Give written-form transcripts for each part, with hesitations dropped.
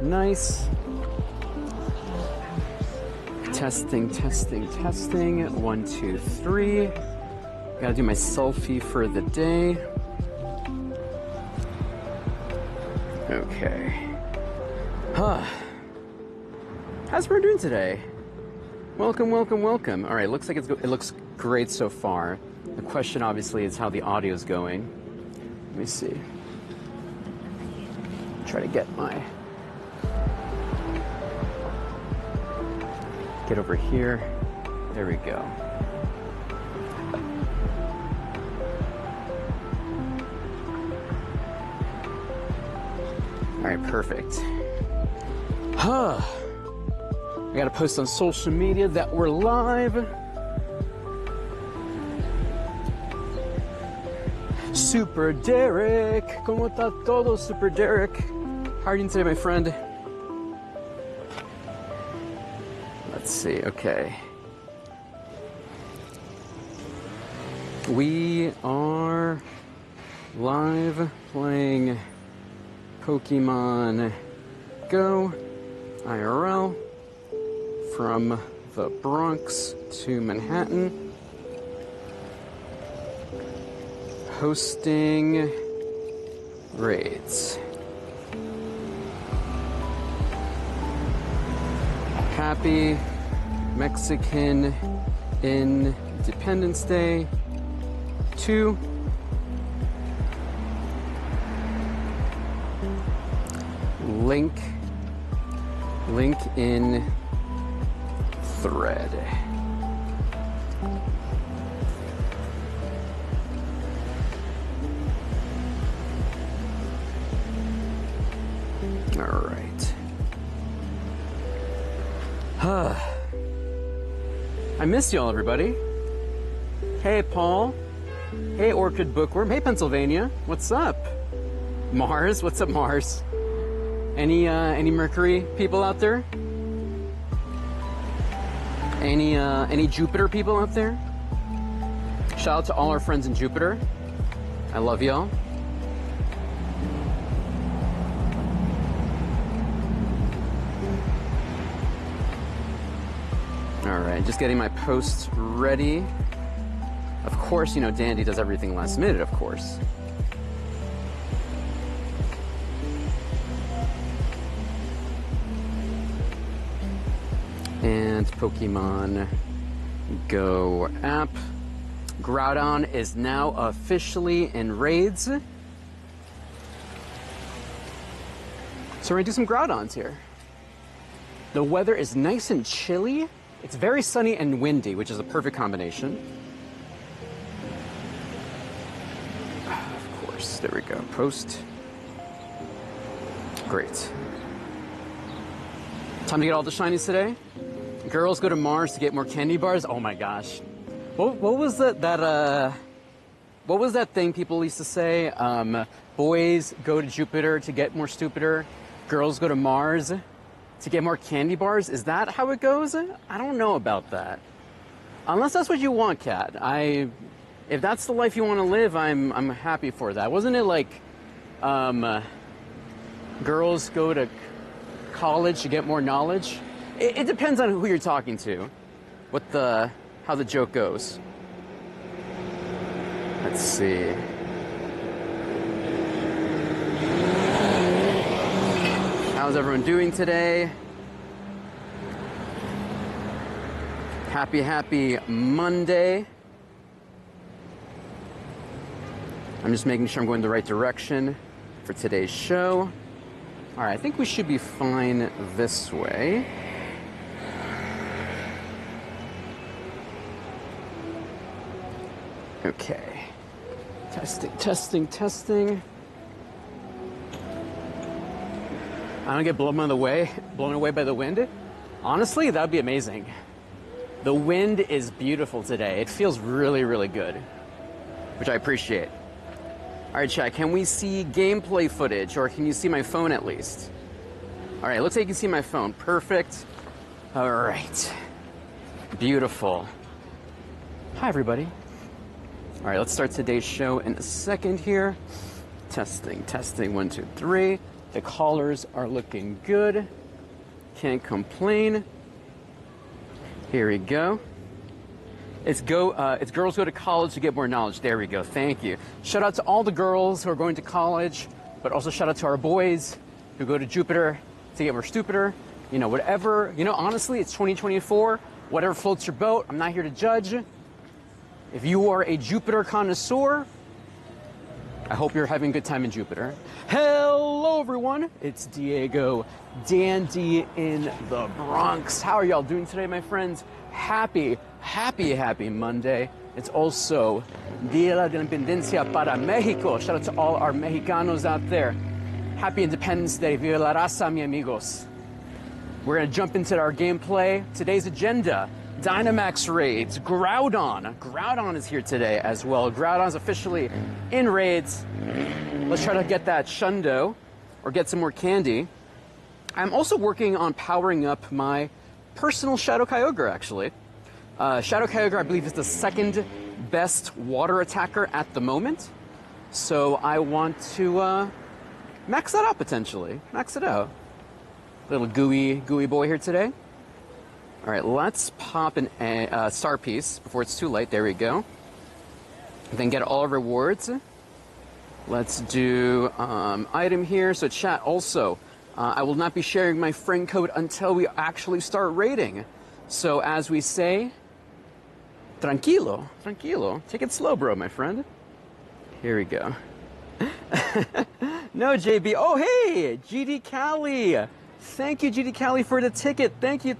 Nice. Testing, testing, testing. 1, 2, 3. Gotta do my selfie for the day. Okay. How's everyone doing today? Welcome, welcome, welcome. All right, looks like it looks great so far. The question obviously is how the audio is going. Let me see. Try to get over here. There we go. All right, perfect. I gotta post on social media that we're live. Super Derek, ¿cómo está todo, Super Derek? How are you today, my friend? Let's see, okay. We are live playing Pokemon Go IRL from the Bronx to Manhattan. Hosting raids. Happy Mexican Independence Day to link in thread. All right. I miss y'all, everybody. Hey, Paul. Hey, Orchid Bookworm. Hey, Pennsylvania. What's up? Mars. What's up, Mars? Any Mercury people out there? Any Jupiter people out there? Shout out to all our friends in Jupiter. I love y'all. All right, just getting my posts ready. Of course, you know, Dandy does everything last minute, of course. And Pokemon Go app. Groudon is now officially in raids. So we're gonna do some Groudons here. The weather is nice and chilly. It's very sunny and windy, which is a perfect combination. Of course, there we go. Post. Great. Time to get all the shinies today. Girls go to Mars to get more candy bars. Oh my gosh. What was what was that thing people used to say? Boys go to Jupiter to get more stupider. Girls go to Mars to get more candy bars. Is that how it goes? I don't know about that. Unless that's what you want, Kat. If that's the life you want to live, I'm happy for that. Wasn't it like girls go to college to get more knowledge? It depends on who you're talking to, how the joke goes. Let's see. How's everyone doing today? Happy Monday. I'm just making sure I'm going the right direction for today's show. All right, I think we should be fine this way. Okay. Testing. I don't get blown away by the wind. Honestly, that'd be amazing. The wind is beautiful today. It feels really, really good, which I appreciate. All right, chat, can we see gameplay footage, or can you see my phone at least? All right, looks like you can see my phone. Perfect. All right. Beautiful. Hi, everybody. All right, let's start today's show in a second here. Testing, 1, 2, 3. The collars are looking good. Can't complain. Here we go. It's girls go to college to get more knowledge. There we go. Thank you. Shout out to all the girls who are going to college, but also shout out to our boys who go to Jupiter to get more stupider. You know, whatever. You know, honestly, it's 2024. Whatever floats your boat. I'm not here to judge. If you are a Jupiter connoisseur, I hope you're having a good time in Jupiter. Hello, everyone. It's Diego Dandy in the Bronx. How are y'all doing today, my friends? Happy Monday. It's also Dia de la Independencia para Mexico. Shout out to all our Mexicanos out there. Happy Independence Day. Viva la raza, mi amigos. We're going to jump into our gameplay. Today's agenda. Dynamax raids, Groudon. Groudon is here today as well. Groudon's officially in raids. Let's try to get that Shundo or get some more candy. I'm also working on powering up my personal Shadow Kyogre, actually. Shadow Kyogre, I believe, is the second best water attacker at the moment. So I want to max that out potentially. Max it out. Little gooey boy here today. All right, let's pop an star piece before it's too late. There we go. Then get all rewards. Let's do item here. So chat also, I will not be sharing my friend code until we actually start raiding. So as we say, tranquilo. Take it slow, bro, my friend. Here we go. No, JB. Oh, hey, GD Cali. Thank you, GD Cali, for the ticket. Thank you.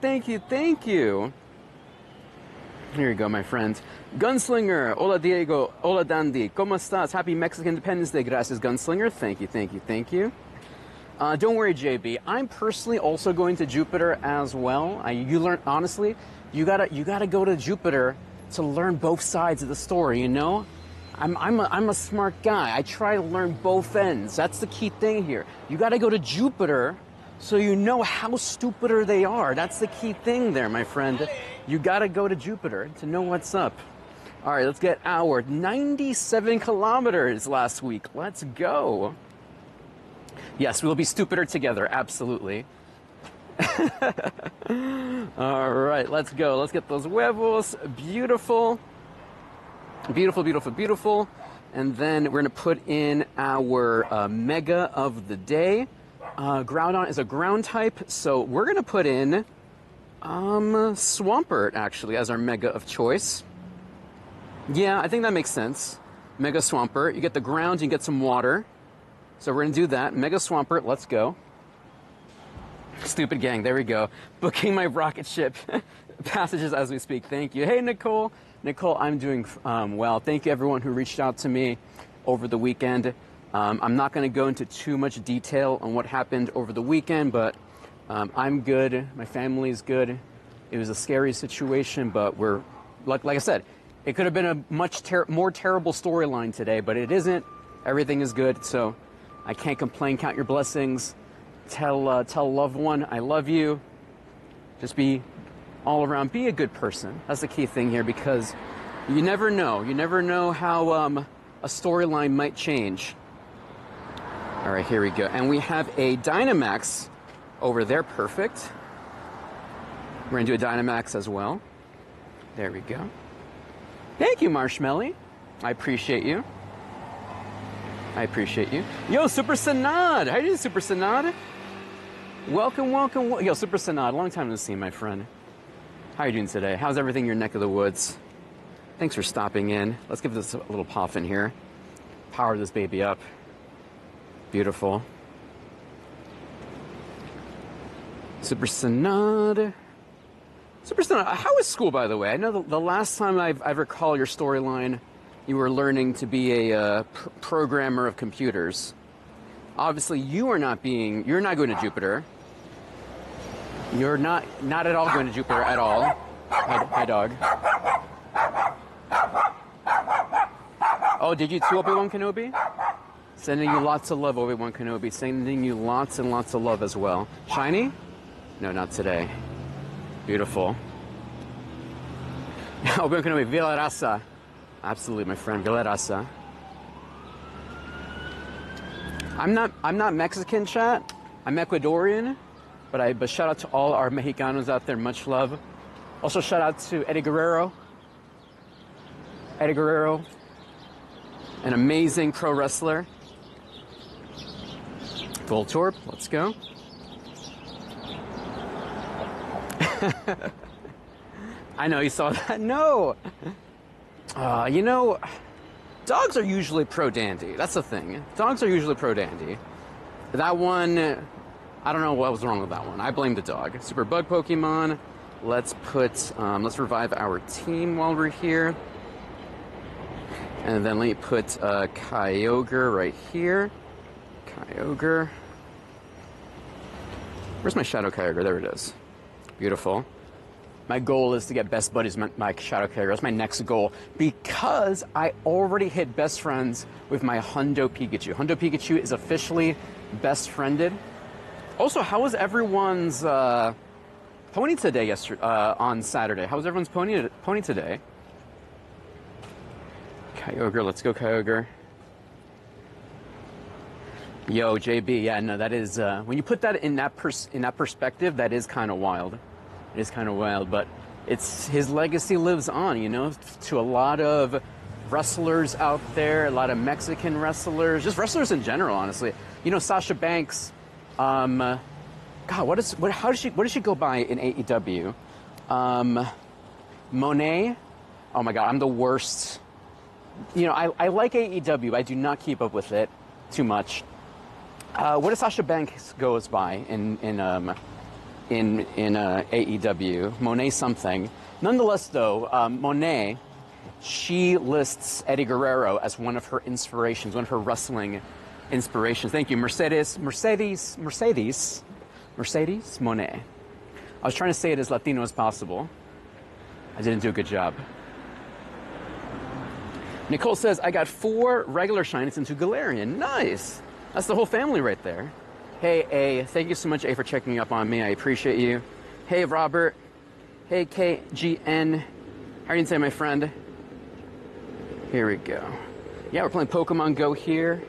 Here you go, my friend. Gunslinger. Hola, Diego. Hola, Dandy. ¿Cómo estás? Happy Mexican Independence Day. Gracias, Gunslinger. Thank you. Don't worry, JB. I'm personally also going to Jupiter as well. You learn, honestly, you gotta go to Jupiter to learn both sides of the story, you know? I'm a smart guy. I try to learn both ends. That's the key thing here. You gotta go to Jupiter so you know how stupider they are. That's the key thing there, my friend. You gotta go to Jupiter to know what's up. All right, let's get our 97 kilometers last week. Let's go. Yes, we'll be stupider together, absolutely. All right, let's go. Let's get those huevos. Beautiful. And then we're gonna put in our mega of the day. Groudon is a ground type, so we're gonna put in Swampert actually as our mega of choice. Yeah, I think that makes sense. Mega Swampert. You get the ground, you get some water. So we're gonna do that. Mega Swampert, let's go. Stupid gang, there we go. Booking my rocket ship passages as we speak. Thank you. Hey, Nicole. Nicole, I'm doing well. Thank you, everyone who reached out to me over the weekend. I'm not going to go into too much detail on what happened over the weekend, but I'm good. My family's good. It was a scary situation, but we're, like I said, it could have been a much more terrible storyline today, but it isn't. Everything is good, so I can't complain. Count your blessings. Tell a loved one I love you. Just be all around. Be a good person. That's the key thing here, because you never know. You never know how a storyline might change. All right, here we go. And we have a Dynamax over there. Perfect. We're going to do a Dynamax as well. There we go. Thank you, Marshmelly. I appreciate you. Yo, Super Sanad. How you doing, Super Sanad? Welcome. Yo, Super Sanad. Long time no see, my friend. How are you doing today? How's everything in your neck of the woods? Thanks for stopping in. Let's give this a little pop in here. Power this baby up. Beautiful. Super Sanad. How is school, by the way? I know the last time I recall your storyline, you were learning to be a programmer of computers. Obviously, you're not going to Jupiter. You're not at all going to Jupiter at all. Hi, dog. Oh, did you too, Obi-Wan Kenobi? Sending you lots of love, Obi-Wan Kenobi. Sending you lots and lots of love as well. Shiny? No, not today. Beautiful. Obi-Wan Kenobi, Villa Raza. Absolutely, my friend, Villa Raza. I'm not Mexican, chat. I'm Ecuadorian, but shout out to all our Mexicanos out there. Much love. Also shout out to Eddie Guerrero. Eddie Guerrero, an amazing pro wrestler. Voltorb, let's go. I know you saw that. No. You know, dogs are usually pro dandy. That's the thing. Dogs are usually pro dandy. That one, I don't know what was wrong with that one. I blame the dog. Super bug Pokemon. Let's revive our team while we're here. And then let me put Kyogre right here. Kyogre. Where's my Shadow Kyogre? There it is. Beautiful. My goal is to get best buddies with my Shadow Kyogre. That's my next goal. Because I already hit best friends with my Hundo Pikachu. Hundo Pikachu is officially best friended. Also, how was everyone's pony today on Saturday? How was everyone's pony today? Kyogre, let's go Kyogre. Yo, JB, yeah, no, that is, when you put that in that perspective, that is kind of wild. It is kind of wild, but his legacy lives on, you know, to a lot of wrestlers out there, a lot of Mexican wrestlers, just wrestlers in general, honestly. You know, Sasha Banks, God, what does she go by in AEW? Monet? Oh my God, I'm the worst. You know, I like AEW. I do not keep up with it too much. What does Sasha Banks goes by in AEW? Monet something. Nonetheless, though, Monet, she lists Eddie Guerrero as one of her inspirations, one of her wrestling inspirations. Thank you, Mercedes Monet. I was trying to say it as Latino as possible. I didn't do a good job. Nicole says, I got 4 regular shinies and 2 Galarian. Nice. That's the whole family right there. Hey, A, thank you so much, A, for checking up on me. I appreciate you. Hey, Robert. Hey, GeekJenn. How are you doing today, my friend? Here we go. Yeah, we're playing Pokemon Go here.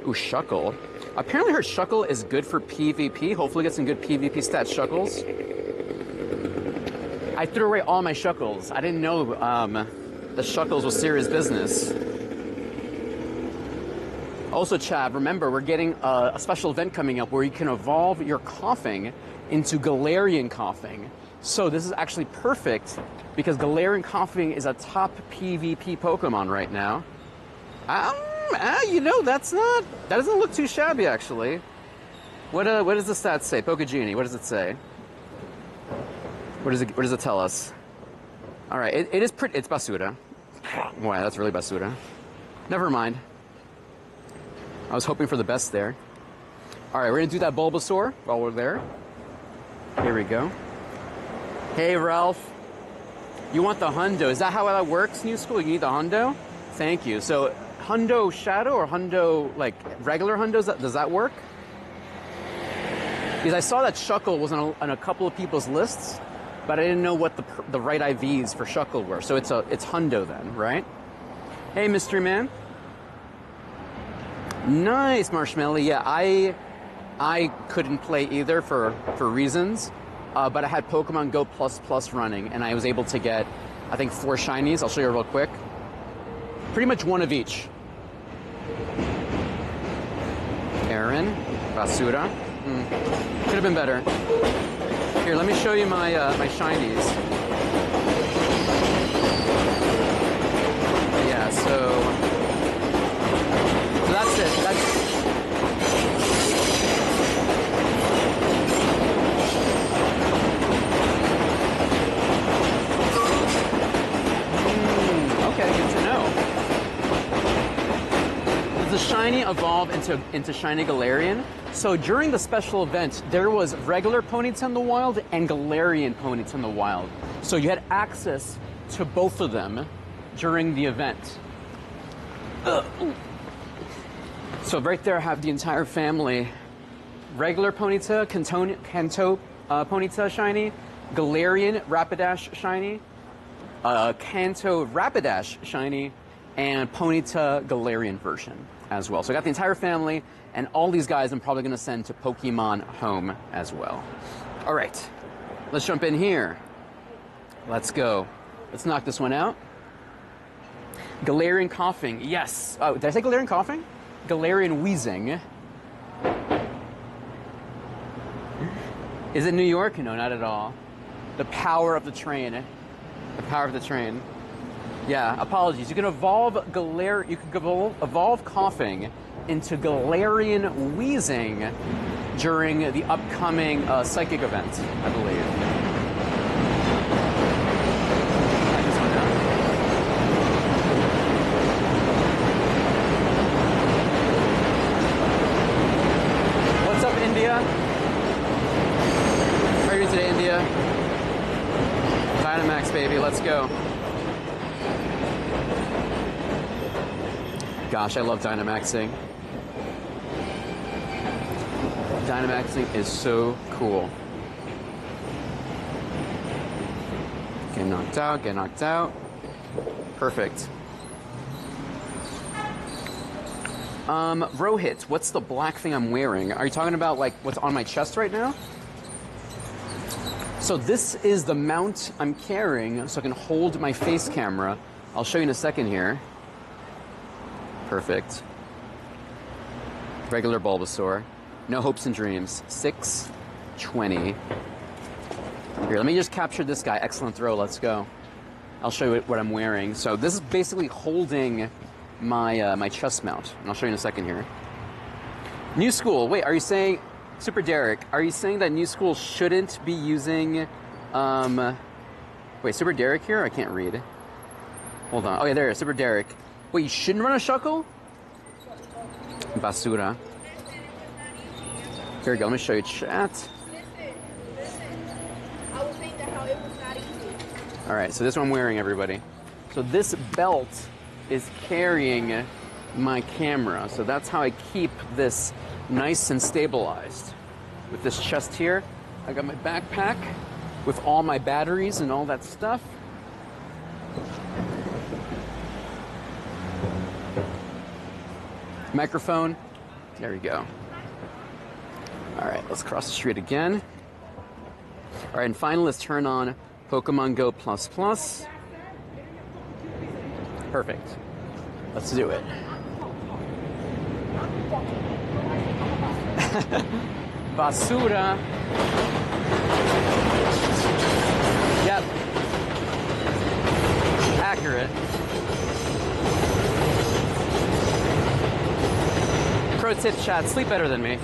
Ooh, Shuckle. Apparently her Shuckle is good for PvP. Hopefully get some good PvP stat Shuckles. I threw away all my Shuckles. I didn't know the Shuckles was serious business. Also, Chad, remember, we're getting a special event coming up where you can evolve your Coughing into Galarian Coughing. So this is actually perfect because Galarian Coughing is a top PvP Pokemon right now. You know, that doesn't look too shabby, actually. What does the stats say? Pokegenie, what does it say? What does it tell us? All right, it is pretty. It's Basura. Wow, that's really Basura. Never mind. I was hoping for the best there. All right, we're gonna do that Bulbasaur while we're there. Here we go. Hey, Ralph. You want the Hundo? Is that how that works, New School? You need the Hundo? Thank you. So, Hundo Shadow or Hundo, like, regular Hundos, does that work? Because I saw that Shuckle was on a couple of people's lists, but I didn't know what the right IVs for Shuckle were. So it's Hundo then, right? Hey, Mystery Man. Nice, Marshmallow. Yeah, I couldn't play either for reasons, but I had Pokemon Go Plus running, and I was able to get, I think, 4 shinies. I'll show you real quick. Pretty much one of each. Aaron, Basura. Could have been better. Here, let me show you my shinies. Yeah, so that's it. Okay, good to know. Does the shiny evolve into shiny Galarian? So during the special event, there was regular Ponyta in the wild and Galarian Ponyta in the wild. So you had access to both of them during the event. So right there I have the entire family. Regular Ponyta, Kanto Ponyta shiny, Galarian Rapidash shiny, Kanto Rapidash shiny, and Ponyta Galarian version. as well. So I got the entire family, and all these guys I'm probably going to send to Pokemon Home as well. All right, let's jump in here. Let's go. Let's knock this one out. Galarian coughing, yes. Oh, did I say Galarian coughing? Galarian wheezing. Is it New York? No, not at all. The power of the train. The power of the train. Yeah, apologies. You can evolve evolve coughing into Galarian wheezing during the upcoming psychic event, I believe. What's up, India? How are you doing today, India? Dynamax, baby, let's go. Gosh, I love Dynamaxing. Dynamaxing is so cool. Get knocked out, get knocked out. Perfect. Rohit, what's the black thing I'm wearing? Are you talking about like what's on my chest right now? So this is the mount I'm carrying so I can hold my face camera. I'll show you in a second here. Perfect. Regular Bulbasaur. No hopes and dreams. 620. Here, let me just capture this guy. Excellent throw. Let's go. I'll show you what I'm wearing. So this is basically holding my my chest mount. And I'll show you in a second here. New school. Wait, are you saying... Super Derek, are you saying that new school shouldn't be using... Wait, Super Derek here? I can't read. Hold on. Oh, yeah, there it is. Super Derek. Wait, you shouldn't run a Shuckle? Basura. Here we go. Let me show you chat. All right, so this one I'm wearing, everybody. So this belt is carrying my camera. So that's how I keep this nice and stabilized. With this chest here, I got my backpack with all my batteries and all that stuff. Microphone. There we go. All right, let's cross the street again. All right, and finally, let's turn on Pokemon Go++. Perfect. Let's do it. Basura. Yep. Accurate. Pro tip, chat, sleep better than me.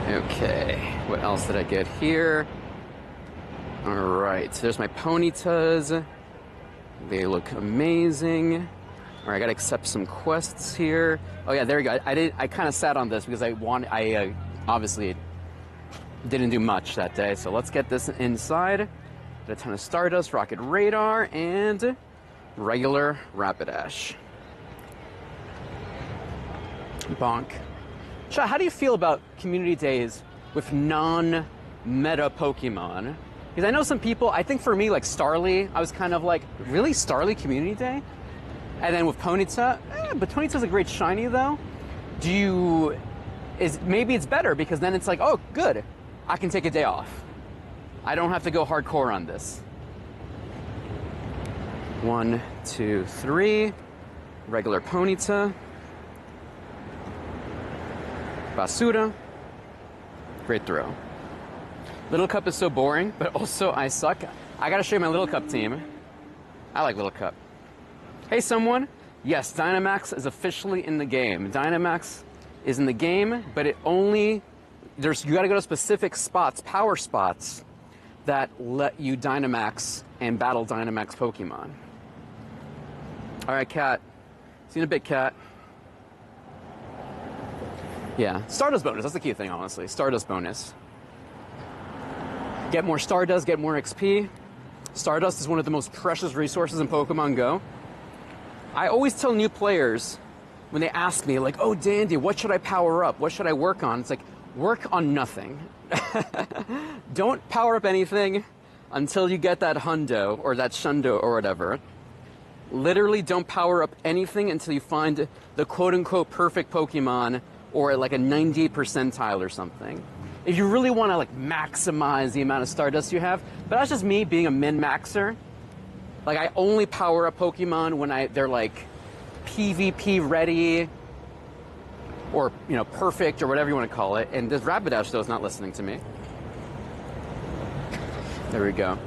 Okay, what else did I get here? All right, so there's my Ponytas. They look amazing. All right, I gotta accept some quests here. Oh yeah, there we go. I kind of sat on this because I obviously didn't do much that day. So let's get this inside. Get a ton of Stardust, Rocket Radar, and regular Rapidash. Bonk. Sha, how do you feel about community days with non-meta Pokemon? Because I know some people, I think for me, like Starly, I was kind of like, really, Starly community day? And then with Ponyta, but Ponyta's a great shiny though. Maybe it's better because then it's like, oh, good, I can take a day off. I don't have to go hardcore on this. 1, 2, 3, regular Ponyta. Basura. Great throw. Little Cup is so boring, but also I suck. I gotta show you my Little Cup team. I like Little Cup. Hey, someone. Yes, Dynamax is officially in the game. Dynamax is in the game, but it only... you gotta go to specific spots, power spots, that let you Dynamax and battle Dynamax Pokemon. All right, Cat. See you in a bit, Cat. Yeah, Stardust bonus. That's the key thing, honestly. Stardust bonus. Get more Stardust, get more XP. Stardust is one of the most precious resources in Pokemon Go. I always tell new players when they ask me, like, oh, Dandy, what should I power up? What should I work on? It's like, work on nothing. Don't power up anything until you get that hundo or that shundo or whatever. Literally don't power up anything until you find the quote-unquote perfect Pokemon or like a 98th percentile or something. If you really want to like maximize the amount of Stardust you have, but that's just me being a min-maxer. Like I only power up Pokemon when they're like PvP ready or, you know, perfect or whatever you want to call it. And this Rapidash though is not listening to me. There we go.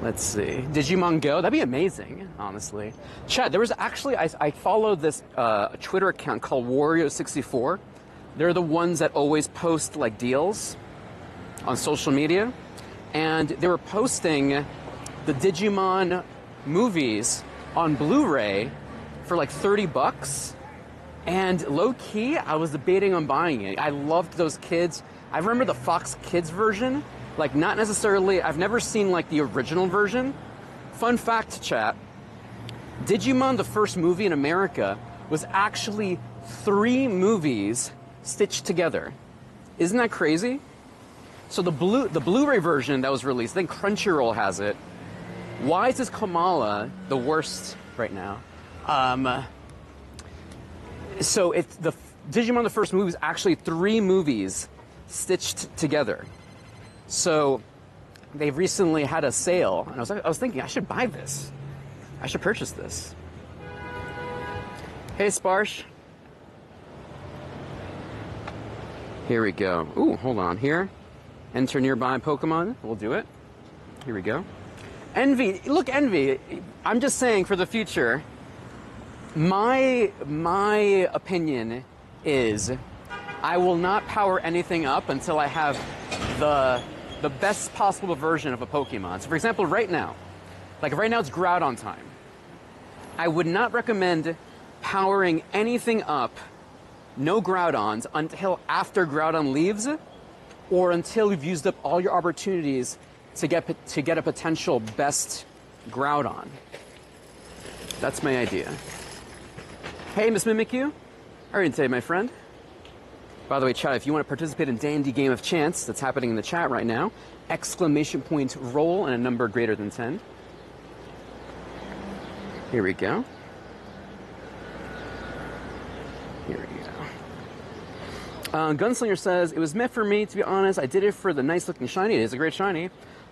Let's see. Digimon Go? That'd be amazing, honestly. Chat, there was actually, I followed this Twitter account called Wario64. They're the ones that always post like deals on social media. And they were posting the Digimon movies on Blu-ray for like $30. And low-key, I was debating on buying it. I loved those kids. I remember the Fox Kids version. Like, not necessarily, I've never seen, like, the original version. Fun fact, chat, Digimon, the first movie in America, was actually 3 movies stitched together. Isn't that crazy? So the Blu-ray version that was released, I think Crunchyroll has it. Why is this Kamala the worst right now? So it's the Digimon, the first movie, is actually 3 movies stitched together. So they've recently had a sale, and I was thinking I should buy this. I should purchase this. Hey, Sparsh. Here we go. Ooh, hold on here. Enter nearby Pokemon. We'll do it. Here we go. Envy. Look, Envy. I'm just saying for the future, my opinion is I will not power anything up until I have the best possible version of a Pokemon. So for example, right now it's Groudon time. I would not recommend powering anything up, no Groudons, until after Groudon leaves, or until you've used up all your opportunities to get a potential best Groudon. That's my idea. Hey, Miss Mimikyu. How are you today, my friend? By the way, chat, if you want to participate in Dandy Game of Chance that's happening in the chat right now, exclamation point roll and a number greater than 10. Here we go. Here we go. Gunslinger says, it was meant for me, to be honest. I did it for the nice looking shiny. It is a great shiny.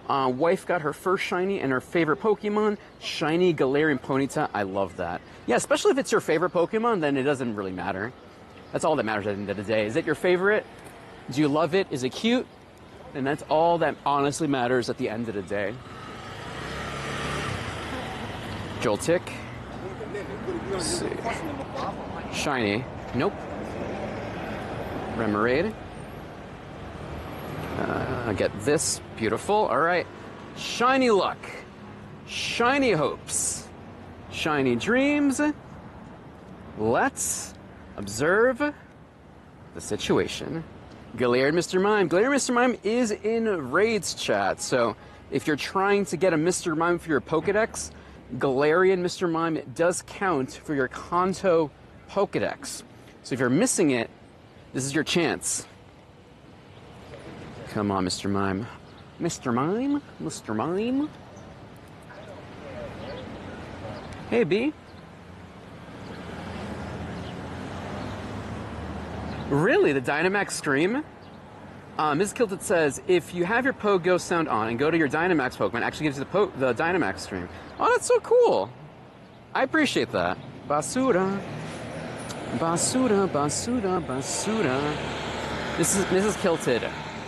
Wife got her first shiny and her favorite Pokemon, shiny Galarian Ponyta. I love that. Yeah, especially if it's your favorite Pokemon, then it doesn't really matter. That's all that matters at the end of the day. Is it your favorite? Do you love it? Is it cute? And that's all that honestly matters at the end of the day. Joltik. Let's see. Shiny. Nope. Remoraid. Get this. Beautiful. All right. Shiny luck. Shiny hopes. Shiny dreams. Let's observe the situation. Galarian Mr. Mime. Galarian Mr. Mime is in raids, chat. So if you're trying to get a Mr. Mime for your Pokedex, Galarian Mr. Mime does count for your Kanto Pokedex. So if you're missing it, this is your chance. Come on, Mr. Mime. Mr. Mime? Mr. Mime? Hey, B. Really? The Dynamax stream? Ms. Kilted says, if you have your Pogo sound on and go to your Dynamax Pokemon, it actually gives you the Dynamax stream. Oh, that's so cool. I appreciate that. Basura. Basura, Basura, Basura. This is Mrs. Kilted.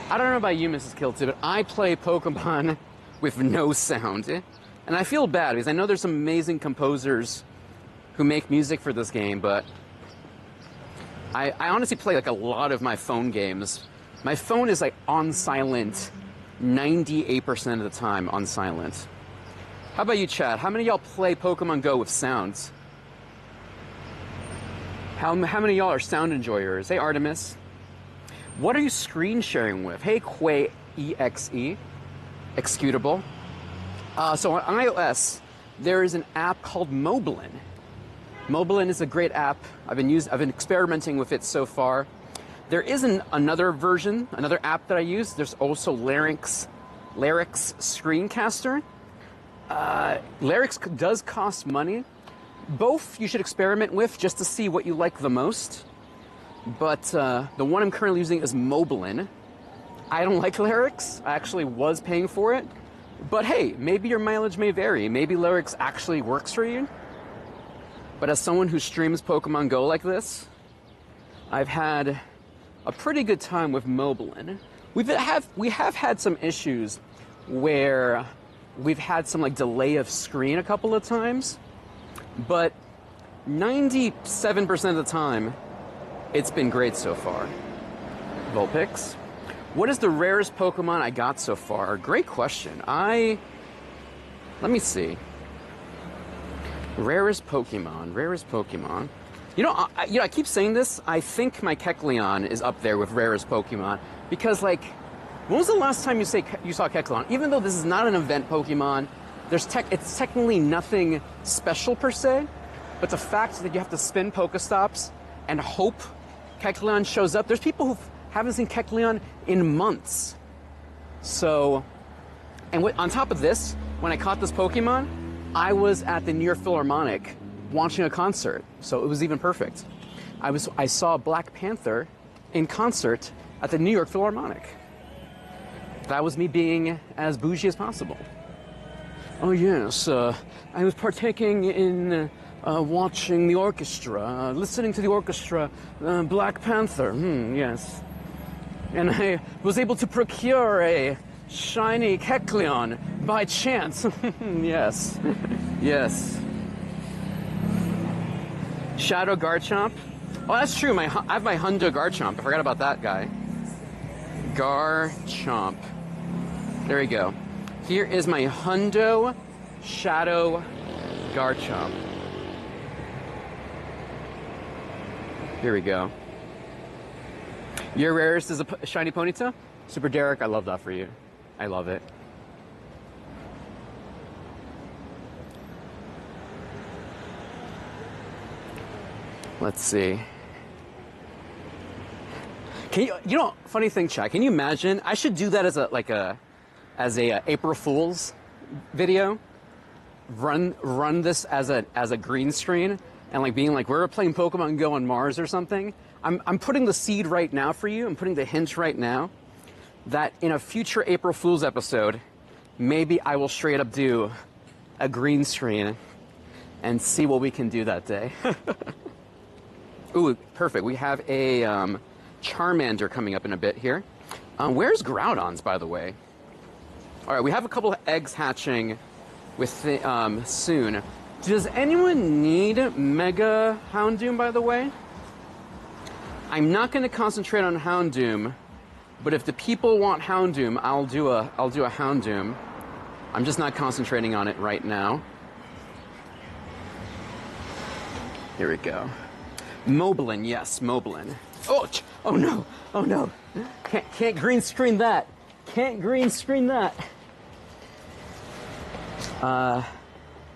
I don't know about you, Mrs. Kilted, but I play Pokemon with no sound. And I feel bad because I know there's some amazing composers who make music for this game, but I honestly play like a lot of my phone games. My phone is like on silent 98% of the time on silent. How about you, chat? How many of y'all play Pokemon Go with sounds? How many of y'all are sound enjoyers? Hey, Artemis. What are you screen sharing with? Hey, Quay EXE. Executable. So on iOS, there is an app called Moblin. Moblin is a great app. I've been experimenting with it so far. There is another version, another app that I use. There's also Larynx Larix Screencaster. Larix does cost money. Both you should experiment with just to see what you like the most. But the one I'm currently using is Moblin. I don't like Larix. I actually was paying for it. But hey, maybe your mileage may vary. Maybe Larix actually works for you. But as someone who streams Pokemon Go like this, I've had a pretty good time with Moblin. We have had some issues where we've had some like delay of screen a couple of times, but 97% of the time, it's been great so far. Vulpix. What is the rarest Pokemon I got so far? Great question. Let me see. Rarest Pokemon. You know, I keep saying this. I think my Kecleon is up there with rarest Pokemon because, like, when was the last time you saw Kecleon? Even though this is not an event Pokemon, it's technically nothing special per se, but the fact that you have to spin Pokestops and hope Kecleon shows up. There's people who haven't seen Kecleon in months. So, and on top of this, when I caught this Pokemon, I was at the New York Philharmonic watching a concert, so it was even perfect. I saw Black Panther in concert at the New York Philharmonic. That was me being as bougie as possible. Oh yes, I was partaking in watching the orchestra, listening to the orchestra, Black Panther, yes. And I was able to procure a shiny Kecleon by chance. Yes, yes. Shadow Garchomp. Oh, that's true. I have my Hundo Garchomp. I forgot about that guy. Garchomp. There we go. Here is my Hundo Shadow Garchomp. Here we go. Your rarest is a shiny Ponyta? Super Derek, I love that for you. I love it. Let's see. Can you know, funny thing, chat, can you imagine? I should do that as a April Fool's video. Run this as a green screen and like being like, we're playing Pokemon Go on Mars or something. I'm putting the seed right now for you. I'm putting the hint right now that in a future April Fool's episode, maybe I will straight up do a green screen and see what we can do that day. Ooh, perfect. We have a Charmander coming up in a bit here. Where's Groudon's, by the way? All right, we have a couple of eggs hatching with soon. Does anyone need Mega Houndoom, by the way? I'm not going to concentrate on Houndoom, but if the people want Houndoom, I'll do a Houndoom. I'm just not concentrating on it right now. Here we go. Moblin, yes, Moblin. Oh no, oh no. Can't green screen that. Can't green screen that.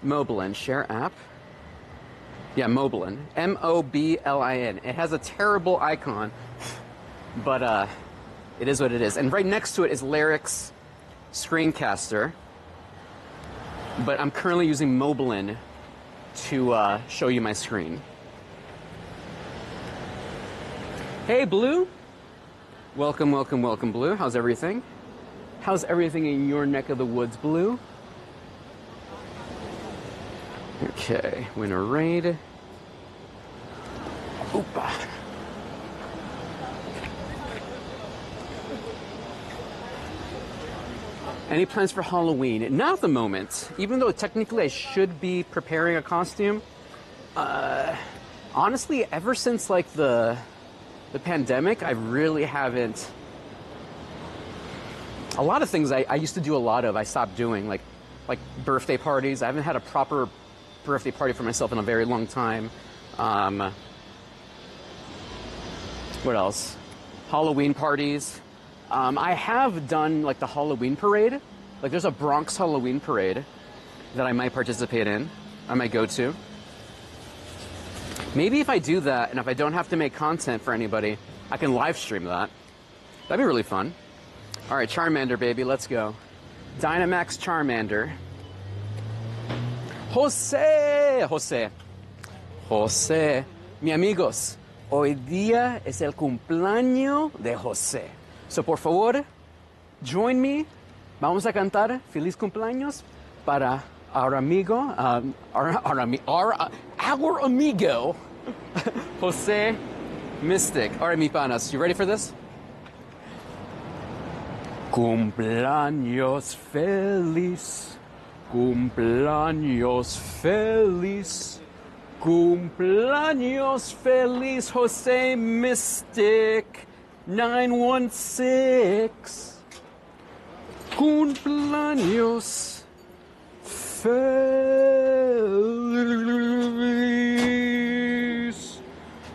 Moblin, share app. Yeah, Moblin. Moblin. It has a terrible icon, but it is what it is. And right next to it is Larix Screencaster. But I'm currently using Moblin to show you my screen. Hey, Blue. Welcome, welcome, welcome, Blue. How's everything? How's everything in your neck of the woods, Blue? Okay, win a raid. Oopa. Any plans for Halloween? Not at the moment. Even though technically I should be preparing a costume. Honestly, ever since like the pandemic, I really haven't. A lot of things I used to do a lot of, I stopped doing, like birthday parties. I haven't had a proper birthday party for myself in a very long time. What else? Halloween parties. I have done like the Halloween parade. Like there's a Bronx Halloween parade that I might participate in. I might go to. Maybe if I do that, and if I don't have to make content for anybody, I can live stream that. That'd be really fun. All right, Charmander, baby, let's go. Dynamax Charmander. José, mi amigos, hoy día es el cumpleaños de José. So, por favor, join me. Vamos a cantar feliz cumpleaños para our amigo, our amigo, José Mystic. All right, mi panas, you ready for this? Cumpleaños feliz, cumpleaños feliz, cumpleaños feliz, José Mystic 916. Cumpleaños feliz.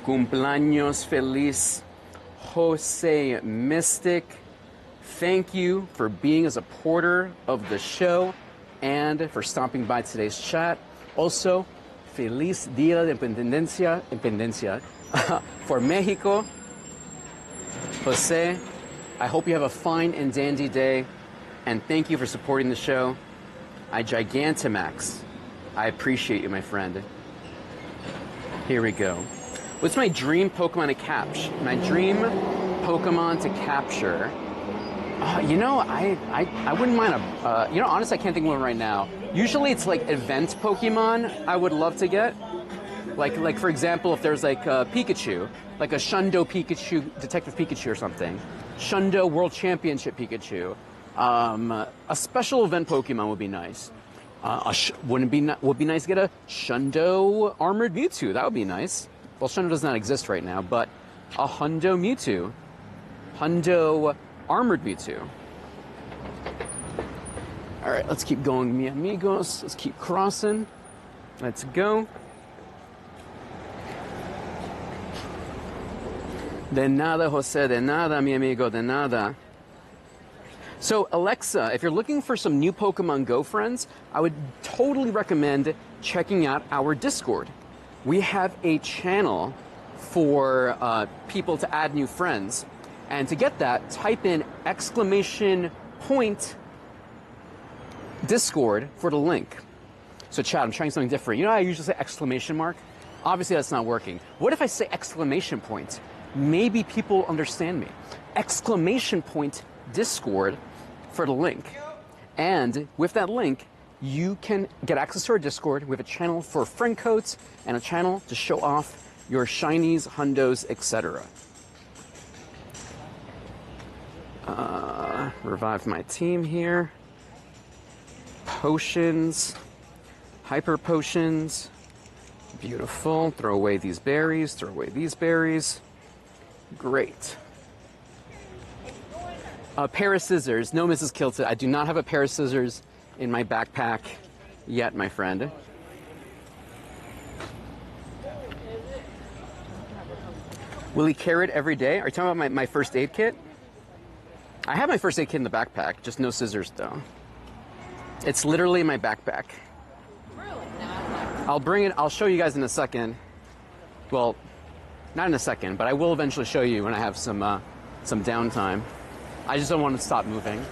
Cumpleaños feliz, José Mystic. Thank you for being a supporter of the show and for stopping by today's chat. Also, Feliz Día de Independencia for Mexico. Jose, I hope you have a fine and dandy day, and thank you for supporting the show. I Gigantamax. I appreciate you, my friend. Here we go. What's my dream Pokemon to capture? My dream Pokemon to capture. You know, I wouldn't mind you know, honestly, I can't think of one right now. Usually it's like event Pokemon I would love to get. Like for example, if there's like a Pikachu, like a Shundo Pikachu, Detective Pikachu or something. Shundo World Championship Pikachu. A special event Pokemon would be nice. Would be nice to get a Shundo Armored Mewtwo. That would be nice. Well, Shundo does not exist right now, but a Hundo Mewtwo. Hundo Armored Mewtwo. All right, let's keep going, mi amigos. Let's keep crossing. Let's go. De nada, Jose, de nada, mi amigo, de nada. So, Alexa, if you're looking for some new Pokemon Go friends, I would totally recommend checking out our Discord. We have a channel for people to add new friends. And to get that, type in !Discord for the link. So chat, I'm trying something different. You know how I usually say exclamation mark? Obviously that's not working. What if I say exclamation point? Maybe people understand me. Exclamation point Discord for the link. And with that link, you can get access to our Discord. We have a channel for friend codes and a channel to show off your shinies, hundos, etc. Revive my team here. Potions. Hyper potions. Beautiful. Throw away these berries. Throw away these berries. Great. A pair of scissors. No, Mrs. Kilted. I do not have a pair of scissors in my backpack yet, my friend. Will he carry it every day? Are you talking about my first aid kit? I have my first aid kit in the backpack, just no scissors though. It's literally in my backpack. Really? I'll bring it, I'll show you guys in a second. Well, not in a second, but I will eventually show you when I have some downtime. I just don't want to stop moving.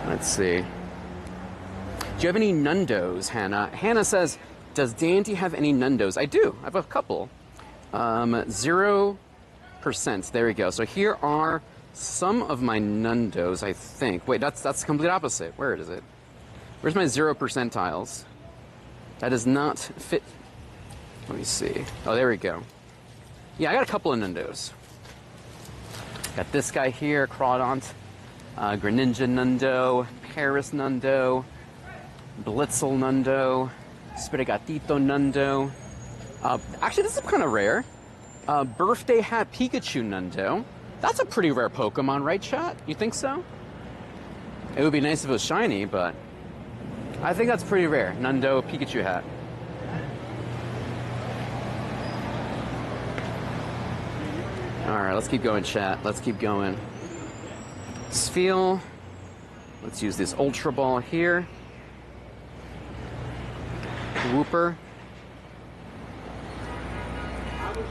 Let's see. Do you have any Nundos, Hannah? Hannah says, does Dandy have any Nundos? I do. I have a couple. 0%. There we go. So here are some of my Nundos, I think. Wait, that's the complete opposite. Where is it? Where's my 0% tiles? That does not fit. Let me see. Oh, there we go. Yeah, I got a couple of Nundos. Got this guy here, Groudon, Greninja Nundo, Paris Nundo, Blitzel Nundo, Sprigatito Nundo. Actually, this is kind of rare. Birthday Hat Pikachu Nundo. That's a pretty rare Pokemon, right, chat? You think so? It would be nice if it was shiny, but I think that's pretty rare. Nundo Pikachu hat. Alright, let's keep going, chat. Let's keep going. Spheal. Let's use this Ultra Ball here.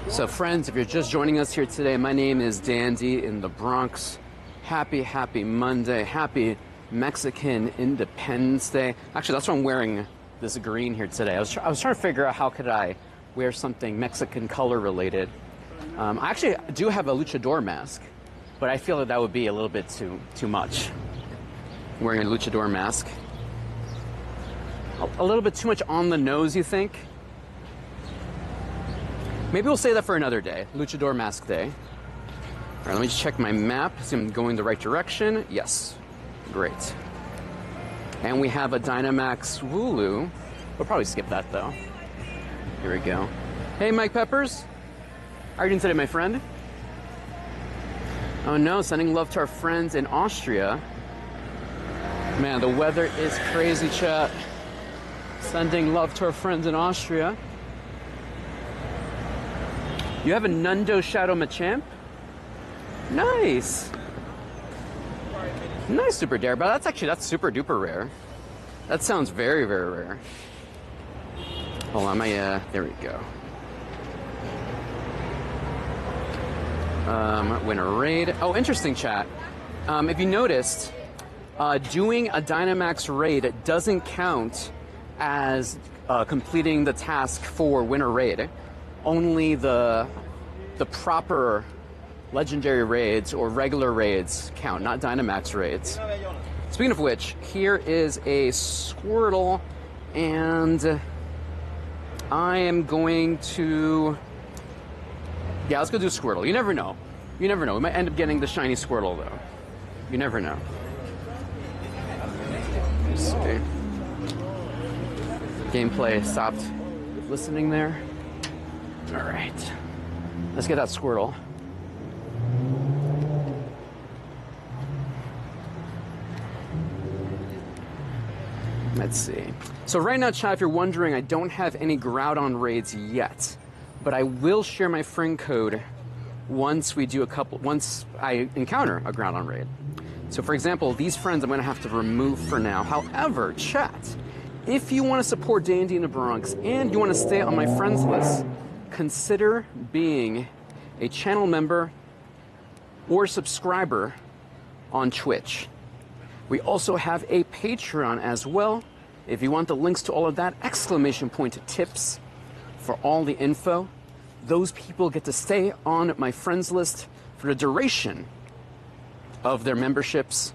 So friends, if you're just joining us here today, my name is Dandy in the Bronx. Happy Monday. Happy Mexican Independence Day. Actually, that's why I'm wearing this green here today. I was trying to figure out how could I wear something Mexican color related. I actually do have a luchador mask, but I feel that would be a little bit too much. Wearing a luchador mask. A little bit too much on the nose, you think? Maybe we'll say that for another day, Luchador Mask Day. All right, let me just check my map, see if I'm going the right direction. Yes, great. And we have a Dynamax Wooloo. We'll probably skip that though. Here we go. Hey, Mike Peppers. How are you doing today, my friend? Oh no, sending love to our friends in Austria. Man, the weather is crazy, chat. Sending love to our friends in Austria. You have a Nundo Shadow Machamp? Nice. Nice, Super Dare, but that's super duper rare. That sounds very, very rare. Hold on, there we go. Winter raid. Oh, interesting, chat. If you noticed, doing a Dynamax raid doesn't count as completing the task for winter raid. Only the proper legendary raids or regular raids count, not Dynamax raids. Speaking of which, here is a Squirtle, and I am going to... Yeah, let's go do Squirtle. You never know. You never know. We might end up getting the shiny Squirtle, though. You never know. Let's see. Gameplay stopped listening there. All right, let's get that Squirtle. Let's see. So right now, chat, if you're wondering, I don't have any Groudon raids yet, but I will share my friend code once I encounter a Groudon raid. So for example, these friends I'm gonna have to remove for now. However, chat, if you wanna support Dandy in the Bronx and you wanna stay on my friends list, consider being a channel member or subscriber on Twitch. We also have a Patreon as well. If you want the links to all of that, !tips for all the info. Those people get to stay on my friends list for the duration of their memberships.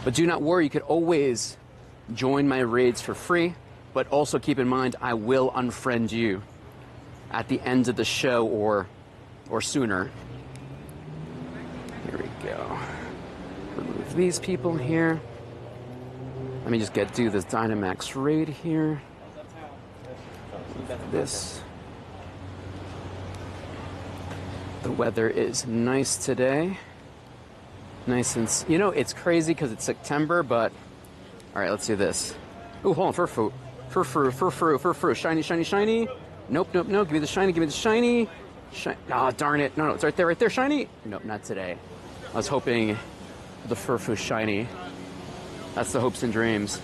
But do not worry, you could always join my raids for free. But also keep in mind, I will unfriend you at the end of the show or sooner. Here we go. Remove these people here. Let me just do this Dynamax raid here. This. The weather is nice today. Nice and... You know, it's crazy because it's September, but... All right, let's do this. Ooh, hold on, Furfru. Shiny. Nope. Give me the shiny. Ah, darn it. No, it's right there. Shiny. Nope, not today. I was hoping the Furfru shiny. That's the hopes and dreams.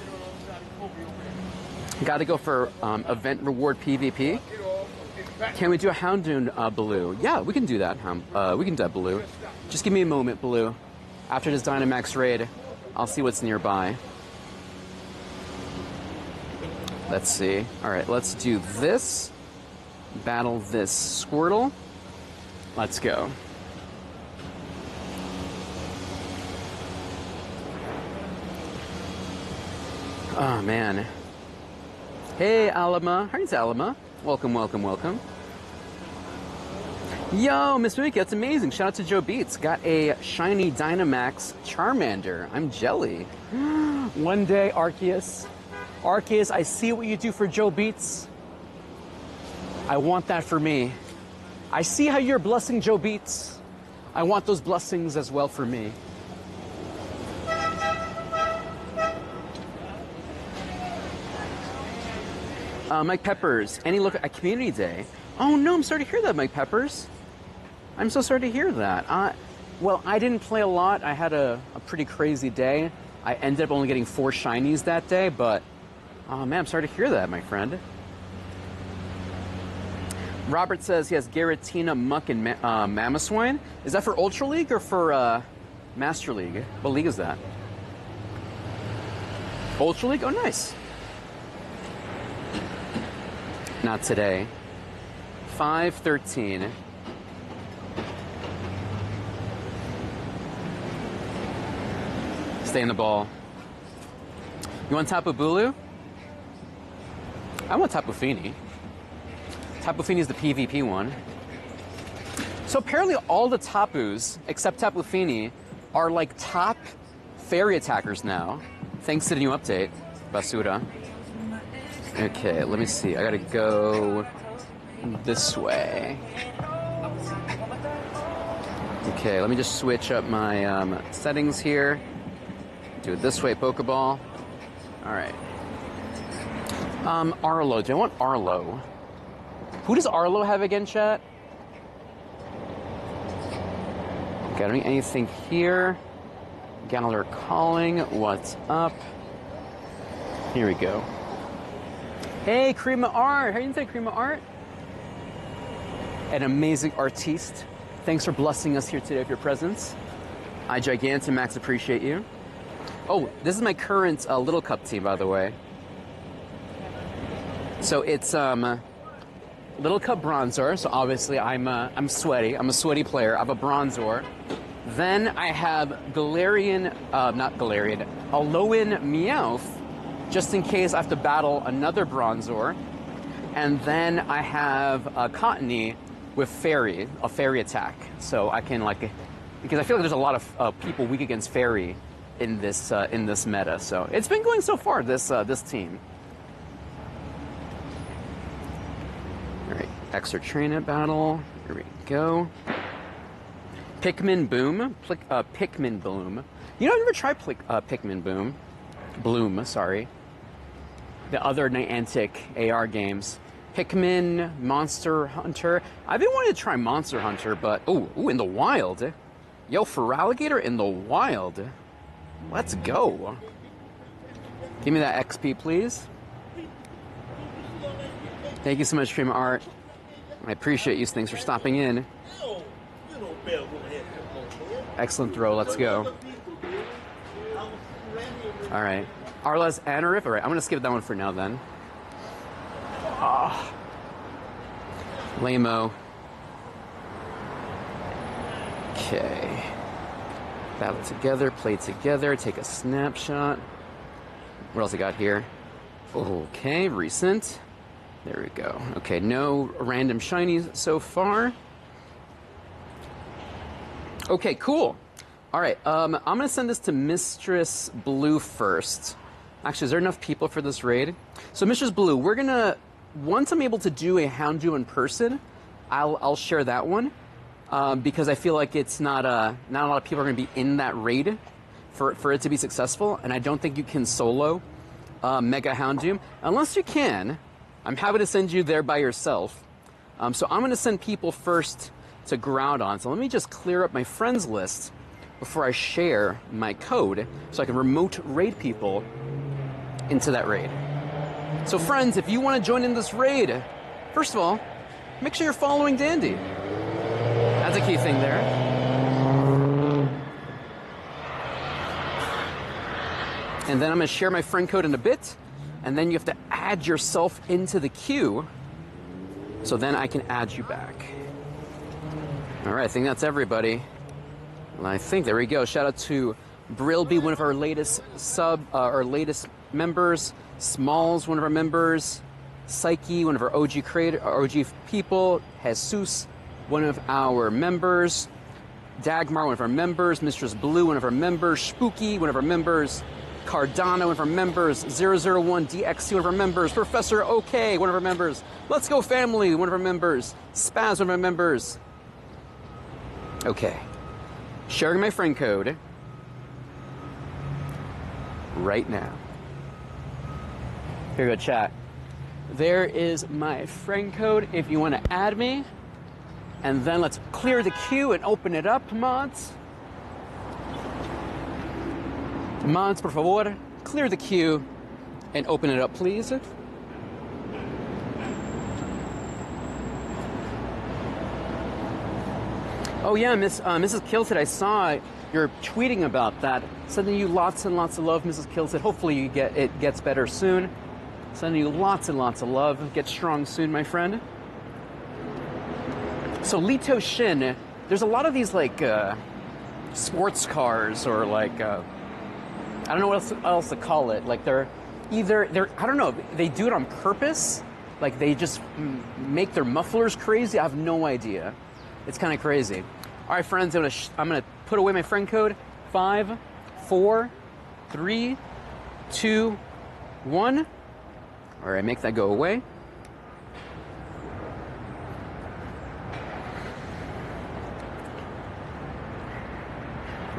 Got to go for event reward PvP. Can we do a Houndoom Blue? Yeah, we can do that. We can do that, Blue. Just give me a moment, Blue. After this Dynamax raid, I'll see what's nearby. Let's see. All right, let's do this. Battle this Squirtle. Let's go. Oh, man. Hey, Alama. How are you, Alama? Welcome. Yo, Miss Miki, that's amazing. Shout out to Joe Beats. Got a shiny Dynamax Charmander. I'm jelly. One day, Arceus, I see what you do for Joe Beats. I want that for me. I see how you're blessing Joe Beats. I want those blessings as well for me. Mike Peppers, any look at Community Day? Oh no, I'm sorry to hear that, Mike Peppers. I'm so sorry to hear that. Well, I didn't play a lot. I had a pretty crazy day. I ended up only getting 4 shinies that day, but oh man, I'm sorry to hear that, my friend. Robert says he has Giratina, Muck, and Mamoswine. Is that for Ultra League or for Master League? What league is that? Ultra League? Oh, nice. Not today. 5-13. Stay in the ball. You want Tapu Bulu? I want Tapu Fini. Tapu Fini is the PvP one. So apparently all the Tapus, except Tapu Fini, are like top fairy attackers now, thanks to the new update, Basura. Okay, let me see. I gotta go this way. Okay, let me just switch up my settings here. Do it this way, Pokeball. All right. Arlo. Do I want Arlo? Who does Arlo have again, chat? Okay, I don't need anything here. Galar calling. What's up? Here we go. Hey, Krima Art. How are you doing today, Krima Art? An amazing artiste. Thanks for blessing us here today with your presence. I Gigantamax appreciate you. Oh, this is my current Little Cup team, by the way. So it's Little Cup Bronzor. So obviously I'm sweaty. I'm a sweaty player. I have a Bronzor. Then I have Galarian, not Galarian, Alolan Meowth, just in case I have to battle another Bronzor. And then I have Cottony with Fairy, a Fairy attack. So I can because I feel like there's a lot of people weak against Fairy in this meta. So it's been going so far, this team. All right, extra trainer battle. Here we go. Pikmin Boom. Pikmin Bloom. You know, I've never tried Pikmin Boom. Bloom, sorry. The other Niantic AR games. Pikmin, Monster Hunter. I've been wanting to try Monster Hunter, but... Ooh, in the wild. Yo, Feraligatr in the wild. Let's go. Give me that XP, please. Thank you so much, Stream Art. I appreciate you. Thanks for stopping in. Excellent throw. Let's go. All right. Arles Anarif. All right. I'm going to skip that one for now then. Ah. Lame-o. Okay. Battle together, play together, take a snapshot. What else I got here? Okay, recent. There we go. Okay, no random shinies so far. Okay, cool. All right, I'm going to send this to Mistress Blue first. Actually, is there enough people for this raid? So Mistress Blue, we're going to, once I'm able to do a Houndoom in person, I'll share that one. Because I feel like it's not a lot of people are going to be in that raid for it to be successful, and I don't think you can solo Mega Houndoom. Unless you can, I'm happy to send you there by yourself. So I'm going to send people first to Groudon. So let me just clear up my friends list before I share my code so I can remote raid people into that raid. So friends, if you want to join in this raid, first of all, make sure you're following Dandy. That's a key thing there. And then I'm going to share my friend code in a bit, and then you have to add yourself into the queue, so then I can add you back. All right, I think that's everybody. Well, I think, there we go. Shout out to Brilby, one of our latest members. Smalls, one of our members. Psyche, one of our OG people. Jesus, one of our members. Dagmar, one of our members. Mistress Blue, one of our members. Spooky, one of our members. Cardano, one of our members. 001 DXT, one of our members. Professor OK, one of our members. Let's Go Family, one of our members. Spaz, one of our members. Okay. Sharing my friend code right now. Here we go, chat. There is my friend code if you want to add me. And then let's clear the queue and open it up, mods. Mods, por favor, clear the queue and open it up, please. Oh yeah, Mrs. Kilted, I saw you're tweeting about that. Sending you lots and lots of love, Mrs. Kilted. Hopefully it gets better soon. Sending you lots and lots of love. Get strong soon, my friend. So Lito Shin, there's a lot of these like sports cars or like I don't know what else to call it. Like they're I don't know, they do it on purpose. Like they just make their mufflers crazy. I have no idea. It's kind of crazy. All right, friends, I'm gonna put away my friend code. 5, 4, 3, 2, 1. All right, make that go away.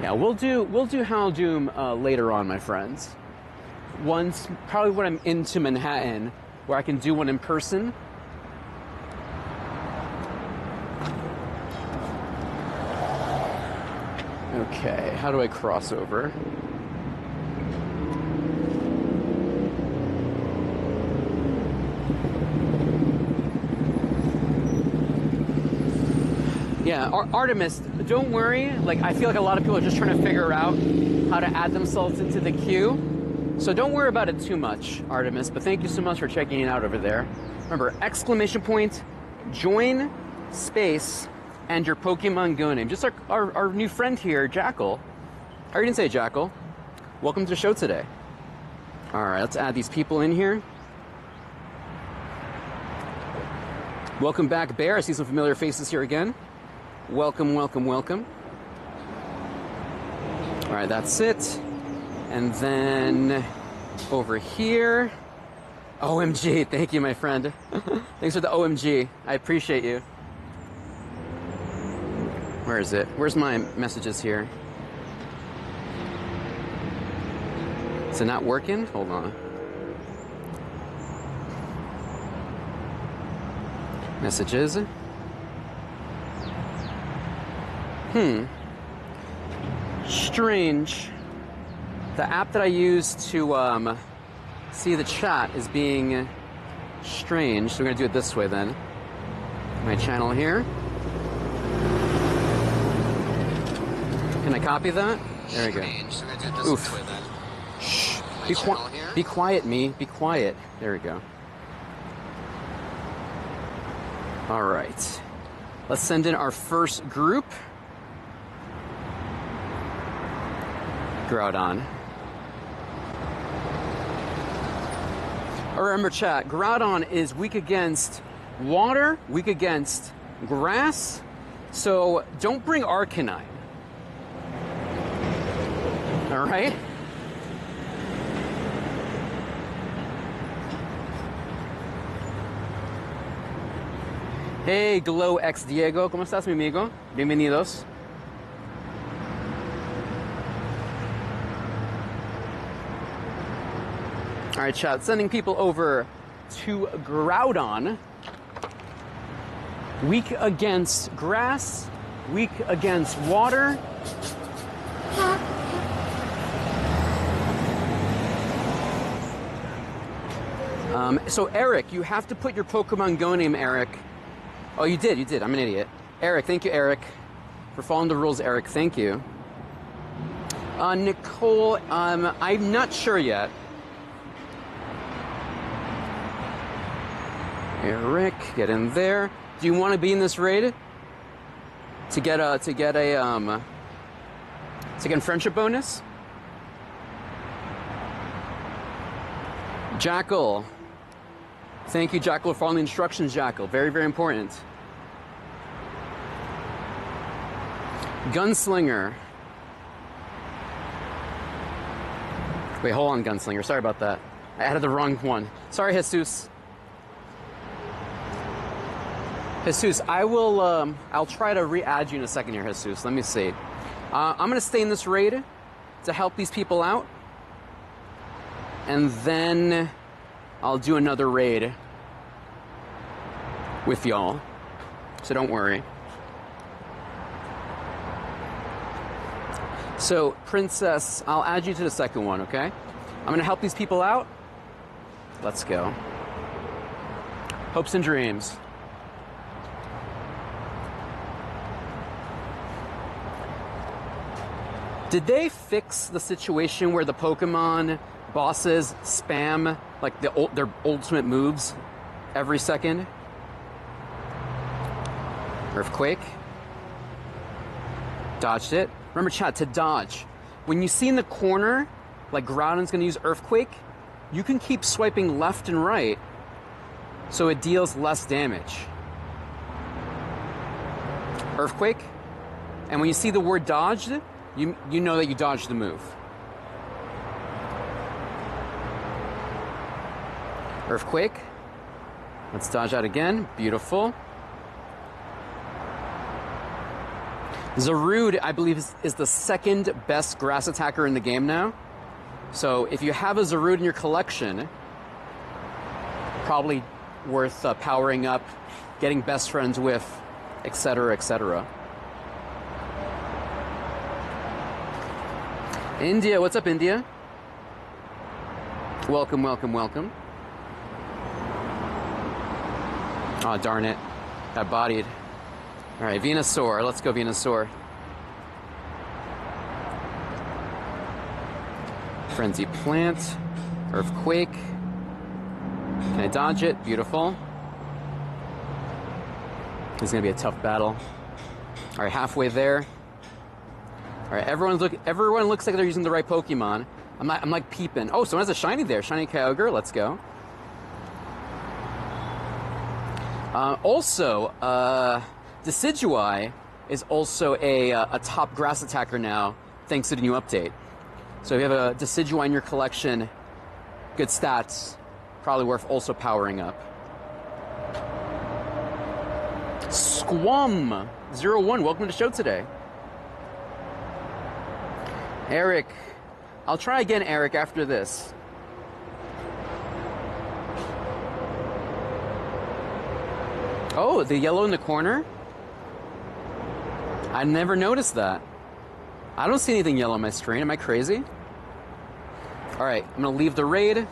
Yeah, we'll do Houndoom later on, my friends. Once, probably when I'm into Manhattan, where I can do one in person. Okay, how do I cross over? Yeah, Artemis, don't worry. Like, I feel like a lot of people are just trying to figure out how to add themselves into the queue. So don't worry about it too much, Artemis. But thank you so much for checking it out over there. Remember, exclamation point, join, space, and your Pokemon Go name. Just our new friend here, Jackal. How are you doing today, Jackal? Welcome to the show today. All right, let's add these people in here. Welcome back, Bear. I see some familiar faces here again. Welcome, welcome, welcome. All right, that's it. And then over here, OMG, thank you, my friend. Thanks for the OMG. I appreciate you. Where is it? Where's my messages here? Is it not working? Hold on. Messages. Strange. The app that I use to see the chat is being strange. So we're going to do it this way then. My channel here. Can I copy that? There we go. So we're going to do it this way then. Shh. Be quiet, me. Be quiet. There we go. All right. Let's send in our first group. Groudon. Remember, chat, Groudon is weak against water, weak against grass, so don't bring Arcanine. All right? Hey, Glow X Diego, ¿cómo estás, mi amigo? Bienvenidos. All right, chat, sending people over to Groudon. Weak against grass, weak against water. So Eric, you have to put your Pokemon Go name, Eric. Oh, you did. I'm an idiot. Eric, thank you, Eric, for following the rules, Eric. Thank you. Nicole, I'm not sure yet. Eric, get in there. Do you want to be in this raid to get a friendship bonus? Jackal. Thank you, Jackal, for following the instructions, Jackal. Very, very important. Gunslinger. Wait, hold on, Gunslinger. Sorry about that. I added the wrong one. Sorry, Jesus. Jesus, I will, I'll try to re-add you in a second here, Jesus. Let me see. I'm going to stay in this raid to help these people out. And then I'll do another raid with y'all. So don't worry. So, Princess, I'll add you to the second one, okay? I'm going to help these people out. Let's go. Hopes and dreams. Did they fix the situation where the Pokemon bosses spam like their ultimate moves every second? Earthquake. Dodged it. Remember, chat, to dodge. When you see in the corner, like Groudon's going to use Earthquake, you can keep swiping left and right so it deals less damage. Earthquake. And when you see the word dodged, you know that you dodged the move. Earthquake. Let's dodge out again. Beautiful. Zarude, I believe, is the second best grass attacker in the game now. So if you have a Zarude in your collection, probably worth powering up, getting best friends with, etc., etc. India, what's up, India? Welcome, welcome, welcome. Oh, darn it. Got bodied. All right, Venusaur. Let's go, Venusaur. Frenzy Plant. Earthquake. Can I dodge it? Beautiful. This is going to be a tough battle. All right, halfway there. All right, everyone looks like they're using the right Pokemon. I'm like peeping. Oh, someone has a shiny there. Shiny Kyogre. Let's go. Also, Decidueye is also a top grass attacker now, thanks to the new update. So if you have a Decidueye in your collection, good stats, probably worth also powering up. Squam01, welcome to the show today. Eric, I'll try again, Eric, after this. Oh, the yellow in the corner? I never noticed that. I don't see anything yellow on my screen. Am I crazy? All right, I'm gonna leave the raid.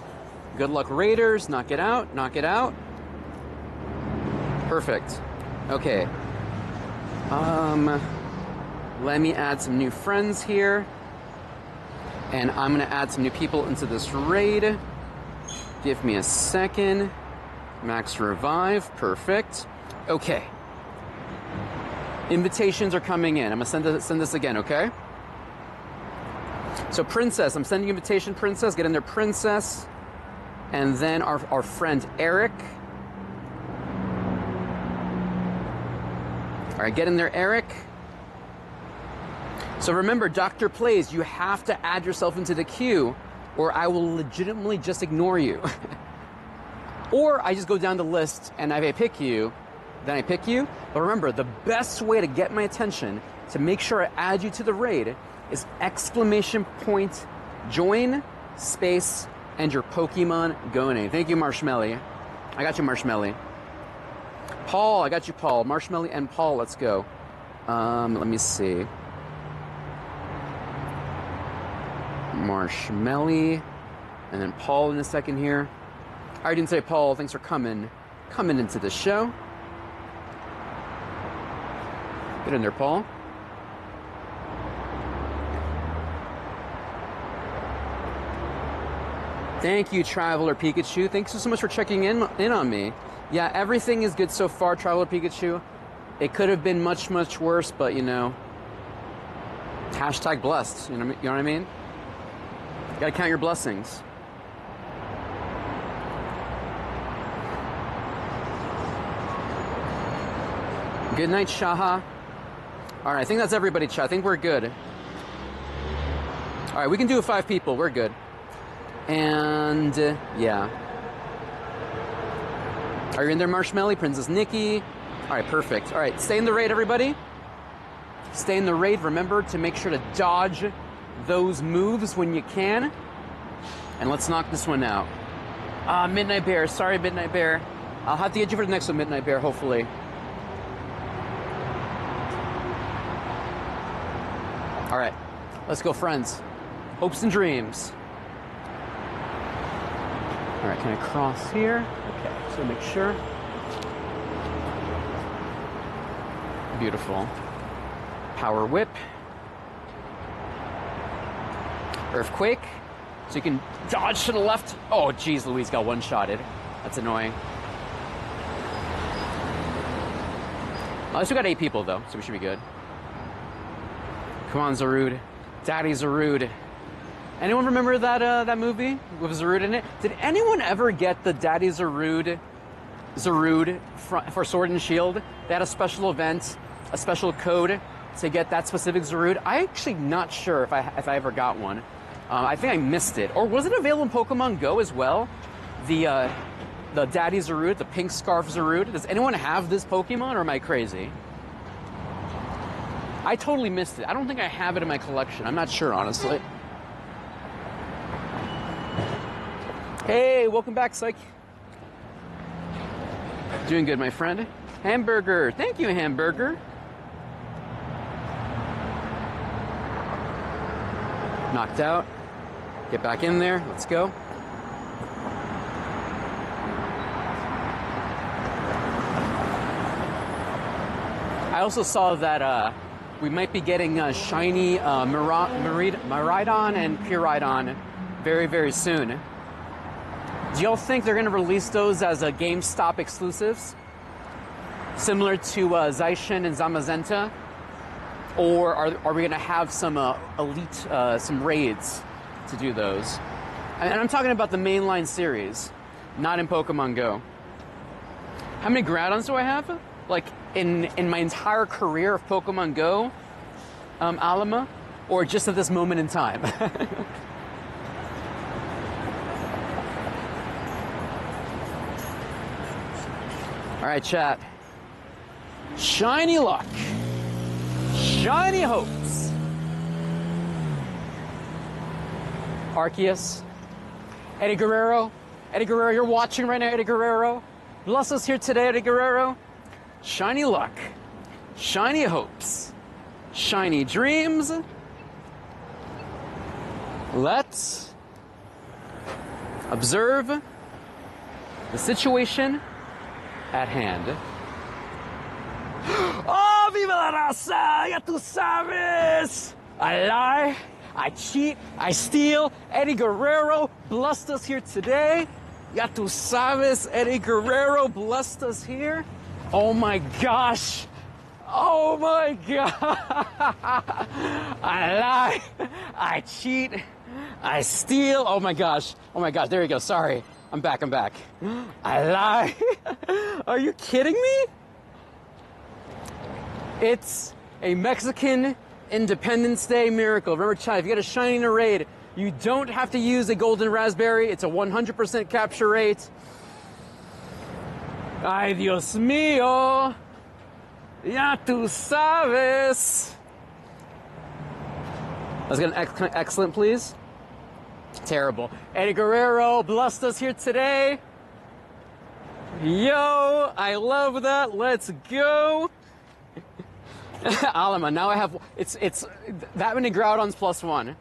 Good luck, Raiders. Knock it out. Knock it out. Perfect. Okay. Let me add some new friends here. And I'm gonna add some new people into this raid. Give me a second. Max revive. Perfect. Okay. Invitations are coming in. I'm gonna send this again, okay? So Princess, I'm sending invitation, Princess. Get in there, Princess. And then our friend Eric. All right, get in there, Eric. So remember, Dr. Plays, you have to add yourself into the queue or I will legitimately just ignore you. Or I just go down the list and if I pick you, then I pick you. But remember, the best way to get my attention, to make sure I add you to the raid, is ! join space and your Pokemon Go name. Thank you, Marshmelly. I got you, Marshmelly. Paul, I got you, Paul. Marshmelly and Paul, let's go. Let me see. Marshmelly, and then Paul in a second here. I didn't say Paul. Thanks for coming into the show. Get in there, Paul. Thank you, Traveler Pikachu. Thanks so much for checking in on me. Yeah, everything is good so far, Traveler Pikachu. It could have been much, much worse, but you know, hashtag blessed. You know what I mean? You gotta count your blessings. Good night, Shaha. All right, I think that's everybody, chat. I think we're good. All right, we can do 5 people. We're good. And yeah. Are you in there, Marshmelly? Princess Nikki. All right, perfect. All right, stay in the raid, everybody. Stay in the raid. Remember to make sure to dodge those moves when you can. And let's knock this one out. Midnight Bear. Sorry, Midnight Bear. I'll have to get you for the next one, Midnight Bear, hopefully. All right, let's go, friends. Hopes and dreams. All right, can I cross here? Okay, so make sure. Beautiful. Power Whip. Earthquake. So you can dodge to the left. Oh, geez, Louise got one-shotted. That's annoying. At least we got 8 people, though, so we should be good. Come on, Zarude. Daddy Zarude. Anyone remember that movie with Zarude in it? Did anyone ever get the Daddy Zarude for Sword and Shield? They had a special event, a special code to get that specific Zarude. I'm actually not sure if I ever got one. I think I missed it. Or was it available in Pokemon Go as well? The Daddy Zarude, the pink scarf Zarude. Does anyone have this Pokemon, or am I crazy? I totally missed it. I don't think I have it in my collection. I'm not sure, honestly. Hey, welcome back, Psych. Doing good, my friend. Hamburger. Thank you, Hamburger. Knocked out. Get back in there. Let's go. I also saw that we might be getting shiny Miraidon and Pureidon very, very soon. Do y'all think they're going to release those as GameStop exclusives? Similar to Zaishin and Zamazenta? Or are we going to have some elite, some raids to do those? And I'm talking about the mainline series, not in Pokemon Go. How many Groudons do I have? Like, in my entire career of Pokemon Go, Alama? Or just at this moment in time? All right, chat. Shiny luck. Shiny hopes. Arceus. Eddie Guerrero. Eddie Guerrero, you're watching right now, Eddie Guerrero. Bless us here today, Eddie Guerrero. Shiny luck. Shiny hopes. Shiny dreams. Let's observe the situation at hand. Oh, viva la raza! Ya tu sabes! I lie, I cheat, I steal. Eddie Guerrero blessed us here today. Ya tu sabes, Eddie Guerrero blessed us here. Oh my gosh! Oh my god! I lie, I cheat, I steal. Oh my gosh! Oh my gosh! There you go. Sorry. I'm back. I lie. Are you kidding me? It's a Mexican Independence Day miracle. Remember, chat, if you get a shiny in a raid, you don't have to use a golden raspberry. It's a 100% capture rate. Ay, Dios mío. Ya tu sabes. Let's get an excellent, please. Terrible. Eddie Guerrero blessed us here today. Yo, I love that. Let's go. Alama, now I have, it's that many Groudons +1. All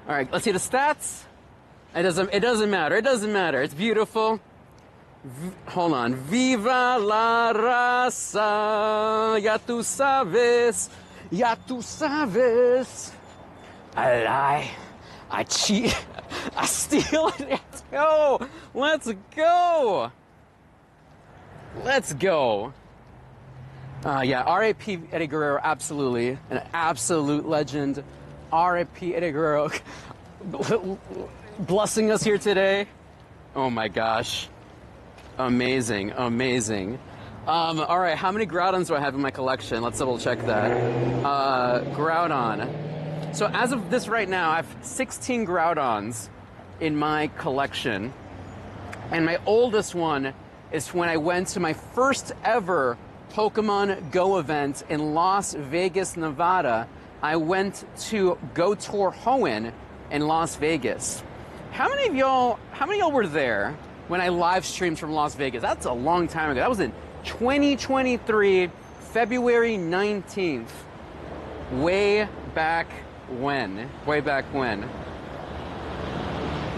right, let's see the stats. It doesn't matter. It doesn't matter. It's beautiful. Hold on. Viva la raza. Ya tu sabes. Ya tu sabes. I lie. I cheat. I steal. Let's go. Let's go. Let's go. Yeah, R.A.P. Eddie Guerrero, absolutely. An absolute legend. R.A.P. Eddie Guerrero blessing us here today. Oh my gosh. Amazing, amazing. All right, how many Groudons do I have in my collection? Let's double check that. Groudon. So as of this right now, I have 16 Groudons in my collection. And my oldest one is when I went to my first ever Pokemon Go event in Las Vegas, Nevada. I went to Go Tour Hoenn in Las Vegas. How many of y'all were there when I live streamed from Las Vegas? That's a long time ago. That was in 2023, February 19th. Way back when. Way back when.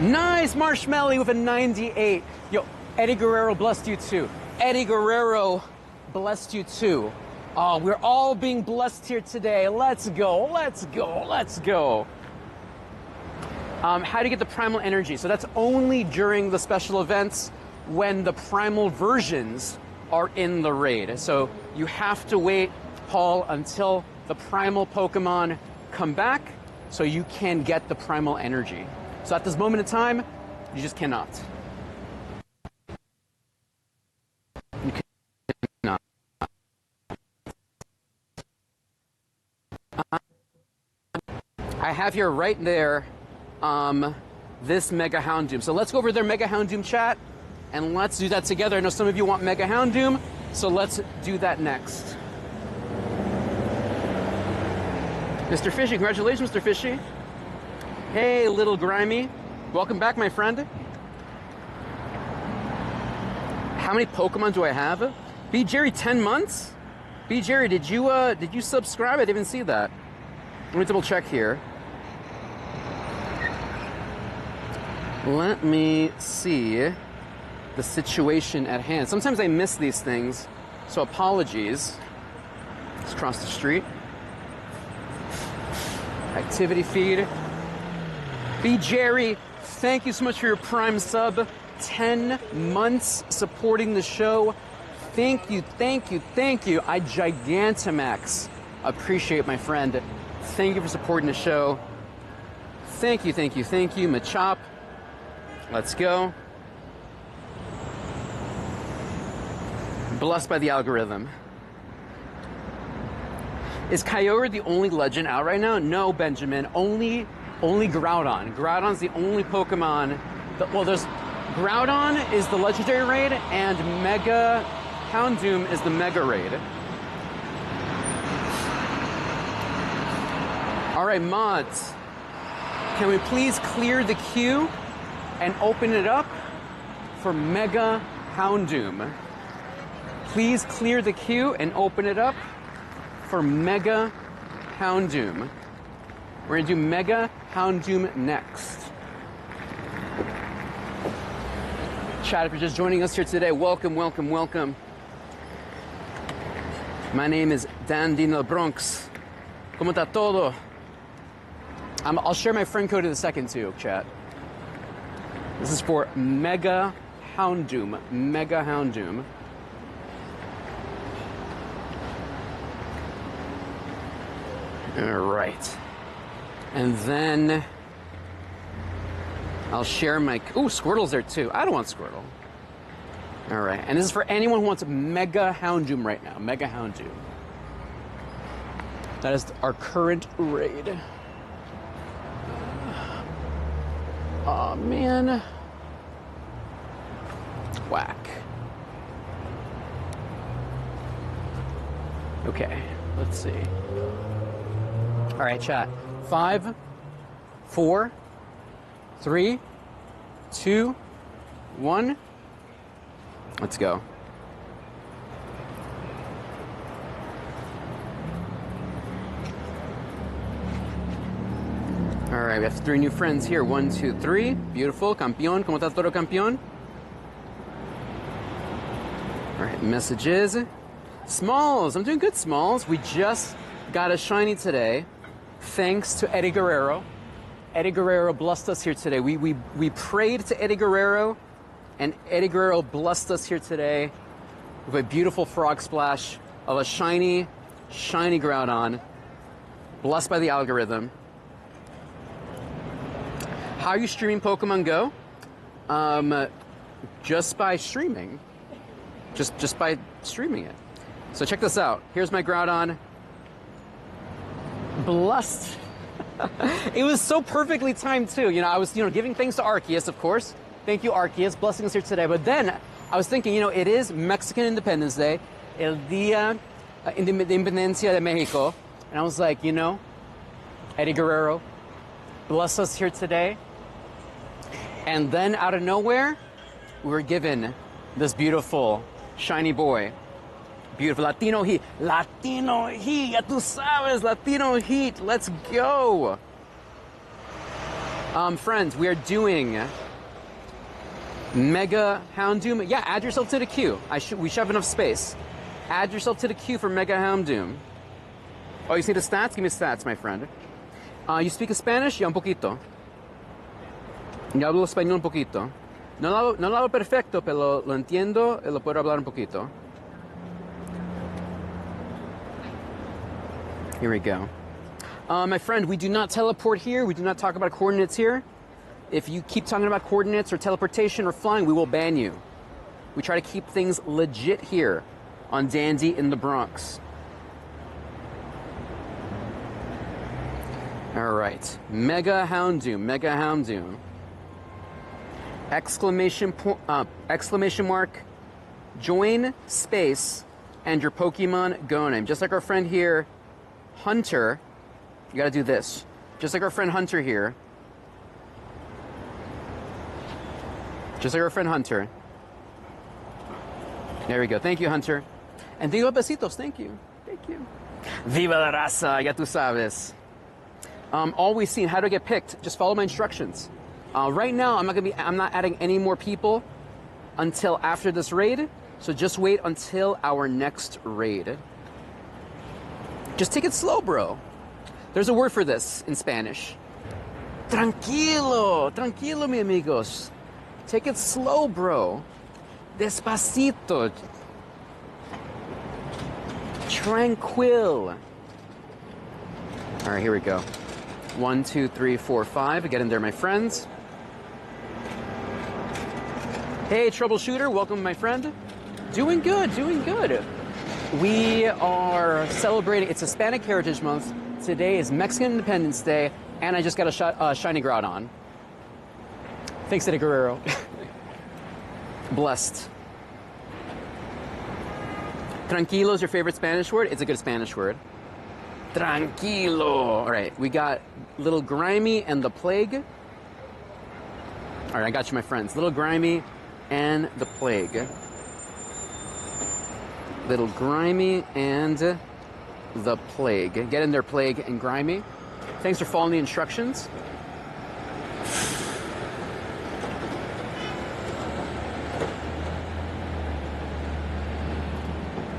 Nice Marshmelly with a 98. Yo, Eddie Guerrero blessed you too. Eddie Guerrero blessed you too. Oh, we're all being blessed here today. Let's go, let's go, let's go. How to get the primal energy. So that's only during the special events when the primal versions are in the raid. So you have to wait, Paul, until the primal Pokemon come back so you can get the primal energy. So at this moment in time, you just cannot. You cannot. I have here right there this Mega Houndoom. So let's go over their Mega Houndoom chat and let's do that together. I know some of you want Mega Houndoom, so let's do that next. Mr. Fishy, congratulations, Mr. Fishy. Hey, little Grimy. Welcome back, my friend. How many Pokemon do I have? B. Jerry, 10 months? B. Jerry, did you subscribe? I didn't even see that. Let me double check here. Let me see the situation at hand. Sometimes I miss these things, so apologies. Let's cross the street. Activity feed. B. Jerry, thank you so much for your Prime sub. 10 months supporting the show. Thank you, thank you, thank you. I Gigantamax appreciate, my friend. Thank you for supporting the show. Thank you, thank you, thank you. Machop. Let's go. Blessed by the algorithm. Is Kyogre the only legend out right now? No, Benjamin. Only Groudon. Groudon's the only Pokemon. Well, there's Groudon is the legendary raid, and Mega Houndoom is the mega raid. All right, mods. Can we please clear the queue and open it up for Mega Houndoom? Please clear the queue and open it up for Mega Houndoom. We're gonna do Mega Houndoom next. Chat, if you're just joining us here today, welcome, welcome, welcome. My name is Dan Dino Bronx. ¿Cómo está todo? I'll share my friend code in a second too, chat. This is for Mega Houndoom. Mega Houndoom. All right. And then I'll share my... Ooh, Squirtle's there too. I don't want Squirtle. All right. And this is for anyone who wants Mega Houndoom right now. Mega Houndoom. That is our current raid. Oh, man. Whack. Okay. Let's see. All right, chat. 5, 4, 3, 2, 1. Let's go. All right, we have 3 new friends here. 1, 2, 3. Beautiful. Campeón. ¿Cómo está todo, campeón? All right, messages. Smalls. I'm doing good, Smalls. We just got a shiny today. Thanks to Eddie Guerrero. Eddie Guerrero blessed us here today. We prayed to Eddie Guerrero, and Eddie Guerrero blessed us here today with a beautiful frog splash of a shiny Groudon, blessed by the algorithm. How are you streaming Pokemon Go? Just by streaming. Just by streaming it. So check this out. Here's my Groudon. Blessed. It was so perfectly timed too. You know, I was, giving thanks to Arceus, of course. Thank you, Arceus, blessing us here today. But then I was thinking, it is Mexican Independence Day, El Día de Independencia de Mexico. And I was like, Eddie Guerrero, bless us here today. And then out of nowhere, we were given this beautiful, shiny boy. Beautiful Latino heat. Latino heat. Ya tú sabes, Latino heat. Let's go. Friends, we are doing Mega Houndoom. Yeah, add yourself to the queue. We should have enough space. Add yourself to the queue for Mega Houndoom. Oh, you see the stats? Give me stats, my friend. You speak Spanish? Ya un poquito. Yo hablo español un poquito. No lo hablo perfecto, pero lo entiendo y lo puedo hablar un poquito. Here we go. My friend, we do not teleport here. We do not talk about coordinates here. If you keep talking about coordinates or teleportation or flying, we will ban you. We try to keep things legit here on Dandy in the Bronx. All right. Mega Houndoom. Mega Houndoom. Exclamation mark, join, space, and your Pokemon Go name. Just like our friend here, Hunter. You gotta do this. Just like our friend Hunter here. Just like our friend Hunter. There we go. Thank you, Hunter. And digo besitos. Thank you. Thank you. Viva la raza. Ya tú sabes. All we've seen, how to get picked. Just follow my instructions. Right now, I'm not adding any more people until after this raid. So just wait until our next raid. Just take it slow, bro. There's a word for this in Spanish. Tranquilo, tranquilo, mi amigos. Take it slow, bro. Despacito. Tranquil. All right, here we go. 1, 2, 3, 4, 5. Get in there, my friends. Hey, troubleshooter. Welcome, my friend. Doing good, doing good. We are celebrating, it's Hispanic Heritage Month. Today is Mexican Independence Day, and I just got a shiny Groudon. Thanks, Eddie Guerrero. Blessed. Tranquilo is your favorite Spanish word? It's a good Spanish word. Tranquilo. All right, we got Little Grimy and the Plague. All right, I got you, my friends. Little Grimy and the Plague. Little Grimy and the Plague. Get in there, Plague and Grimy. Thanks for following the instructions.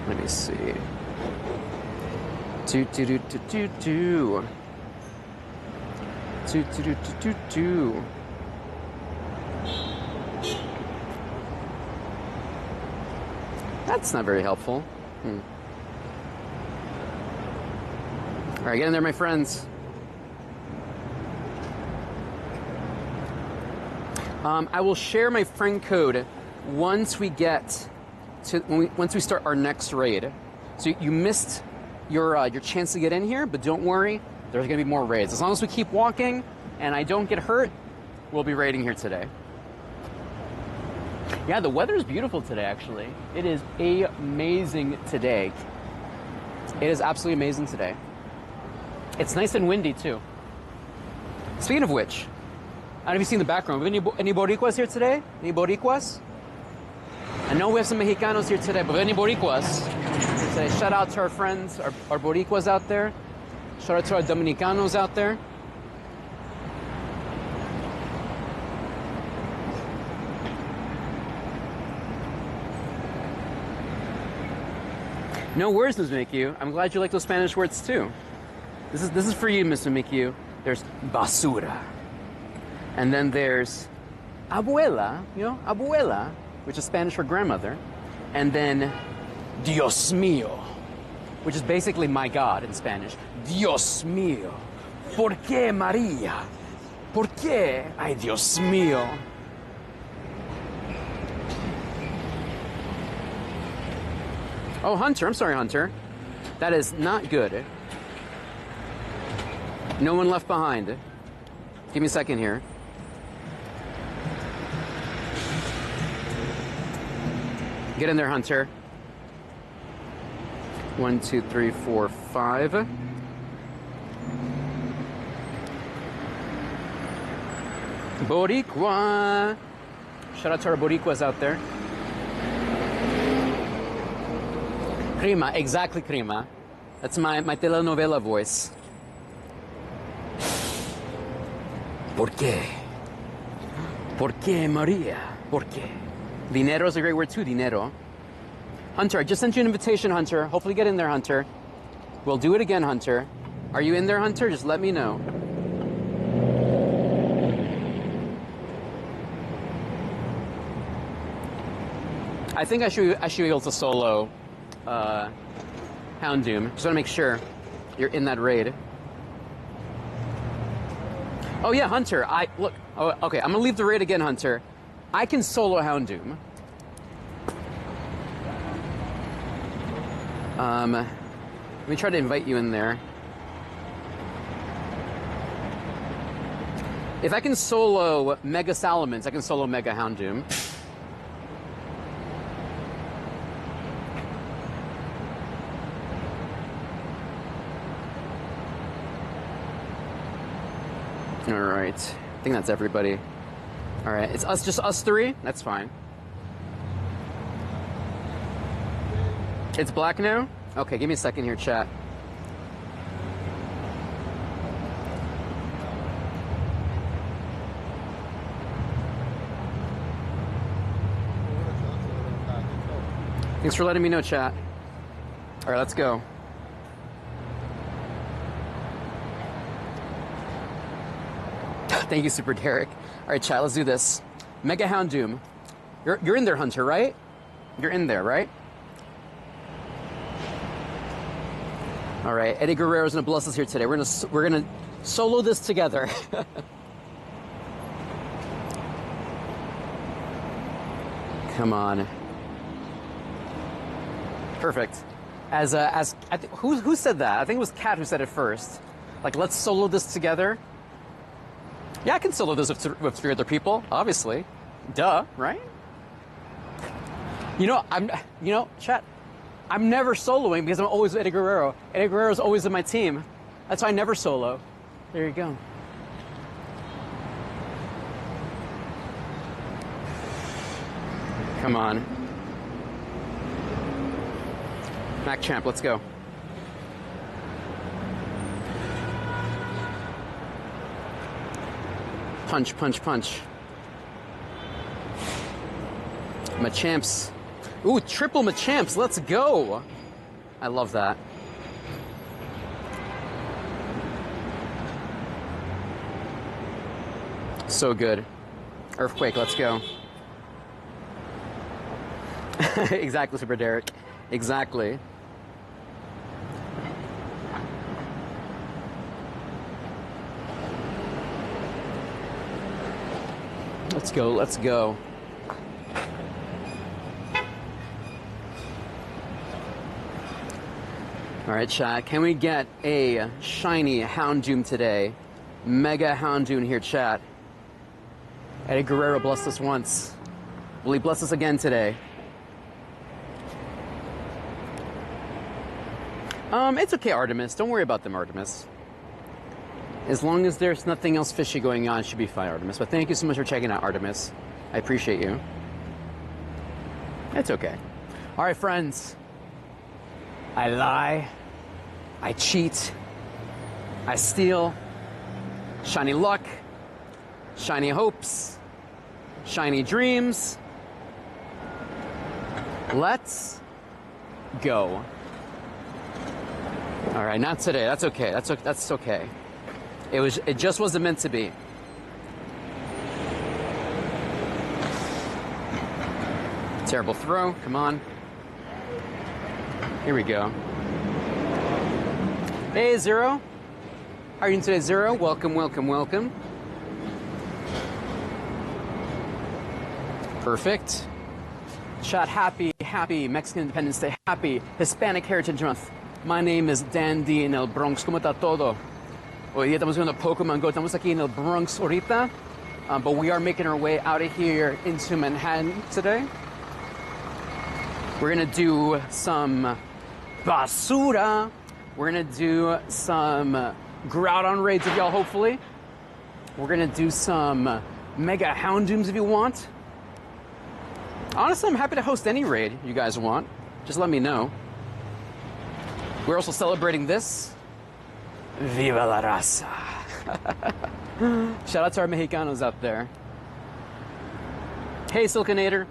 Let me see. That's not very helpful. All right, get in there, my friends. I will share my friend code once we get to once we start our next raid. So you missed your chance to get in here, but don't worry, there's gonna be more raids. As long as we keep walking and I don't get hurt, we'll be raiding here today. Yeah, the weather is beautiful today, actually. It is amazing today. It is absolutely amazing today. It's nice and windy, too. Speaking of which, I don't know if you've seen the background. Any Boricuas here today? Any Boricuas? I know we have some Mexicanos here today, but any Boricuas? Say shout out to our friends, our Boricuas out there. Shout out to our Dominicanos out there. No worries, Ms. Mikyu. I'm glad you like those Spanish words too. This is for you, Mr. Mikyu. There's basura. And then there's abuela, abuela, which is Spanish for grandmother. And then Dios mío, which is basically my God in Spanish. Dios mío. ¿Por qué, María? ¿Por qué? Ay, Dios mío. Oh, Hunter. I'm sorry, Hunter. That is not good. No one left behind. Give me a second here. Get in there, Hunter. 1, 2, 3, 4, 5. Boricua. Shout out to our Boricuas out there. Crema, exactly, Crema. That's my telenovela voice. ¿Por qué? ¿Por qué, María? ¿Por qué? Dinero is a great word too, dinero. Hunter, I just sent you an invitation, Hunter. Hopefully get in there, Hunter. We'll do it again, Hunter. Are you in there, Hunter? Just let me know. I think I should be able to solo Houndoom. Just want to make sure you're in that raid. Oh yeah, Hunter. Look. Oh, okay, I'm gonna leave the raid again, Hunter. I can solo Houndoom. Let me try to invite you in there. If I can solo Mega Salamence, I can solo Mega Houndoom. All right, I think that's everybody. All right, it's us, just us three. That's fine. It's black now? Okay, give me a second here, chat. Thanks for letting me know, chat. All right, let's go. Thank you, Super Derek. All right, chat, let's do this. Mega Houndoom. You're in there, Hunter, right? You're in there, right? All right, Eddie Guerrero's gonna bless us here today. We're gonna solo this together. Come on. Perfect. Who said that? I think it was Kat who said it first. Like, let's solo this together. Yeah, I can solo this with three other people, obviously. Duh, right? Chat. I'm never soloing because I'm always with Eddie Guerrero. Eddie Guerrero's always in my team. That's why I never solo. There you go. Come on. Mac Champ, let's go. Punch, punch, punch. Machamps. Ooh, triple Machamps, let's go. I love that. So good. Earthquake, let's go. Exactly, Super Derek. Exactly. Let's go, let's go. All right, chat, can we get a shiny Houndoom today? Mega Houndoom here, chat. Eddie Guerrero blessed us once. Will he bless us again today? It's okay, Artemis. Don't worry about them, Artemis. As long as there's nothing else fishy going on, it should be fine, Artemis. But thank you so much for checking out, Artemis. I appreciate you. It's okay. All right, friends. I lie. I cheat. I steal. Shiny luck. Shiny hopes. Shiny dreams. Let's go. All right, not today. That's okay. That's okay. It just wasn't meant to be. Terrible throw. Come on. Here we go. Hey, Zero. How are you doing today, Zero? Welcome, welcome, welcome. Perfect. Chat, happy Mexican Independence Day. Happy Hispanic Heritage Month. My name is Dandy en el Bronx. ¿Cómo está todo? Hoy día estamos jugando Pokémon Go. Estamos aquí en el Bronx ahorita. But we are making our way out of here into Manhattan today. We're going to do some basura. We're going to do some Groudon raids with y'all, hopefully. We're going to do some Mega Houndooms if you want. Honestly, I'm happy to host any raid you guys want. Just let me know. We're also celebrating this. Viva la raza. Shout out to our Mexicanos out there. Hey, Silkinator.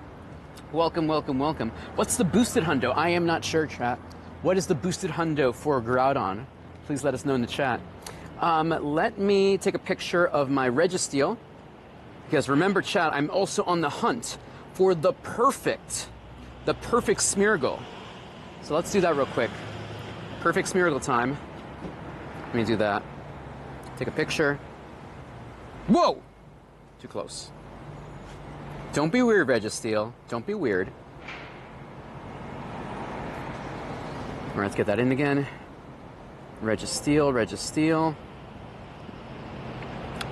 Welcome, welcome, welcome. What's the boosted hundo? I am not sure, chat. What is the boosted hundo for Groudon? Please let us know in the chat. Let me take a picture of my Registeel. Because remember, chat, I'm also on the hunt for the perfect the perfect Smeargle. So let's do that real quick. Perfect Smeargle time. Let me do that. Take a picture. Whoa! Too close. Don't be weird, Registeel. Don't be weird. All right, let's get that in again. Registeel, Registeel.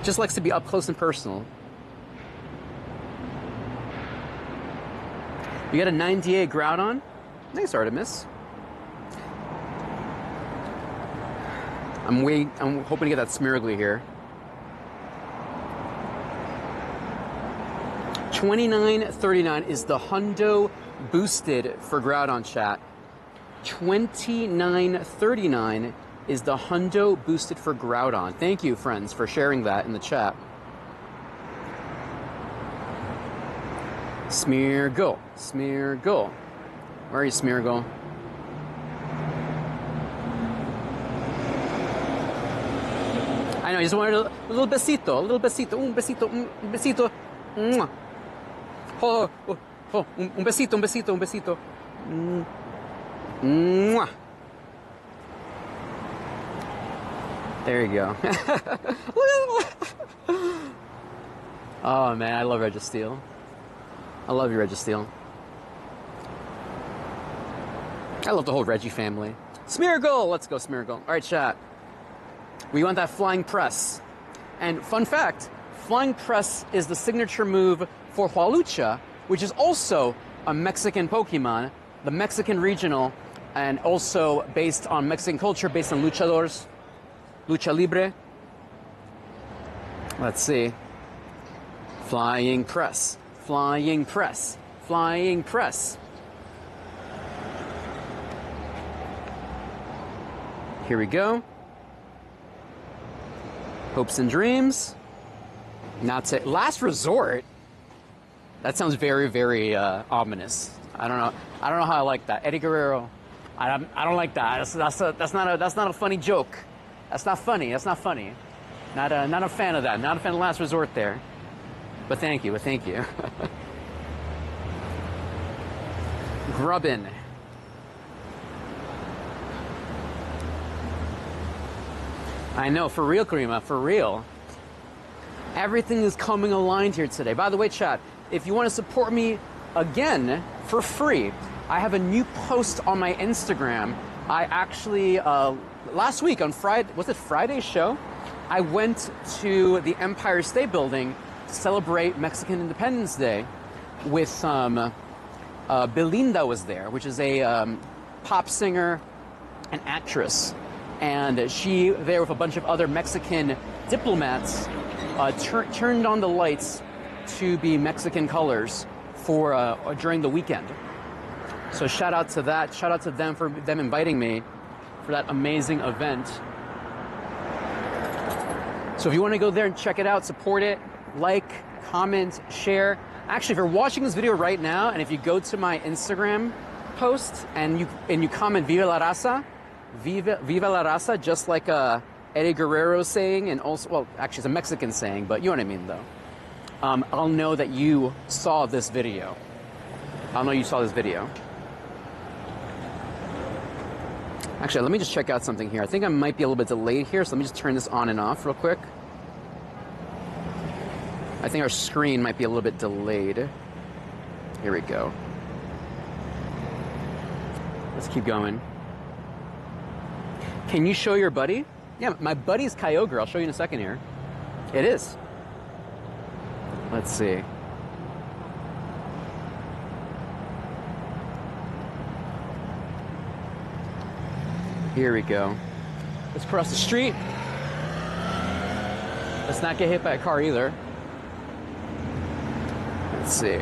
Just likes to be up close and personal. You got a 98 Groudon. Nice, Artemis. I'm hoping to get that Smeargle here. 29.39 is the hundo boosted for Groudon, chat. 29.39 is the hundo boosted for Groudon. Thank you, friends, for sharing that in the chat. Smeargle, Smeargle. Where are you, Smeargle? I know, you just wanted a little besito, un besito, un besito. Mwah. Oh, oh, oh, un besito, un besito, un besito. Mwah. There you go. Oh man, I love Registeel. I love you, Registeel. I love the whole Reggie family. Smeargle! Let's go, Smeargle. All right, chat. We want that flying press. And fun fact, flying press is the signature move for Hualucha, which is also a Mexican Pokemon, the Mexican regional, and also based on Mexican culture, based on luchadors, lucha libre. Let's see. Flying press, flying press, flying press. Here we go. Hopes and dreams. Not to last resort. That sounds very, very ominous. I don't know how I like that. Eddie Guerrero. I don't like that. That's not a funny joke. That's not funny. That's not funny. Not a fan of that. Not a fan of last resort there. But thank you. But thank you. Grubbin. I know, for real, Karima, for real. Everything is coming aligned here today. By the way, chat, if you want to support me again for free, I have a new post on my Instagram. I actually, last week on Friday, was it Friday's show? I went to the Empire State Building to celebrate Mexican Independence Day with Belinda was there, which is a pop singer and actress. And she, there with a bunch of other Mexican diplomats, turned on the lights to be Mexican colors for during the weekend. So shout out to that. Shout out to them for them inviting me for that amazing event. So if you want to go there and check it out, support it, like, comment, share. Actually, if you're watching this video right now, and if you go to my Instagram post and you comment "Viva la Raza," Viva la Raza, just like Eddie Guerrero saying, and also, well, actually it's a Mexican saying, but you know what I mean though. I'll know that you saw this video. I'll know you saw this video. Actually, let me just check out something here. I think I might be a little bit delayed here, so let me just turn this on and off real quick. I think our screen might be a little bit delayed. Here we go. Let's keep going. Can you show your buddy? Yeah, my buddy's Kyogre. I'll show you in a second here. It is. Let's see. Here we go. Let's cross the street. Let's not get hit by a car either. Let's see.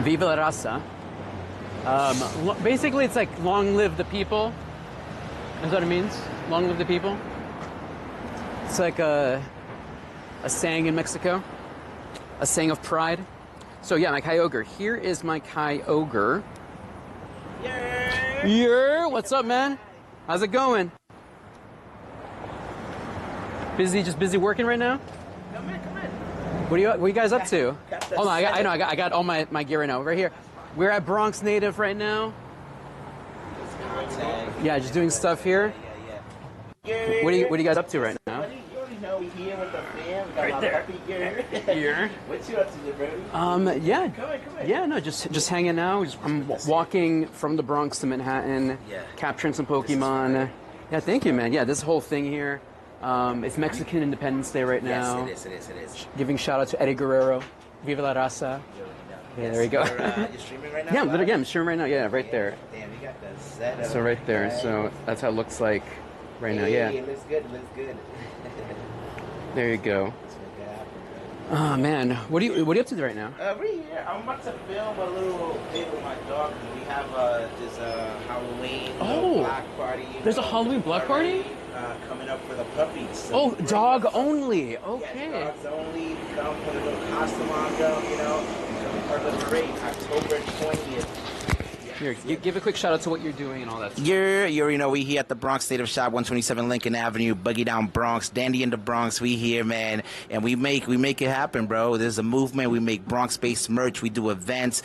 Viva la Raza. Basically, it's like long live the people. That's what it means. Long live the people. It's like a saying in Mexico. A saying of pride. So yeah, my Kyogre. Here is my Kyogre. Yeah. What's up, man? How's it going? Busy, just busy working right now? Come in, come in. What are you guys up to? Got Hold on, I got all my gear right now. Right here. We're at Bronx Native right now. Yeah, just doing stuff here. What are you guys up to right now? You already know we here with the fam. We got Right there. Here. What you up to, Brody? Yeah. Come on. Yeah, no, just hanging out. I'm walking from the Bronx to Manhattan, capturing some Pokemon. Yeah, thank you, man. Yeah, this whole thing here. It's Mexican Independence Day right now. Yes, it is. Giving shout out to Eddie Guerrero. Viva la raza. Yeah, there you go. You're streaming right now? Yeah, I'm streaming right now. Yeah, right there. Damn, you got the setup. So right there. So that's how it looks like right now. Yeah. It looks good. There you go. Oh man, what are you up to right now? We're here. I'm about to film a little bit with my dog. We have this Halloween block party. There's a Halloween block party? Coming up for the puppies. So So dog only. Okay. Yeah, dogs only. Come put a little costume on them, you know. And come part of the parade, October 20th. Here, give a quick shout out to what you're doing and all that stuff. You already know we here at the Bronx Native Shop, 127 Lincoln Avenue, Buggy Down Bronx, Dandy in the Bronx. We here, man, and we make it happen, bro. There's a movement. We make Bronx-based merch. We do events.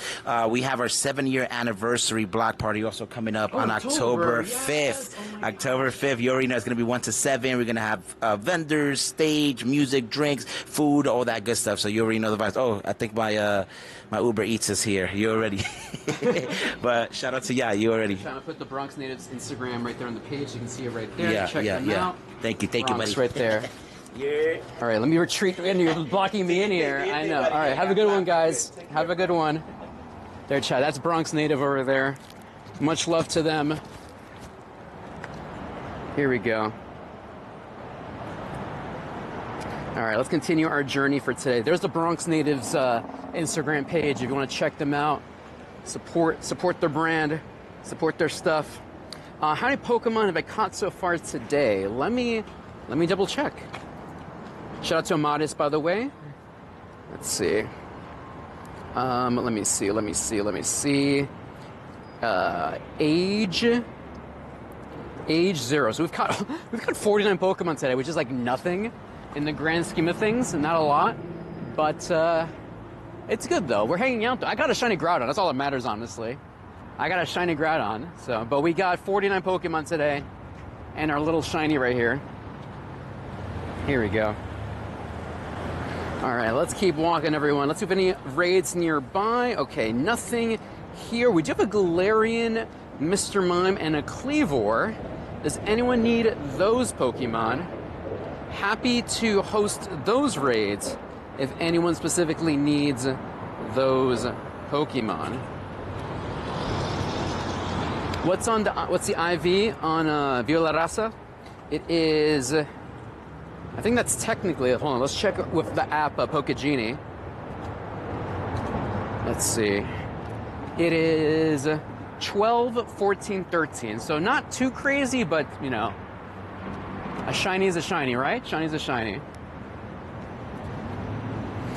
We have our 7-year anniversary block party also coming up on October 5th. Yes. October 5th. You already know it's gonna be 1 to 7. We're gonna have vendors, stage, music, drinks, food, all that good stuff. So you already know the vibes. Oh, I think my Uber Eats is here. You already. But shout out to you already. I'm trying to put the Bronx Natives Instagram right there on the page. You can see it right there. Check them out. Thank you, Bronx buddy. Right there. Yeah. All right, let me retreat in here. You're blocking me in here. I know. All right, have a good one, guys. Have a good one. There, Chad. That's Bronx Native over there. Much love to them. Here we go. All right, let's continue our journey for today. There's the Bronx Natives Instagram page if you want to check them out. Support their brand, support their stuff. How many Pokemon have I caught so far today? Let me double check. Shout out to Amadis, by the way. Let's see. Let me see. Age 0. So we've caught 49 Pokemon today, which is like nothing in the grand scheme of things, not a lot, but it's good though. We're hanging out though. I got a shiny Groudon. That's all that matters, honestly. I got a shiny Groudon. So, but we got 49 Pokemon today, and our little shiny right here. Here we go. All right, let's keep walking, everyone. Let's see if any raids nearby. Okay, nothing here. We do have a Galarian, Mr. Mime, and a Cleavor. Does anyone need those Pokemon? Happy to host those raids if anyone specifically needs those Pokemon. What's the IV on Viola Raza? It is, I think that's technically, hold on, let's check with the app Pokegenie. Let's see. It is 12, 14, 13. So not too crazy, but you know, a shiny is a shiny, right? Shiny is a shiny.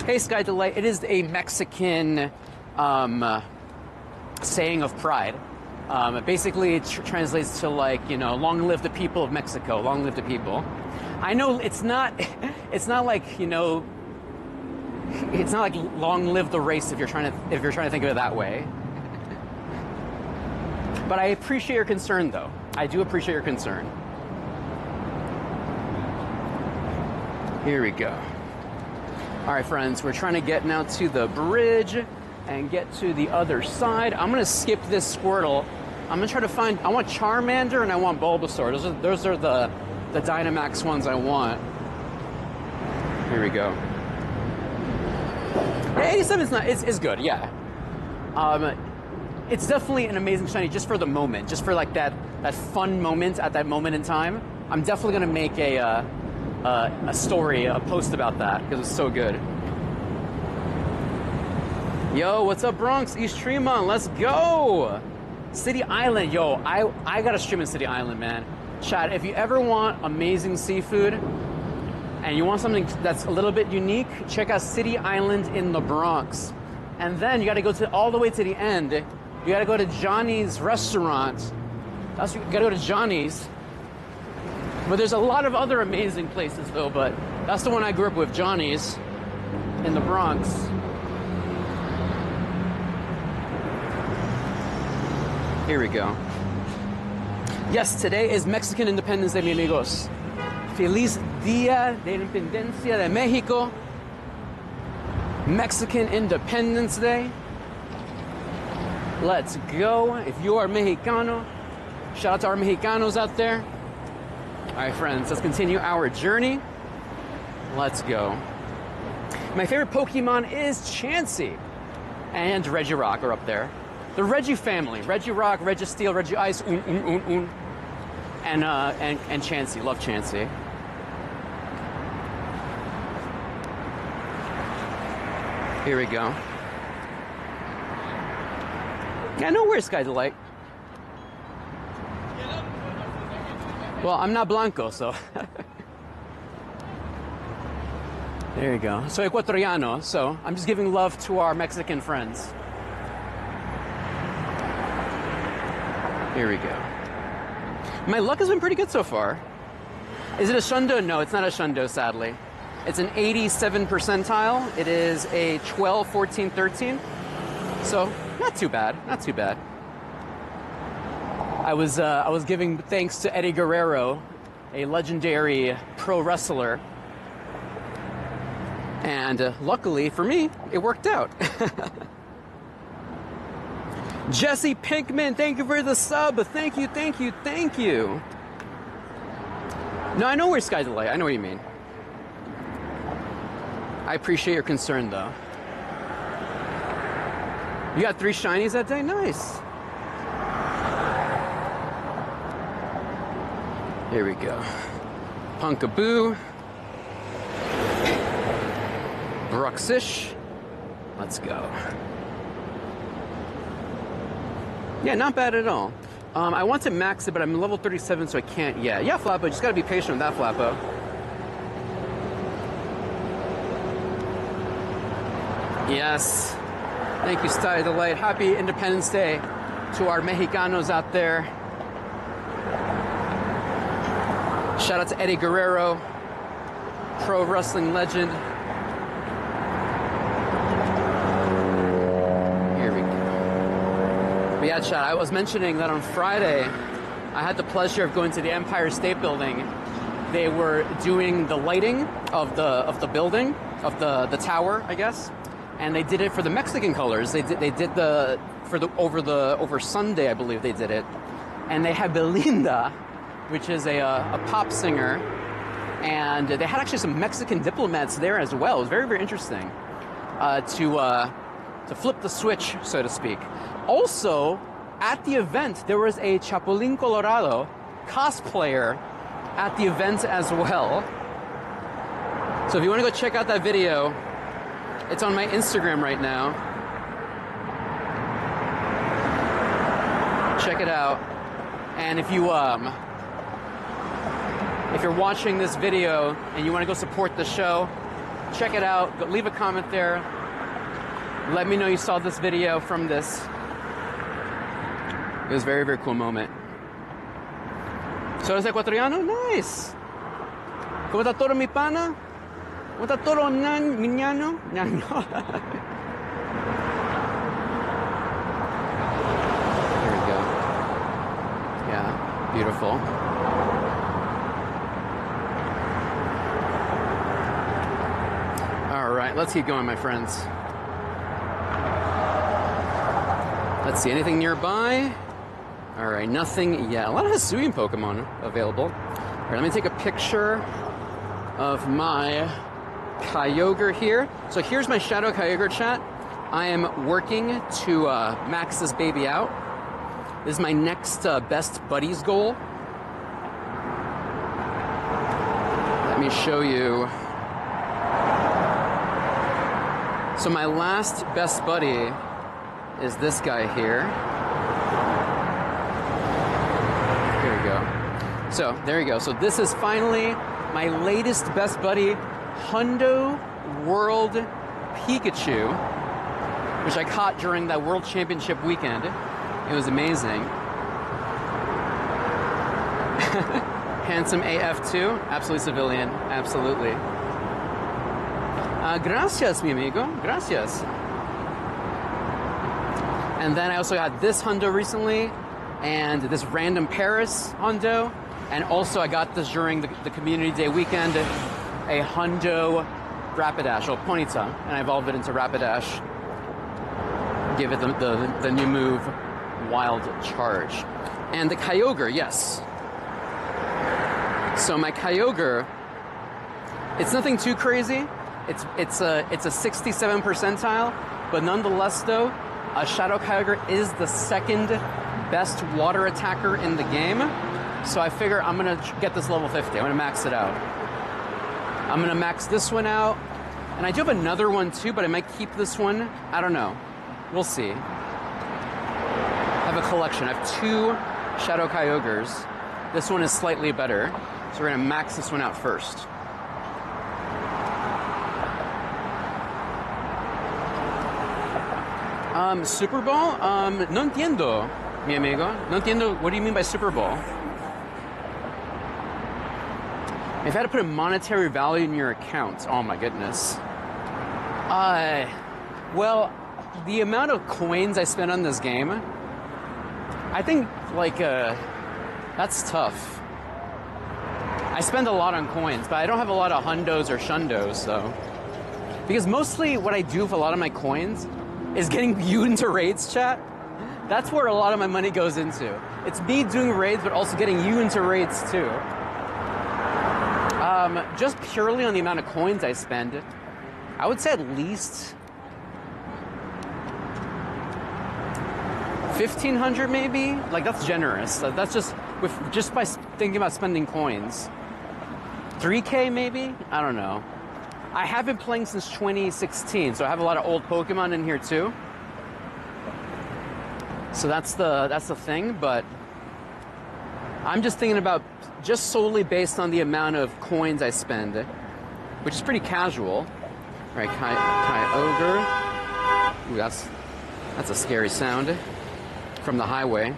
Hey, Sky Delight. It is a Mexican saying of pride. Basically, it translates to like, you know, long live the people of Mexico. Long live the people. I know it's not like, you know, it's not like long live the race if you're trying to think of it that way. But I appreciate your concern, though. I do appreciate your concern. Here we go. All right, friends, we're trying to get now to the bridge and get to the other side. I'm gonna skip this Squirtle. I'm gonna try to find, I want Charmander and I want Bulbasaur. Those are the Dynamax ones I want. Here we go. 87 is not, it's good, yeah. It's definitely an amazing shiny just for the moment, just for like that fun moment at that moment in time. I'm definitely gonna make a story, a post about that because it's so good. Yo, what's up, Bronx? East Tremont, let's go! City Island, yo, I gotta stream in City Island, man. Chat, if you ever want amazing seafood and you want something that's a little bit unique, check out City Island in the Bronx. And then you gotta go all the way to the end. You gotta go to Johnny's restaurant. You gotta go to Johnny's. But there's a lot of other amazing places though, but that's the one I grew up with, Johnny's in the Bronx. Here we go. Yes, today is Mexican Independence Day, mi amigos. Feliz Día de Independencia de México. Mexican Independence Day. Let's go. If you are Mexicano, shout out to our Mexicanos out there. All right, friends, let's continue our journey. Let's go. My favorite Pokemon is Chansey and Regirock are up there. The Reggie family, Regirock, Registeel, Regice, and Chansey. Love Chansey. Here we go. Yeah, no worries, Sky Delight. Well, I'm not Blanco, so. There you go. Soy ecuatoriano, so I'm just giving love to our Mexican friends. Here we go. My luck has been pretty good so far. Is it a Shundo? No, it's not a Shundo, sadly. It's an 87 percentile. It is a 12, 14, 13. So, not too bad, not too bad. I was giving thanks to Eddie Guerrero, a legendary pro wrestler. And luckily for me, it worked out. Jesse Pinkman, thank you for the sub. Thank you, thank you, thank you. No, I know where Sky Delight. I know what you mean. I appreciate your concern, though. You got 3 shinies that day? Nice. Here we go. Punkaboo. Bruxish. Let's go. Yeah, not bad at all. I want to max it, but I'm level 37, so I can't yet. Yeah, Flappo, just gotta be patient with that, Flappo. Yes. Thank you, Sky Delight. Happy Independence Day to our Mexicanos out there. Shout out to Eddie Guerrero, pro wrestling legend. Here we go. But yeah, chat, I was mentioning that on Friday, I had the pleasure of going to the Empire State Building. They were doing the lighting of the building, of the tower, I guess. And they did it for the Mexican colors. They did over Sunday, I believe they did it. And they had Belinda, which is a pop singer, and they had actually some Mexican diplomats there as well. It was very, very interesting to flip the switch, so to speak. Also, at the event, there was a Chapulín Colorado cosplayer at the event as well. So if you want to go check out that video, it's on my Instagram right now. Check it out. And if you're watching this video and you want to go support the show, check it out. Go, leave a comment there. Let me know you saw this video from this. It was a very, very cool moment. So, ¿eres ecuatoriano? Nice. ¿Cómo está todo, mi pana? ¿Cómo está todo, miñano? Ñano. Here we go. Yeah, beautiful. All right, let's keep going, my friends. Let's see, anything nearby? All right, nothing yet. A lot of Hisuian Pokemon available. All right, let me take a picture of my Kyogre here. So here's my Shadow Kyogre, chat. I am working to max this baby out. This is my next best buddies goal. Let me show you. So my last best buddy is this guy here. Here we go. So there you go. So this is finally my latest best buddy, Hundo World Pikachu, which I caught during that World Championship weekend. It was amazing. Handsome AF too. Absolutely civilian. Absolutely. Gracias, mi amigo. Gracias. And then I also got this Hundo recently. and this random Paris hundo. And also I got this during the Community Day weekend, a hundo Rapidash, or Ponyta, and I evolved it into Rapidash. Give it the new move, Wild Charge. And the Kyogre, yes. So my Kyogre, it's nothing too crazy. It's a 67 percentile, but nonetheless though, a Shadow Kyogre is the second best water attacker in the game. So I figure I'm gonna get this level 50. I'm gonna max it out. I'm gonna max this one out, and I do have another one too, but I might keep this one. I don't know. We'll see. I have a collection. I have 2 Shadow Kyogres. This one is slightly better, so we're gonna max this one out first. Super Ball? No entiendo, mi amigo. No entiendo. What do you mean by Super Ball? If I had to put a monetary value in your account, oh my goodness. Well, the amount of coins I spend on this game, I think, like, that's tough. I spend a lot on coins, but I don't have a lot of hundos or shundos, though. Because mostly what I do with a lot of my coins is getting you into raids, chat. That's where a lot of my money goes into. It's me doing raids, but also getting you into raids, too. Just purely on the amount of coins I spend, I would say at least 1,500 maybe? Like, that's generous. That's just by thinking about spending coins. 3K maybe? I don't know. I have been playing since 2016, so I have a lot of old Pokemon in here too. So that's the thing, but I'm just thinking about just solely based on the amount of coins I spend, which is pretty casual. All right, Kyogre. Ooh, that's a scary sound from the highway.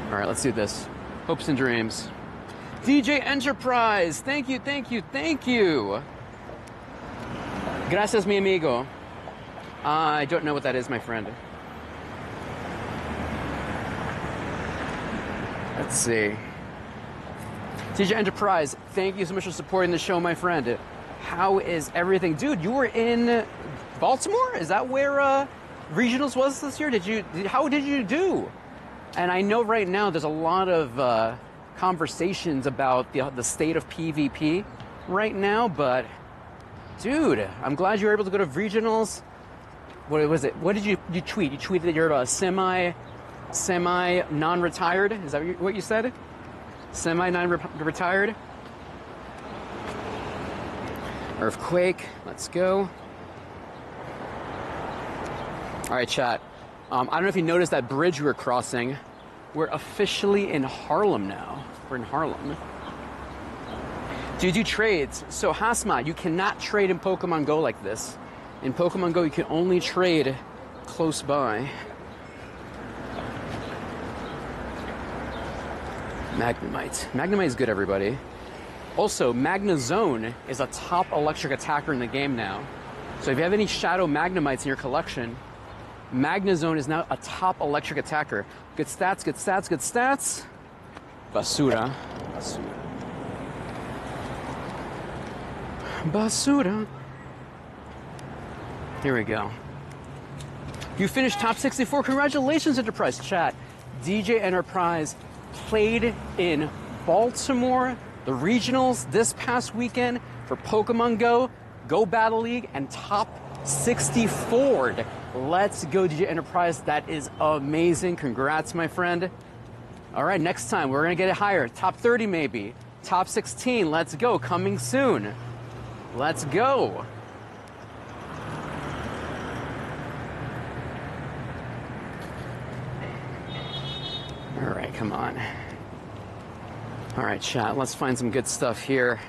All right, let's do this. Hopes and dreams. DJ Enterprise, thank you, thank you, thank you. Gracias, mi amigo. I don't know what that is, my friend. Let's see. DJ Enterprise, thank you so much for supporting the show, my friend. How is everything? Dude, you were in Baltimore? Is that where regionals was this year? How did you do? And I know right now there's a lot of conversations about the state of PvP right now, but dude, I'm glad you were able to go to regionals. What was it? What did you tweet? You tweeted that you're a semi non-retired. Is that what you said? Semi non-retired. Earthquake. Let's go. All right, chat. I don't know if you noticed that bridge we were crossing. We're officially in Harlem now. We're in Harlem. Do you do trades? So, Hasma, you cannot trade in Pokemon Go like this. In Pokemon Go, you can only trade close by. Magnemite. Magnemite is good, everybody. Also, Magnezone is a top electric attacker in the game now. So if you have any Shadow Magnemites in your collection, Magnezone is now a top electric attacker. Good stats, good stats, good stats. Basura. Basura. Basura. Here we go. You finished top 64. Congratulations, Enterprise chat. DJ Enterprise played in Baltimore, the regionals this past weekend for Pokemon Go, Go Battle League, and top 64'd. Let's go, DJ Enterprise. That is amazing. Congrats, my friend. All right, next time we're going to get it higher. Top 30 maybe. Top 16. Let's go. Coming soon. Let's go. All right, come on. All right, chat. Let's find some good stuff here.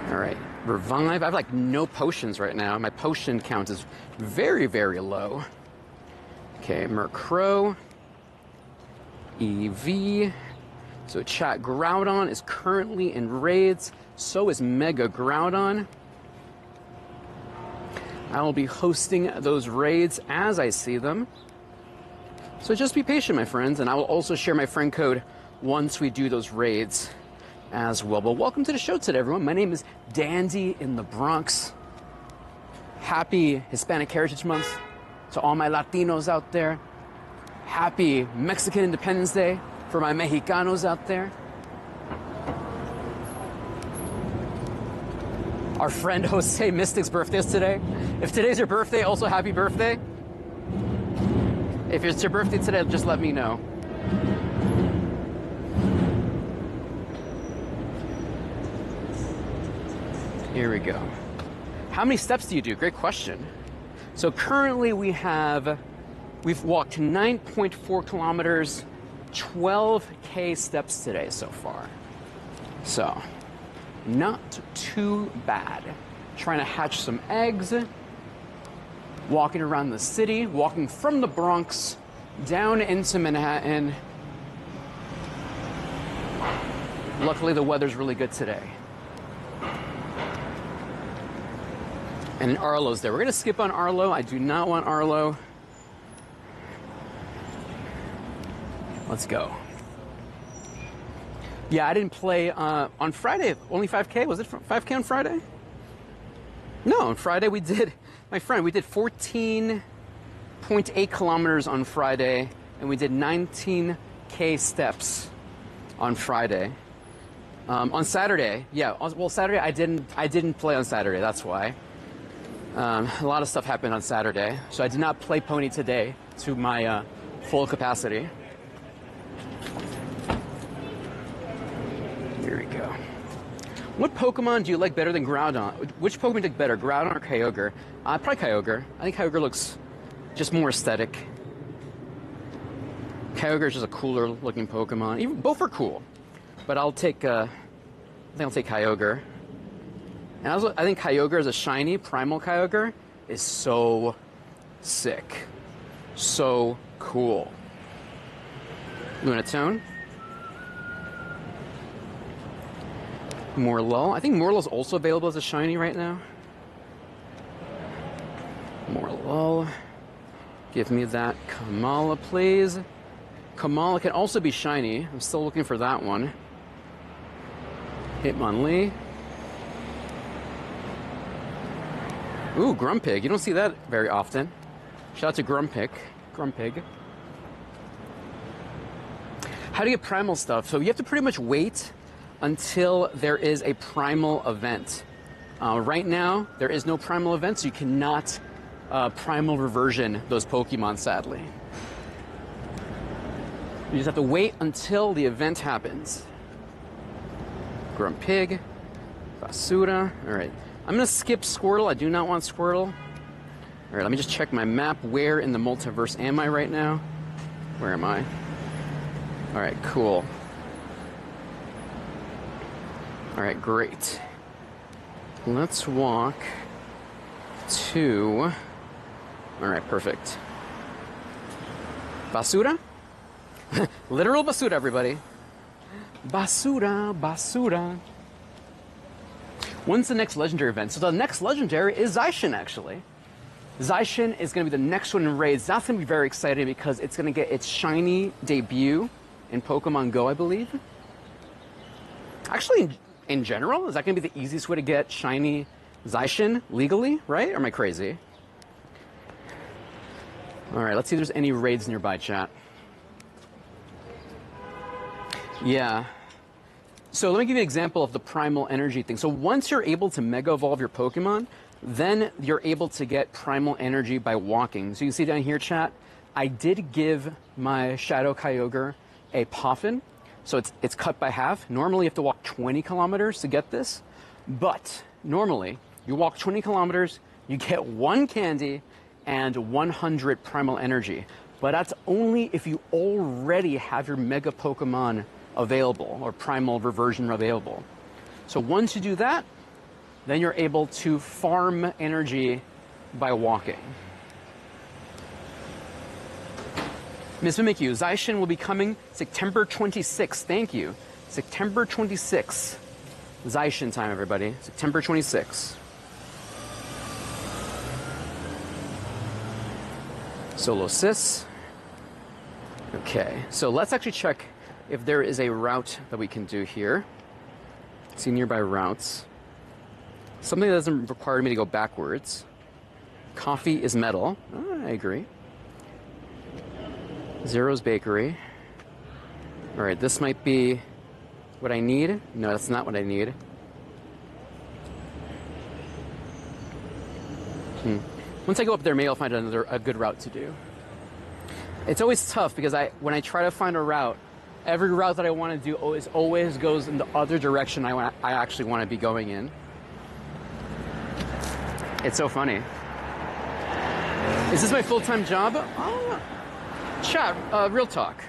All right. Revive. I have like no potions right now. My potion count is very, very low. Okay, Murkrow. EV. So chat, Groudon is currently in raids. So is Mega Groudon. I will be hosting those raids as I see them. So just be patient, my friends, and I will also share my friend code once we do those raids as well. But welcome to the show today, everyone. My name is Dandy in the Bronx. Happy Hispanic Heritage Month to all my Latinos out there. Happy Mexican Independence Day for my Mexicanos out there. Our friend Jose Mystic's birthday is today. If today's your birthday, also happy birthday. If it's your birthday today, just let me know. Here we go. How many steps do you do? Great question. So currently we've walked 9.4 kilometers, 12K steps today so far. So, not too bad. Trying to hatch some eggs, walking around the city, walking from the Bronx down into Manhattan. Luckily the weather's really good today. And Arlo's there. We're gonna skip on Arlo. I do not want Arlo. Let's go. Yeah, I didn't play on Friday. Only 5K? Was it 5K on Friday? No, on Friday we did, my friend, we did 14.8 kilometers on Friday, and we did 19K steps on Friday. On Saturday, yeah, well, Saturday I didn't play on Saturday. That's why. A lot of stuff happened on Saturday, so I did not play Pony today to my full capacity. Here we go. What Pokemon do you like better than Groudon? Which Pokemon do you like better, Groudon or Kyogre? Probably Kyogre. I think Kyogre looks just more aesthetic. Kyogre is just a cooler looking Pokemon. Even both are cool, but I think I'll take Kyogre. And also, I think Kyogre as a shiny primal Kyogre is so sick, so cool. Lunatone. Morlul. I think Morlul's also available as a shiny right now. Morlul. Give me that Kamala, please. Kamala can also be shiny. I'm still looking for that one. Hitmonlee. Ooh, Grumpig. You don't see that very often. Shout out to Grumpig. How do you get primal stuff? So you have to pretty much wait until there is a primal event. Right now, there is no primal event, so you cannot primal reversion those Pokemon, sadly. You just have to wait until the event happens. Grumpig, Basura. All right, I'm gonna skip Squirtle. I do not want Squirtle. All right, let me just check my map. Where in the multiverse am I right now? Where am I? All right, cool. All right, great. Let's walk to... All right, perfect. Basura? Literal Basura, everybody. Basura, Basura. When's the next legendary event? So the next legendary is Zaishin, actually. Zaishin is going to be the next one in raids. That's going to be very exciting because it's going to get its shiny debut in Pokemon Go, I believe. Actually, in general, is that going to be the easiest way to get shiny Zaishin legally, right? Or am I crazy? All right, let's see if there's any raids nearby, chat. Yeah. So let me give you an example of the primal energy thing. So once you're able to mega evolve your Pokemon, then you're able to get primal energy by walking. So you can see down here, chat, I did give my Shadow Kyogre a Poffin. So it's cut by half. Normally you have to walk 20 kilometers to get this, but normally you walk 20 kilometers, you get 1 candy and 100 primal energy. But that's only if you already have your mega Pokemon available or primal reversion available. So once you do that, then you're able to farm energy by walking. Ms. Mimikyu, Zaishin will be coming September 26th. Thank you. September 26th. Zaishin time, everybody. September 26th. Solo sis. Okay, so let's actually check if there is a route that we can do here. See nearby routes. Something that doesn't require me to go backwards. Coffee is metal. Oh, I agree. Zero's Bakery. Alright, this might be what I need. No, that's not what I need. Once I go up there, maybe I'll find a good route to do. It's always tough because when I try to find a route, every route that I want to do always goes in the other direction I actually want to be going in. It's so funny. Is this my full-time job? Oh, chat, real talk.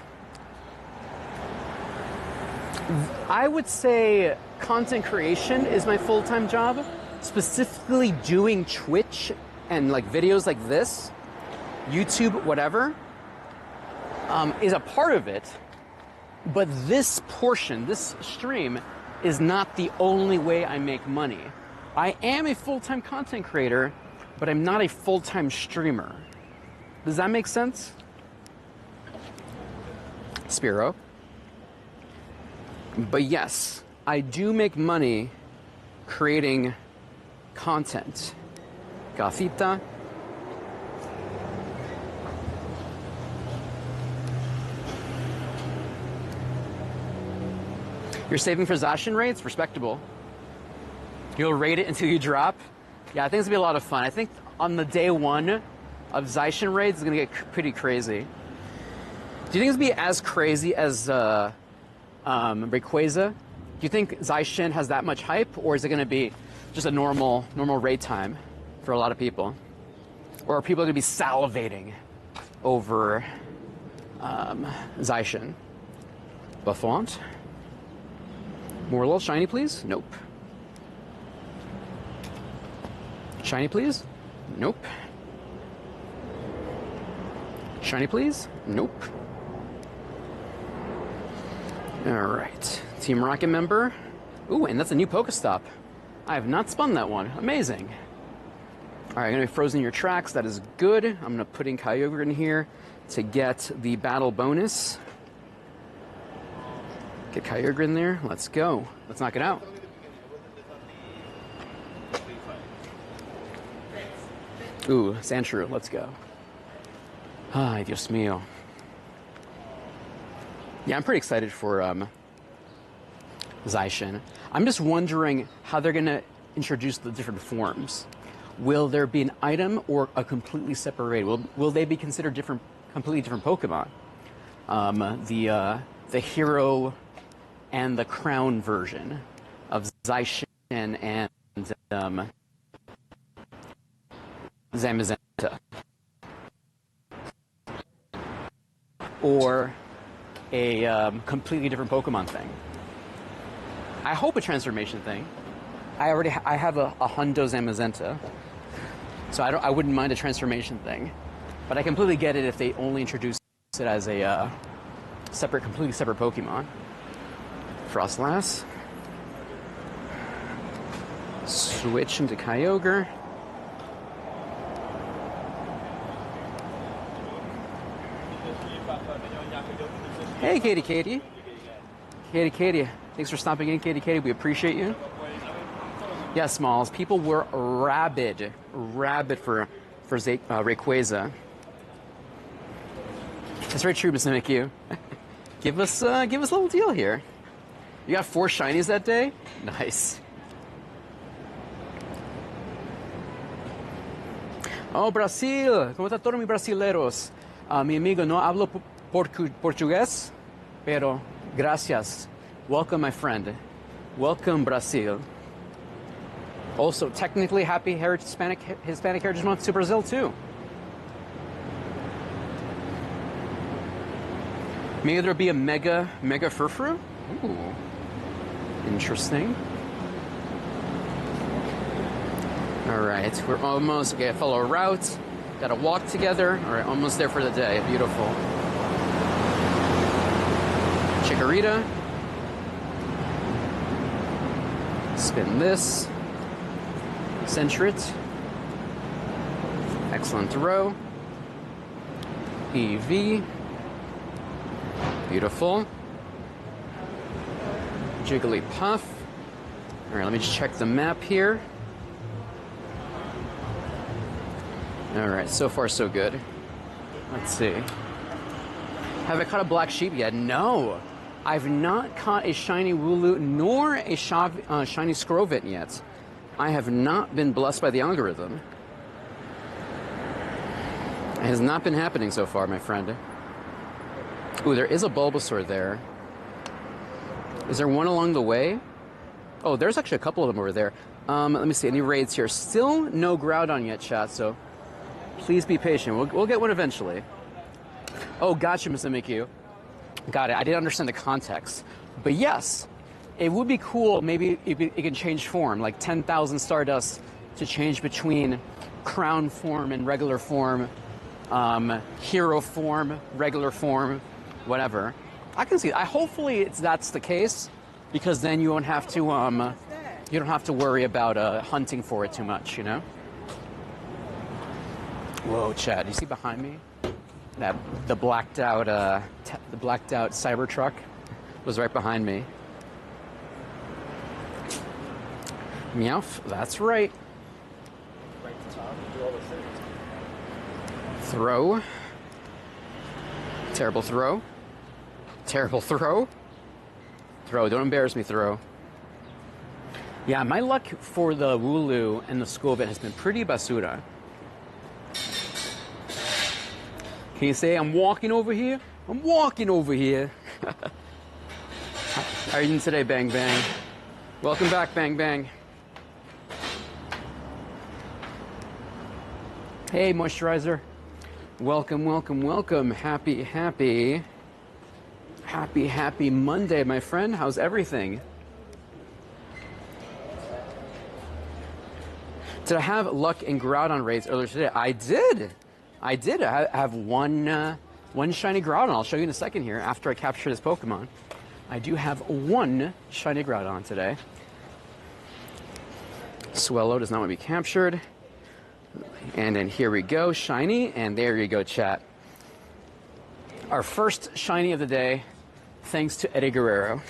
I would say content creation is my full-time job. Specifically doing Twitch and like videos like this, YouTube, whatever, is a part of it. But this portion, this stream, is not the only way I make money. I am a full-time content creator, but I'm not a full-time streamer. Does that make sense? Spiro. But yes, I do make money creating content. Gafita. You're saving for Zacian raids? Respectable. You'll raid it until you drop? Yeah, I think it's gonna be a lot of fun. I think on the day one of Zacian raids, it's gonna get pretty crazy. Do you think it's gonna be as crazy as Rayquaza? Do you think Zacian has that much hype, or is it gonna be just a normal raid time for a lot of people? Or are people gonna be salivating over Zacian? Buffont? More little shiny, please? Nope. Shiny, please? Nope. Shiny, please? Nope. All right. Team Rocket member. Ooh, and that's a new Pokestop. I have not spun that one. Amazing. All right, I'm gonna be frozen your tracks. That is good. I'm gonna put in Kyogre in here to get the battle bonus. Get Kyogre in there. Let's go. Let's knock it out. Ooh, Sandshrew. Let's go. Ay, Dios mío. Yeah, I'm pretty excited for Zacian. I'm just wondering how they're going to introduce the different forms. Will there be an item or a completely separate raid? Will they be considered completely different Pokemon? The hero and the crown version of Zacian and Zamazenta. Or a completely different Pokemon thing. I hope a transformation thing. I have a Hundo Zamazenta, so I wouldn't mind a transformation thing. But I completely get it if they only introduce it as a completely separate Pokemon. Frostlass. Switch into Kyogre. Hey, Katie. Katie. Thanks for stopping in, Katie. We appreciate you. Yeah, Smalls. People were rabid for Rayquaza. That's very true, Miss McHugh. Give us a little deal here. You got 4 shinies that day? Nice. Oh, Brasil. ¿Cómo está todos mis brasileros? Mi amigo, no hablo portugués, pero gracias. Welcome, my friend. Welcome, Brazil. Also, technically, happy Hispanic Heritage Month to Brazil, too. May there be a mega Furfru? Ooh. Interesting. All right, we're almost, okay, I follow a route. Got to walk together. All right, almost there for the day. Beautiful. Chikorita. Spin this. Sentret. Excellent throw. EV. Beautiful. Jigglypuff. All right, let me just check the map here. All right, so far so good. Let's see. Have I caught a black sheep yet? No. I've not caught a shiny Wooloo nor a shiny Scrovit yet. I have not been blessed by the algorithm. It has not been happening so far, my friend. Ooh, there is a Bulbasaur there. Is there one along the way? Oh, there's actually a couple of them over there. Let me see, any raids here? Still no Groudon yet, chat, so please be patient. We'll get one eventually. Oh, gotcha, Mr. Mikyu. Got it. I didn't understand the context. But yes, it would be cool. Maybe it can change form, like 10,000 Stardust to change between crown form and regular form, hero form, regular form, whatever. I can see. Hopefully that's the case, because then you don't have to worry about hunting for it too much. You know. Whoa, Chad! You see behind me? That the blacked out Cybertruck was right behind me. Meowth, that's right. Right to top, do all the things. Throw. Terrible throw. Terrible throw. Throw, don't embarrass me, throw. Yeah, my luck for the Wooloo and the Scovit has been pretty basura. Can you say, I'm walking over here? I'm walking over here. How are you doing today, Bang Bang? Welcome back, Bang Bang. Hey, Moisturizer. Welcome, welcome, welcome. Happy Monday, my friend. How's everything? Did I have luck in Groudon raids earlier today? I did. I have one shiny Groudon. I'll show you in a second here after I capture this Pokemon. I do have one shiny Groudon today. Swellow does not want to be captured. And then here we go, shiny, and there you go, chat. Our first shiny of the day, thanks to Eddie Guerrero.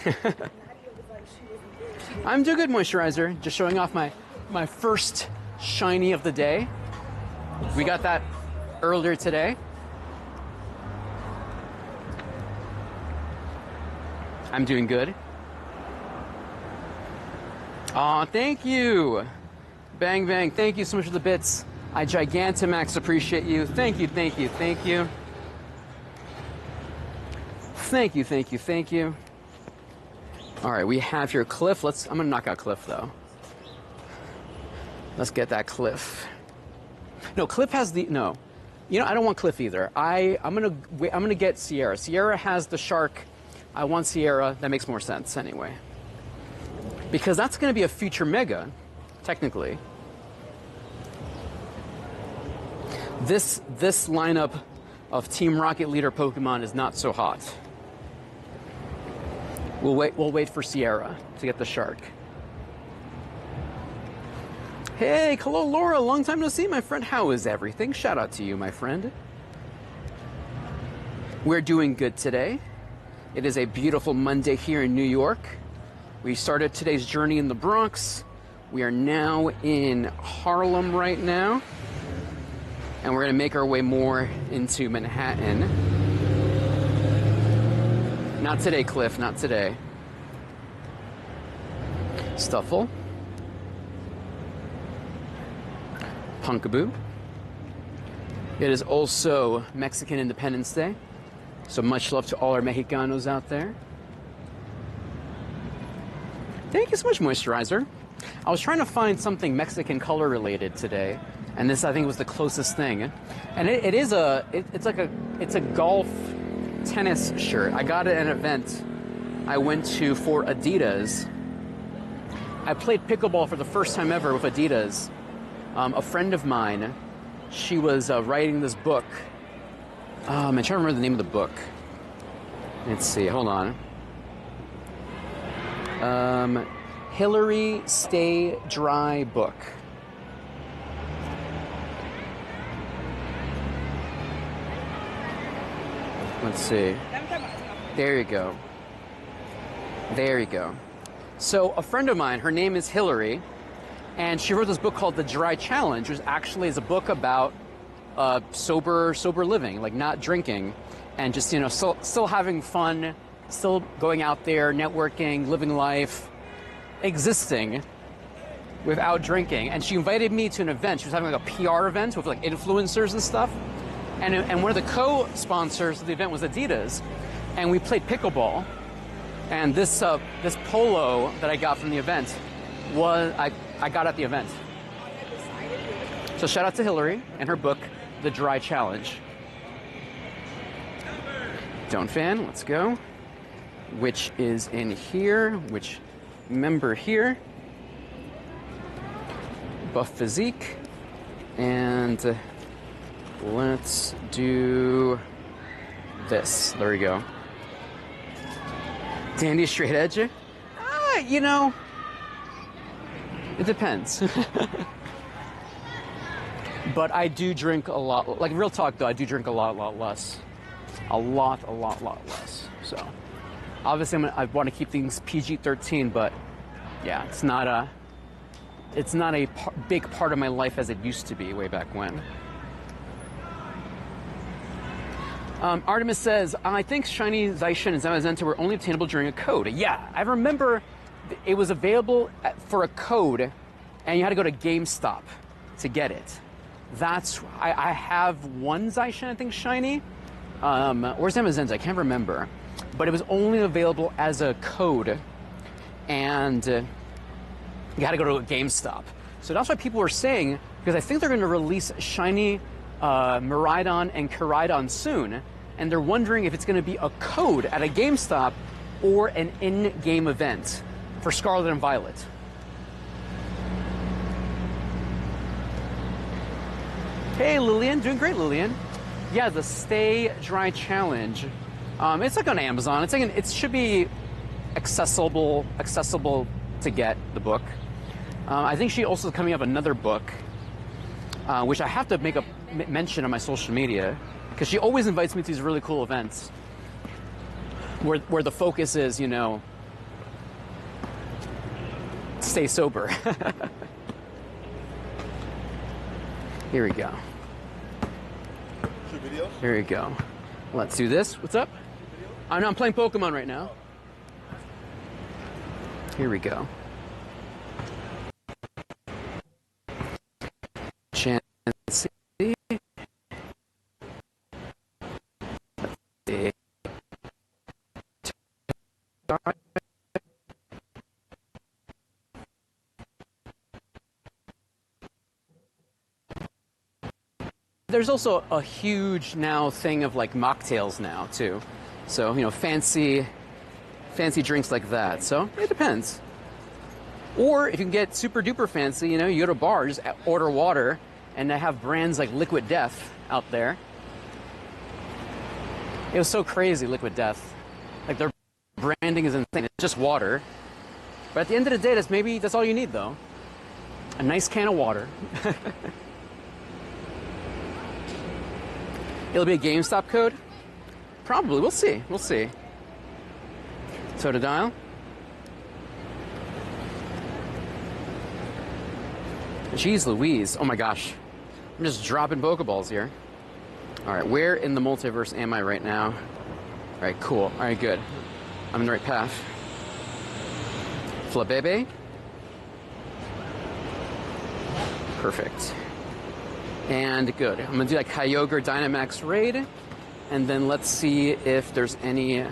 I'm doing good, Moisturizer. Just showing off my first shiny of the day. We got that earlier today. I'm doing good. Aw, thank you. Bang Bang, thank you so much for the bits. I Gigantamax appreciate you. Thank you, thank you, thank you. Thank you, thank you, thank you. All right, we have here Cliff. I'm gonna knock out Cliff though. Let's get that Cliff. No, Cliff has the, no. You know, I don't want Cliff either. I'm gonna get Sierra. Sierra has the shark. I want Sierra. That makes more sense anyway. Because that's gonna be a future mega, technically. This lineup of Team Rocket Leader Pokemon is not so hot. We'll wait for Sierra to get the shark. Hey, hello Laura, long time no see, my friend. How is everything? Shout out to you, my friend. We're doing good today. It is a beautiful Monday here in New York. We started today's journey in the Bronx. We are now in Harlem right now. And we're gonna make our way more into Manhattan. Not today, Cliff, not today. Stuffle. Punkaboo. It is also Mexican Independence Day. So much love to all our Mexicanos out there. Thank you so much, Moisturizer. I was trying to find something Mexican color related today, and this I think was the closest thing. And it's a golf tennis shirt. I got it at an event I went to for Adidas. I played pickleball for the first time ever with Adidas. A friend of mine, she was writing this book. I'm trying to remember the name of the book. Let's see, hold on. Hillary Stay Dry book. Let's see. There you go. There you go. So a friend of mine, her name is Hillary, and she wrote this book called The Dry Challenge, which actually is a book about sober living, like not drinking, and just, you know, still having fun, still going out there, networking, living life, existing without drinking. And she invited me to an event. She was having like a PR event with like influencers and stuff. And one of the co-sponsors of the event was Adidas. And we played pickleball. And this polo that I got from the event was I got at the event. So shout out to Hillary and her book, The Dry Challenge. Don't fan, let's go. Which is in here, which member here. Buff Physique. And let's do this. There we go. Dandy Straight Edge? You know, it depends. But I do drink a lot. Like, real talk though, I do drink a lot less. A lot less. So, obviously I want to keep things PG-13, but yeah, it's not a big part of my life as it used to be way back when. Artemis says, I think Shiny Zaishin and Zamazenta were only obtainable during a code. Yeah, I remember it was available for a code, and you had to go to GameStop to get it. I have one Zaishin, I think, Shiny, or Zamazenta, I can't remember. But it was only available as a code, and you had to go to a GameStop. So that's why people were saying, because I think they're going to release Shiny Miraidon and Koraidon soon, and they're wondering if it's going to be a code at a GameStop or an in-game event for Scarlet and Violet. Hey Lillian, doing great Lillian. Yeah, the Stay Dry Challenge. It's like on Amazon. It's like it should be accessible to get the book. I think she also is coming up another book, which I have to make a mention on my social media, because she always invites me to these really cool events where the focus is, you know, stay sober. Here we go. Here we go. Let's do this. What's up? I know I'm playing Pokemon right now. Here we go. Chansey. Let's see. There's also a huge now thing of like mocktails now too. So, you know, fancy drinks like that. So it depends. Or if you can get super duper fancy, you know, you go to bars, order water, and they have brands like Liquid Death out there. It was so crazy, Liquid Death. Like their branding is insane. It's just water. But at the end of the day, that's all you need though. A nice can of water. It'll be a GameStop code? Probably. We'll see. We'll see. Totodile. Jeez Louise. Oh my gosh. I'm just dropping Pokeballs here. Alright, where in the multiverse am I right now? Alright, cool. Alright, good. I'm in the right path. Flabebe. Perfect. And good. I'm going to do like Kyogre Dynamax raid. And then let's see if there's any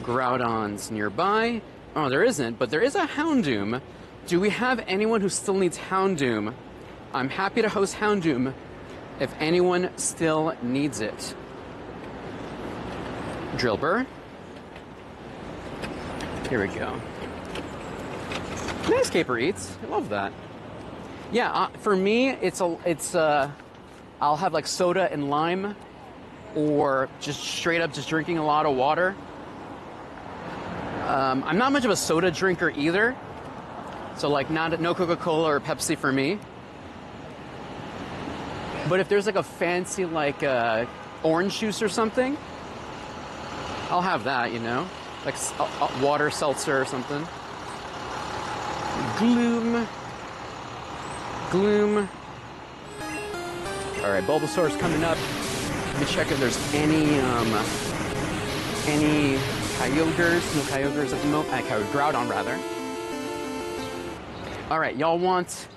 Groudons nearby. Oh, there isn't, but there is a Houndoom. Do we have anyone who still needs Houndoom? I'm happy to host Houndoom if anyone still needs it. Drillbur. Here we go. Nice Caper Eats. I love that. Yeah, for me, I'll have like soda and lime, or just straight up just drinking a lot of water. I'm not much of a soda drinker either, so like no Coca-Cola or Pepsi for me. But if there's like a fancy like orange juice or something, I'll have that, you know, like water seltzer or something. Gloom. Gloom. All right, Bulbasaur's coming up. Let me check if there's any Kyogres. No Kyogres at the moment. Groudon, rather. All right, y'all want...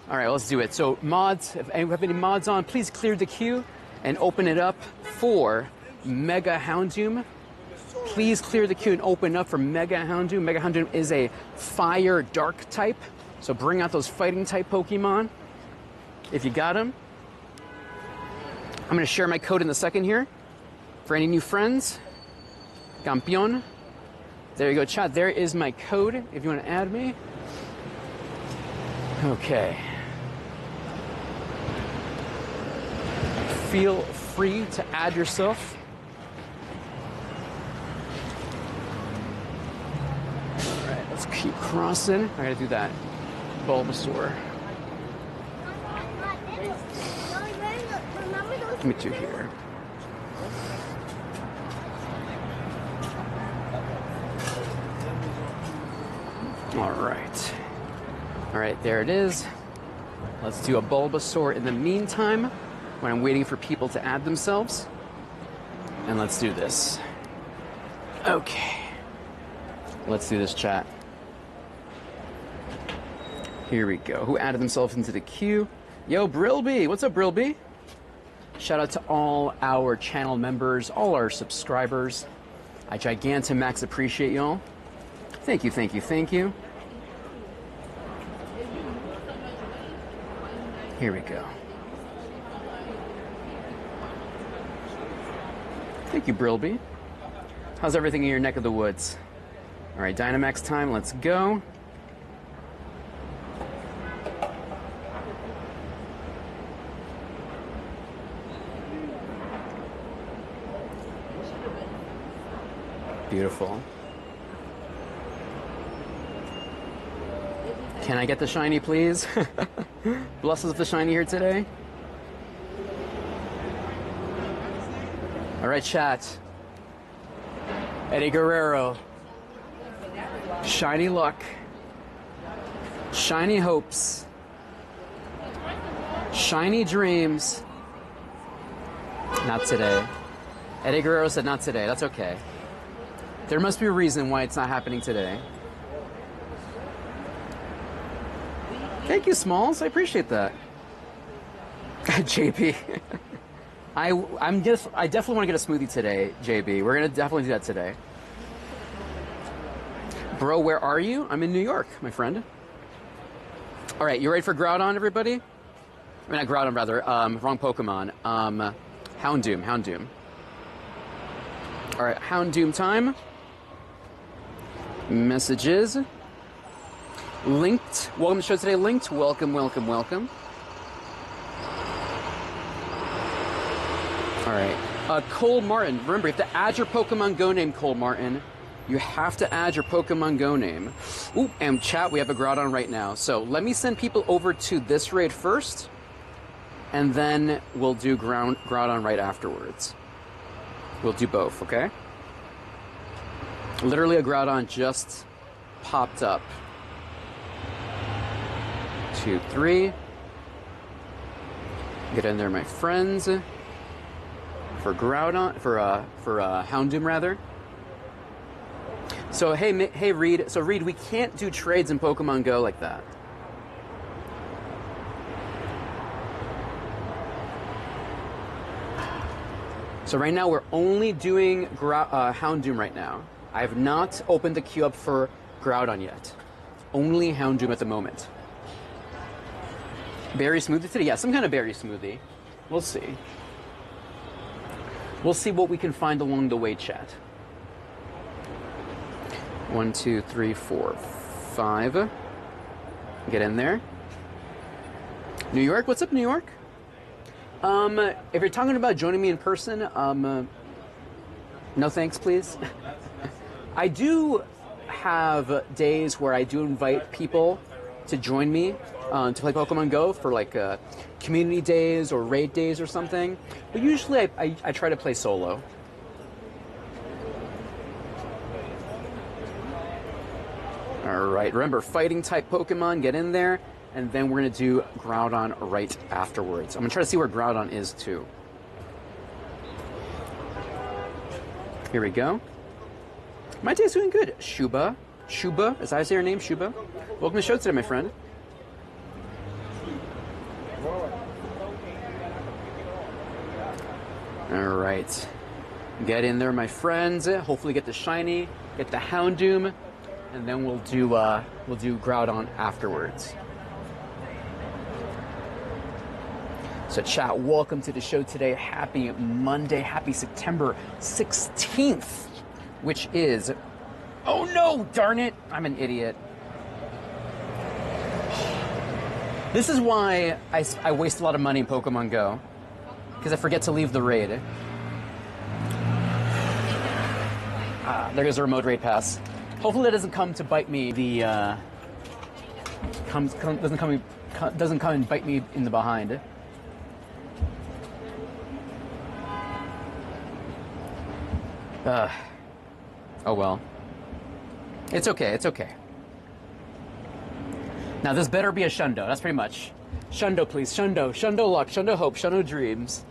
All right, let's do it. So mods, if you have any mods on, please clear the queue and open it up for Mega Houndoom. Please clear the queue and open up for Mega Houndoom. Mega Houndoom is a fire dark type, so bring out those fighting type Pokemon if you got them. I'm going to share my code in a second here for any new friends. Campeon. There you go, chat. There is my code if you want to add me. Okay. Feel free to add yourself. All right, let's keep crossing. I gotta do that. Bulbasaur. Give me 2 here. All right. All right, there it is. Let's do a Bulbasaur in the meantime when I'm waiting for people to add themselves. And let's do this. Okay. Let's do this, chat. Here we go. Who added themselves into the queue? Yo, Brilby. What's up, Brilby? Shout out to all our channel members, all our subscribers. I Gigantamax appreciate y'all. Thank you, thank you, thank you. Here we go. Thank you, Brilby. How's everything in your neck of the woods? All right, Dynamax time, let's go. Beautiful. Can I get the shiny, please? Bless us with the shiny here today. All right, chat. Eddie Guerrero. Shiny luck. Shiny hopes. Shiny dreams. Not today. Eddie Guerrero said not today. That's okay. There must be a reason why it's not happening today. Thank you, Smalls. I appreciate that. JB. I definitely want to get a smoothie today, JB. We're gonna definitely do that today. Bro, where are you? I'm in New York, my friend. All right, you ready for Groudon, everybody? I mean, not Groudon, rather. Wrong Pokemon. Houndoom. All right, Houndoom time. Messages. Linked. Welcome to the show today, Linked. Welcome, welcome, welcome. All right. Cole Martin. Remember, you have to add your Pokemon Go name, Cole Martin. You have to add your Pokemon Go name. Ooh, and chat, we have a Groudon right now. So let me send people over to this raid first, and then we'll do Groudon right afterwards. We'll do both, okay? Literally a Groudon just popped up. 2, 3. Get in there, my friends. For Groudon, for Houndoom, rather. So, hey, Reed. So, Reed, we can't do trades in Pokemon Go like that. So right now we're only doing Houndoom right now. I have not opened the queue up for Groudon yet. Only Houndoom at the moment. Berry smoothie today? Yeah, some kind of berry smoothie. We'll see. We'll see what we can find along the way, chat. 1, 2, 3, 4, 5. Get in there. New York? What's up, New York? If you're talking about joining me in person, no thanks, please. I do have days where I do invite people to join me to play Pokemon Go for like community days or raid days or something. But usually I try to play solo. right, remember, fighting type Pokemon, get in there, and then we're going to do Groudon right afterwards. I'm going to try to see where Groudon is, too. Here we go. My day's doing good. Shuba, as I say your name, Shuba. Welcome to the show today, my friend. All right. Get in there, my friends. Hopefully get the shiny, get the Houndoom, and then we'll do Groudon afterwards. So chat, welcome to the show today. Happy Monday, happy September 16th, which is, oh no, darn it, I'm an idiot. This is why I waste a lot of money in Pokemon Go, because I forget to leave the raid. There goes a remote raid pass. Hopefully that doesn't come to bite me. Doesn't come and bite me in the behind. Oh well. It's okay, it's okay. Now this better be a Shundo, that's pretty much. Shundo please, Shundo, Shundo luck, Shundo hope, Shundo dreams.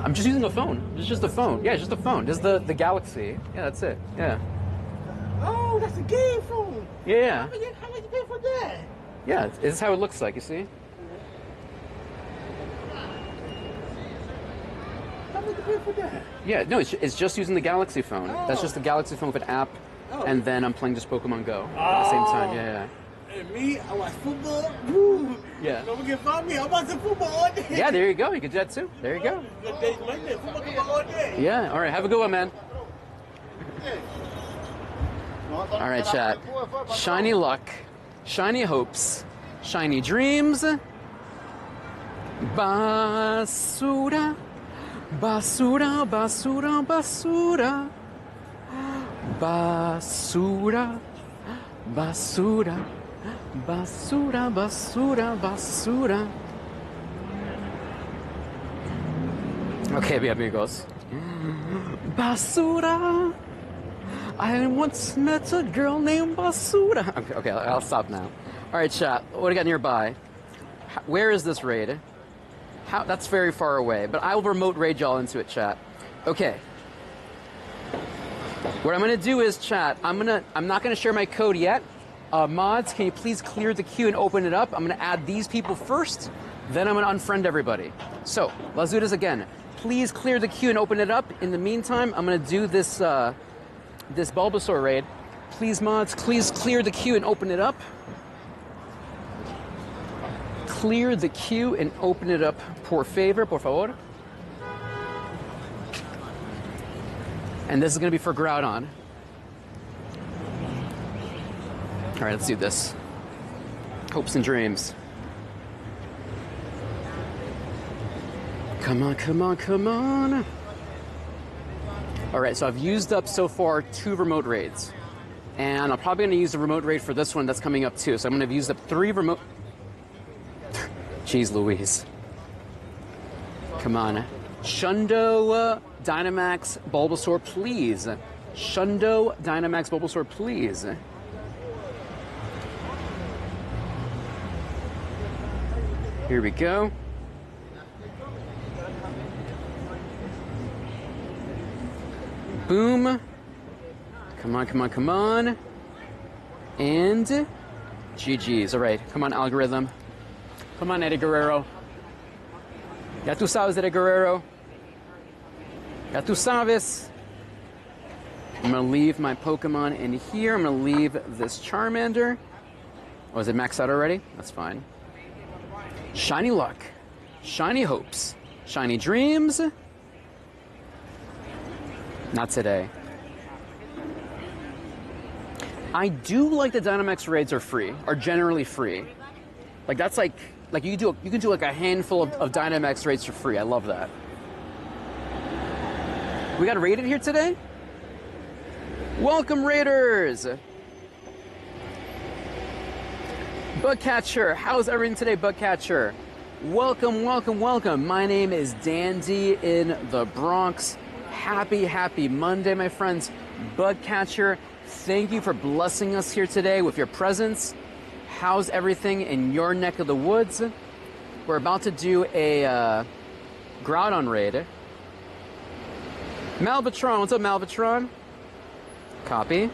I'm just using a phone. It's just a phone. Yeah, it's just a phone. This is the Galaxy. Yeah, that's it. Yeah. Oh, that's a game phone. Yeah. How much you pay for that? Yeah, this is how it looks like, you see? How much you pay for that? Yeah, no, it's just using the Galaxy phone. Oh. That's just the Galaxy phone with an app, Oh. and then I'm playing just Pokemon Go at the same time. Yeah, And me, I watch football. Woo. yeah. Don't forget about me. I watch the football all day. Yeah, there you go. You can do that too. There you go. Good days like that. Football all day. Yeah, all right. Have a good one, man. All right, chat. Shiny luck, shiny hopes, shiny dreams. Basura, basura, basura, basura. Basura, basura, basura, basura, basura. Okay, mi amigos. Basura. I once met a girl named Basura. Okay, I'll stop now. All right, chat. What do you got nearby? Where is this raid? That's very far away, but I will remote raid y'all into it, chat. Okay. What I'm gonna do is, chat, I'm not gonna share my code yet. Mods, can you please clear the queue and open it up? I'm gonna add these people first, then I'm gonna unfriend everybody. So, let's do this again. Please clear the queue and open it up. In the meantime, I'm gonna do this this Bulbasaur raid. Please, mods, please clear the queue and open it up. Clear the queue and open it up, por favor, por favor. And this is going to be for Groudon. All right, let's do this. Hopes and dreams. Come on, come on, come on. All right, so I've used up so far 2 remote raids. And I'm probably going to use a remote raid for this one that's coming up too. So I'm going to have used up 3 remote... Jeez Louise. Come on. Shundo, Dynamax, Bulbasaur, please. Shundo, Dynamax, Bulbasaur, please. Here we go. Boom. Come on, come on, come on. And GG's. All right, come on, algorithm. Come on, Eddie Guerrero. Ya tú sabes, Eddie Guerrero. Ya tú sabes. I'm going to leave my Pokemon in here. I'm going to leave this Charmander. Oh, is it maxed out already? That's fine. Shiny luck. Shiny hopes. Shiny dreams. Not today. I do like the Dynamax raids are generally free. Like that's like you can do like a handful of Dynamax raids for free. I love that. We got raided here today? Welcome, Raiders! Bugcatcher, how's everything today, Bugcatcher? Welcome, welcome, welcome. My name is Dandy in the Bronx. Happy Monday, my friends. Bugcatcher, thank you for blessing us here today with your presence. How's everything in your neck of the woods? We're about to do a Groudon raid. Malvatron, what's up, Malvatron? Copy.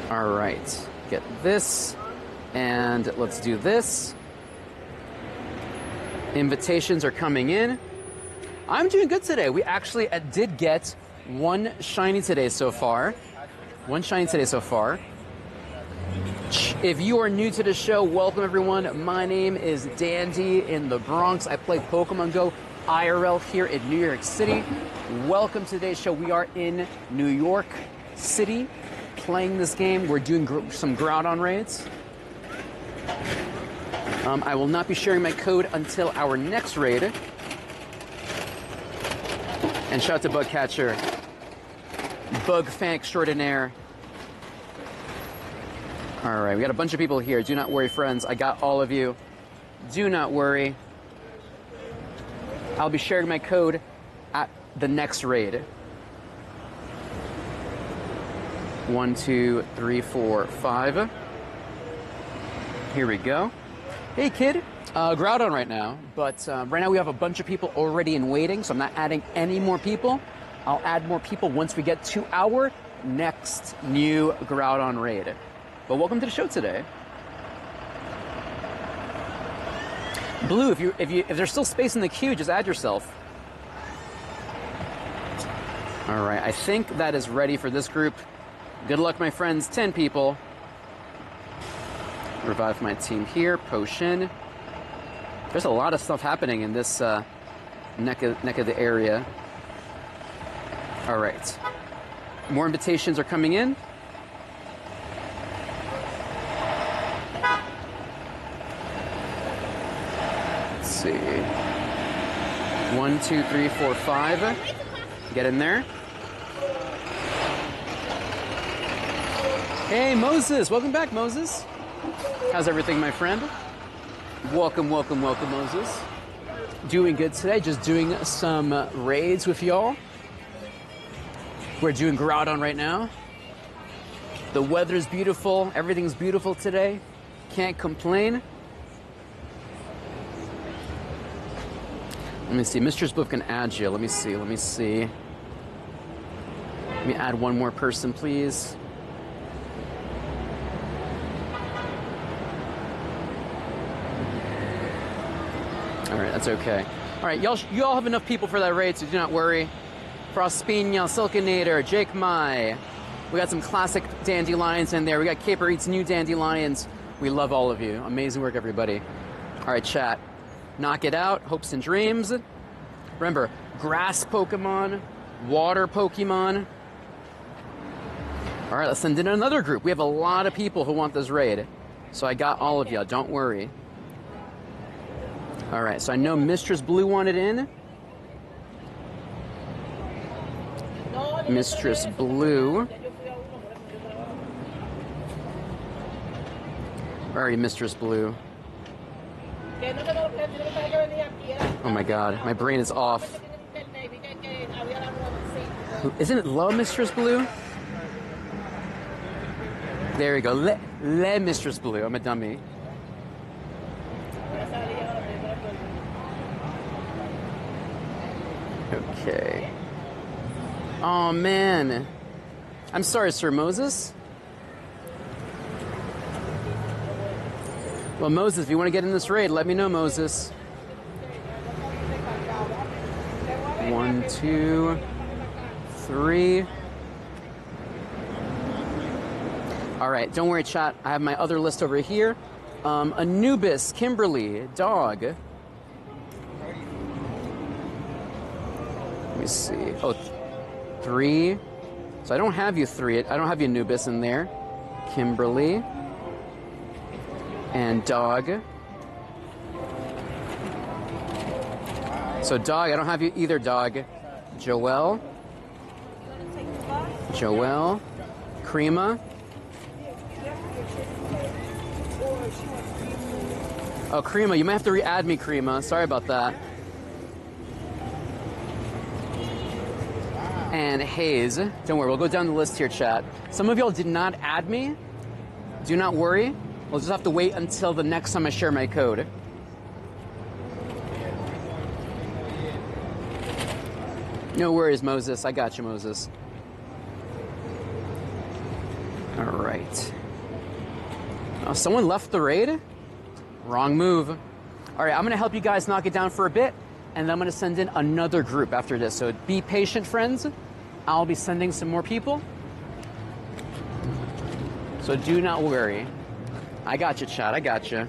All right, get this, and let's do this. Invitations are coming in. I'm doing good today. We actually did get one shiny today so far. If you are new to the show, welcome everyone. My name is Dandy in the Bronx. I play Pokemon Go IRL here in New York City. Welcome to today's show. We are in New York City playing this game. We're doing some Groudon raids. I will not be sharing my code until our next raid. And shout out to Bugcatcher, Bug fan extraordinaire. All right, we got a bunch of people here. Do not worry, friends. I got all of you. Do not worry. I'll be sharing my code at the next raid. 1, 2, 3, 4, 5. Here we go. Hey, kid. Groudon right now, but right now we have a bunch of people already in waiting, so I'm not adding any more people. I'll add more people once we get to our next new Groudon raid. But welcome to the show today. Blue, if there's still space in the queue, just add yourself. All right, I think that is ready for this group. Good luck, my friends. 10 people. Revive my team here. Potion. There's a lot of stuff happening in this neck of the area. All right. More invitations are coming in. Let's see. 1, 2, 3, 4, 5. Get in there. Hey, Moses. Welcome back, Moses. How's everything, my friend? Welcome, Moses. Doing good today, just doing some raids with y'all. We're doing Groudon right now. The weather's beautiful, everything's beautiful today. Can't complain. Let me see, Mistress Booth can add you. Let me see. Let me add one more person, please. All right, that's okay. All right, you all have enough people for that raid, so do not worry. Frostpina, Silkinator, Jake Mai. We got some classic dandelions in there. We got Caper Eats new dandelions. We love all of you. Amazing work, everybody. All right, chat. Knock it out. Hopes and dreams. Remember, grass Pokemon, water Pokemon. All right, let's send in another group. We have a lot of people who want this raid, so I got all of y'all. Don't worry. All right, so I know Mistress Blue wanted in. Mistress Blue. Where are you, Mistress Blue? Oh my God, my brain is off. Isn't it low, Mistress Blue? There we go. Le Mistress Blue. I'm a dummy. Okay. Oh man. I'm sorry, Sir Moses. Well, Moses, if you want to get in this raid, let me know, Moses. 1, 2, 3. All right, don't worry, chat. I have my other list over here. Anubis, Kimberly, Dog. Let me see. Oh, 3. So I don't have you 3. I don't have you Anubis in there. Kimberly. And Dog. So Dog, I don't have you either, Dog. Joelle. Crema. Oh, Krima, you might have to re-add me, Krima. Sorry about that. And Hayes, don't worry, we'll go down the list here, chat. Some of y'all did not add me. Do not worry. We'll just have to wait until the next time I share my code. No worries, Moses. I got you, Moses. All right. Oh, someone left the raid? Wrong move. All right, I'm going to help you guys knock it down for a bit, and then I'm going to send in another group after this. So be patient, friends. I'll be sending some more people. So do not worry. I got you, chat. I got you.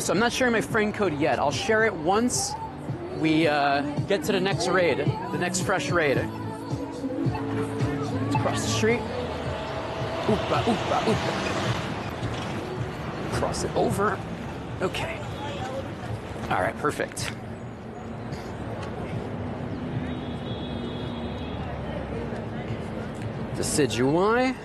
So I'm not sharing my friend code yet. I'll share it once we get to the next raid, the next fresh raid. Let's cross the street. Oopa, oopa, oopa. Cross it over. Okay. All right, perfect. Decidueye.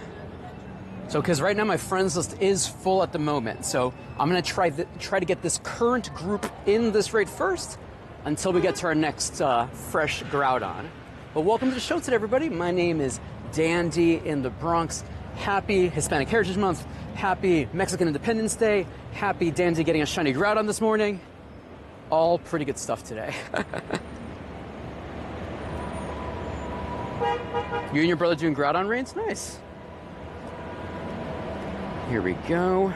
So, because right now my friends list is full at the moment, so I'm gonna try to get this current group in this raid first until we get to our next fresh Groudon. But welcome to the show today, everybody. My name is Dandy in the Bronx. Happy Hispanic Heritage Month. Happy Mexican Independence Day. Happy Dandy getting a shiny Groudon this morning. All pretty good stuff today. You and your brother doing Groudon raids? Nice. Here we go.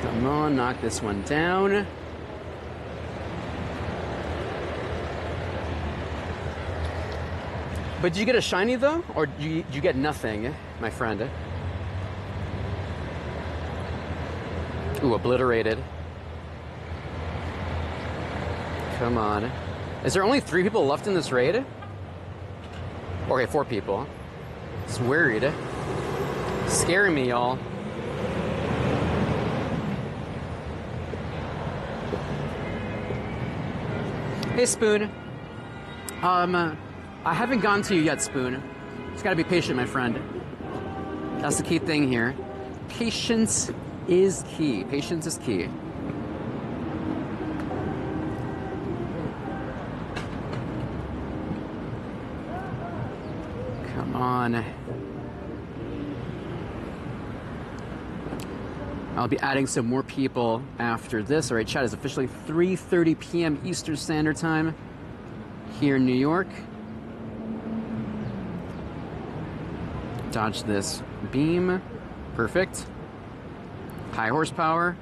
Come on, knock this one down. But did you get a shiny though? Or did you get nothing, my friend? Ooh, obliterated. Come on. Is there only 3 people left in this raid? Okay, 4 people. It's worried. Scaring me, y'all. Hey, Spoon. I haven't gotten to you yet, Spoon. Just gotta be patient, my friend. That's the key thing here. Patience is key. Patience is key. Come on. I'll be adding some more people after this. All right, chat is officially 3:30 p.m. Eastern Standard Time here in New York. Dodge this beam. Perfect. High horsepower.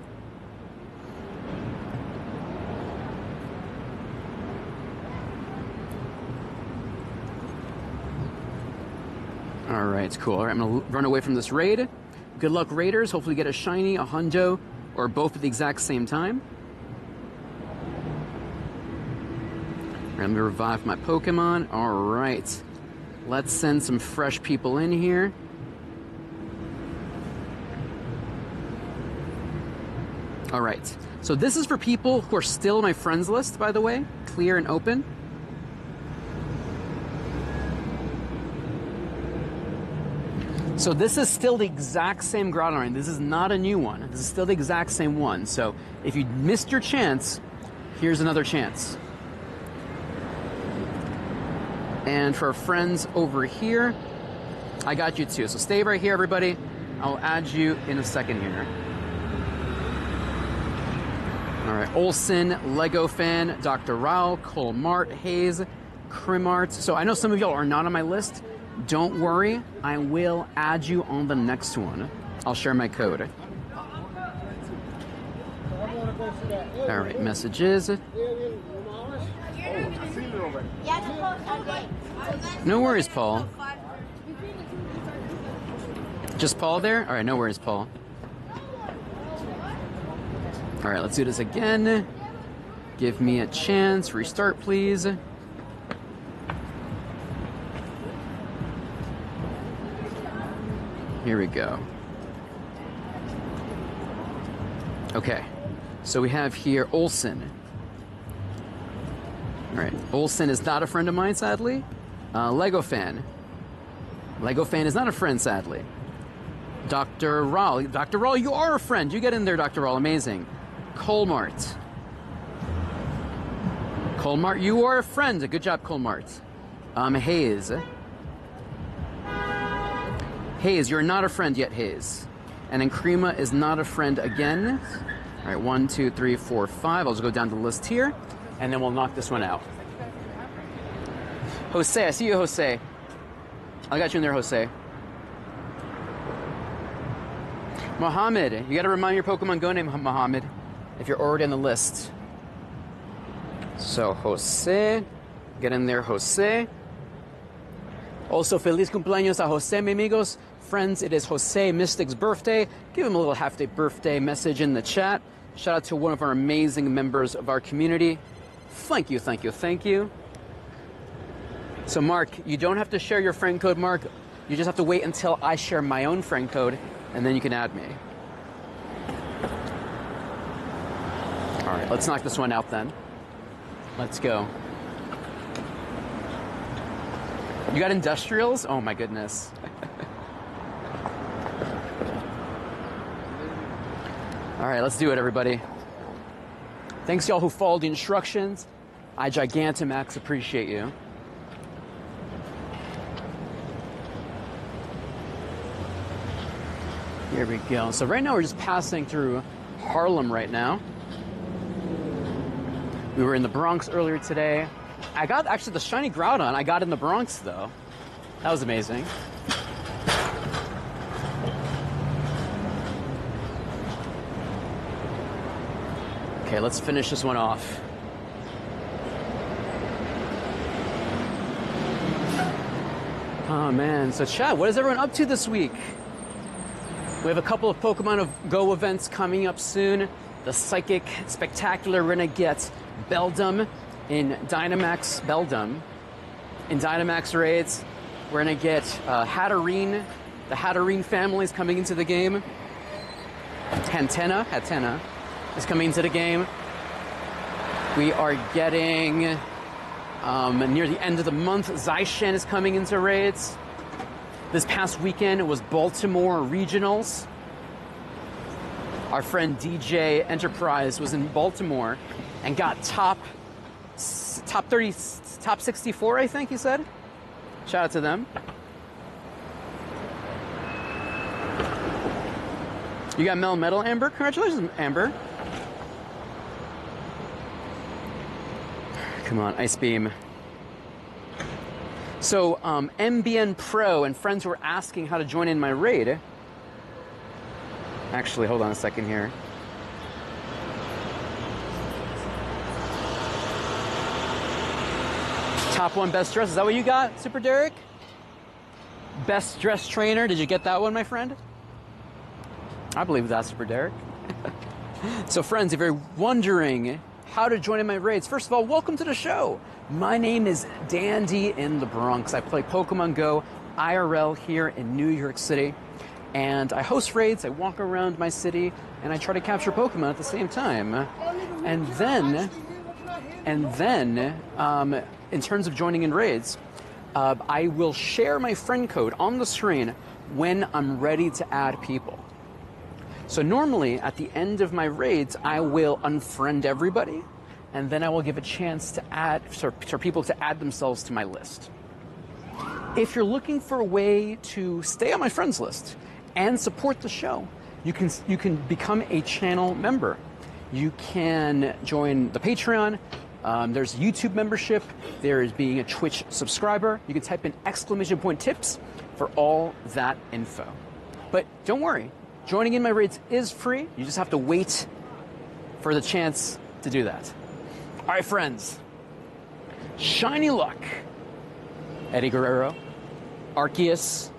All right, cool. All right, I'm gonna run away from this raid. Good luck, raiders. Hopefully get a shiny, a hundo, or both at the exact same time. Let me revive my Pokemon. All right. Let's send some fresh people in here. All right. So this is for people who are still in my friends list, by the way. Clear and open. So this is still the exact same Groudon. This is not a new one. This is still the exact same one. So if you missed your chance, here's another chance. And for our friends over here, I got you too. So stay right here, everybody. I'll add you in a second here. All right, Olsen, Lego Fan, Dr. Rao, Cole Mart, Hayes, Crimart. So I know some of y'all are not on my list. Don't worry, I will add you on the next one. I'll share my code. All right, messages. No worries, Paul. Just Paul there? All right, no worries, Paul. All right, let's do this again. Give me a chance. Restart, please. Here we go. Okay, so we have here Olsen. All right, Olsen is not a friend of mine, sadly. Lego fan. Lego fan is not a friend, sadly. Dr. Rawl. Dr. Rawl, you are a friend. You get in there, Dr. Rawl. Amazing. Colmart. Colmart, you are a friend. Good job, Colmart. Hayes. Hayes, you're not a friend yet, Hayes. And then Crema is not a friend again. All right, 1, 2, 3, 4, 5. I'll just go down the list here, and then we'll knock this one out. Jose, I see you, Jose. I got you in there, Jose. Mohammed, you got to remind your Pokemon Go name, Mohammed, if you're already on the list. So, Jose, get in there, Jose. Also, feliz cumpleaños a Jose, mi amigos. Friends, it is Jose Mystic's birthday. Give him a little half-day birthday message in the chat. Shout out to one of our amazing members of our community. Thank you, thank you, thank you. So, Mark, you don't have to share your friend code, Mark. You just have to wait until I share my own friend code, and then you can add me. All right, let's knock this one out then. Let's go. You got industrials? Oh my goodness. All right, let's do it, everybody. Thanks y'all who followed the instructions. I Gigantamax appreciate you. Here we go. So right now we're just passing through Harlem right now. We were in the Bronx earlier today. I got actually the shiny Groudon. I got in the Bronx though. That was amazing. Okay, let's finish this one off. Oh man, so chat, what is everyone up to this week? We have a couple of Pokemon Go events coming up soon. The Psychic Spectacular, we're gonna get Beldum in Dynamax, in Dynamax raids. We're gonna get Hatterene. The Hatterene family is coming into the game. Hatena is coming into the game. We are getting, near the end of the month, Zaishen is coming into raids. This past weekend, it was Baltimore Regionals. Our friend DJ Enterprise was in Baltimore and got top 30, top 64, I think he said. Shout out to them. You got Metal, Amber? Congratulations, Amber. Come on, Ice Beam. So, MBN Pro and friends were asking how to join in my raid. Actually, hold on a second here. Top 1 best dress, is that what you got, Super Derek? Best dress trainer, did you get that one, my friend? I believe that's Super Derek. So friends, if you're wondering how to join in my raids, first of all, welcome to the show. My name is Dandy in the Bronx. I play Pokemon Go IRL here in New York City. And I host raids, I walk around my city, and I try to capture Pokemon at the same time. And then, in terms of joining in raids, I will share my friend code on the screen when I'm ready to add people. So normally, at the end of my raids, I will unfriend everybody, and then I will give a chance to add, for people to add themselves to my list. If you're looking for a way to stay on my friends list and support the show, you can become a channel member. You can join the Patreon. There's YouTube membership. There is being a Twitch subscriber. You can type in !tips for all that info. But don't worry, joining in my raids is free. You just have to wait for the chance to do that. All right, friends. Shiny Luck. Eddie Guerrero. Arceus.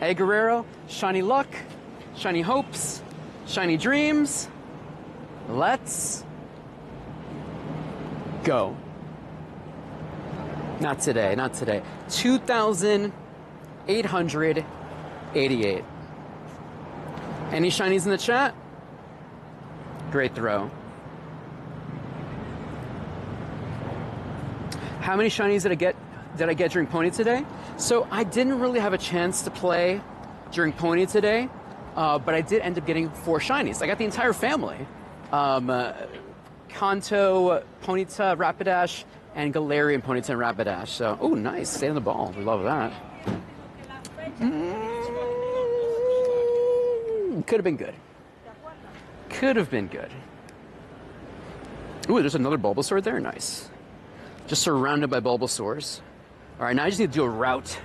Eddie Guerrero. Shiny Luck. Shiny Hopes. Shiny Dreams. Let's go. Not today, not today. 2,800 88. Any shinies in the chat? Great throw. How many shinies did I get during Pony today? So I didn't really have a chance to play during Pony today, but I did end up getting 4 shinies. I got the entire family. Kanto, Ponyta, Rapidash, and Galarian, Ponyta, and Rapidash. So, oh, nice. Stay on the ball. We love that. Could have been good. Could have been good. Ooh, there's another Bulbasaur there. Nice. Just surrounded by Bulbasaurs. All right, now I just need to do a route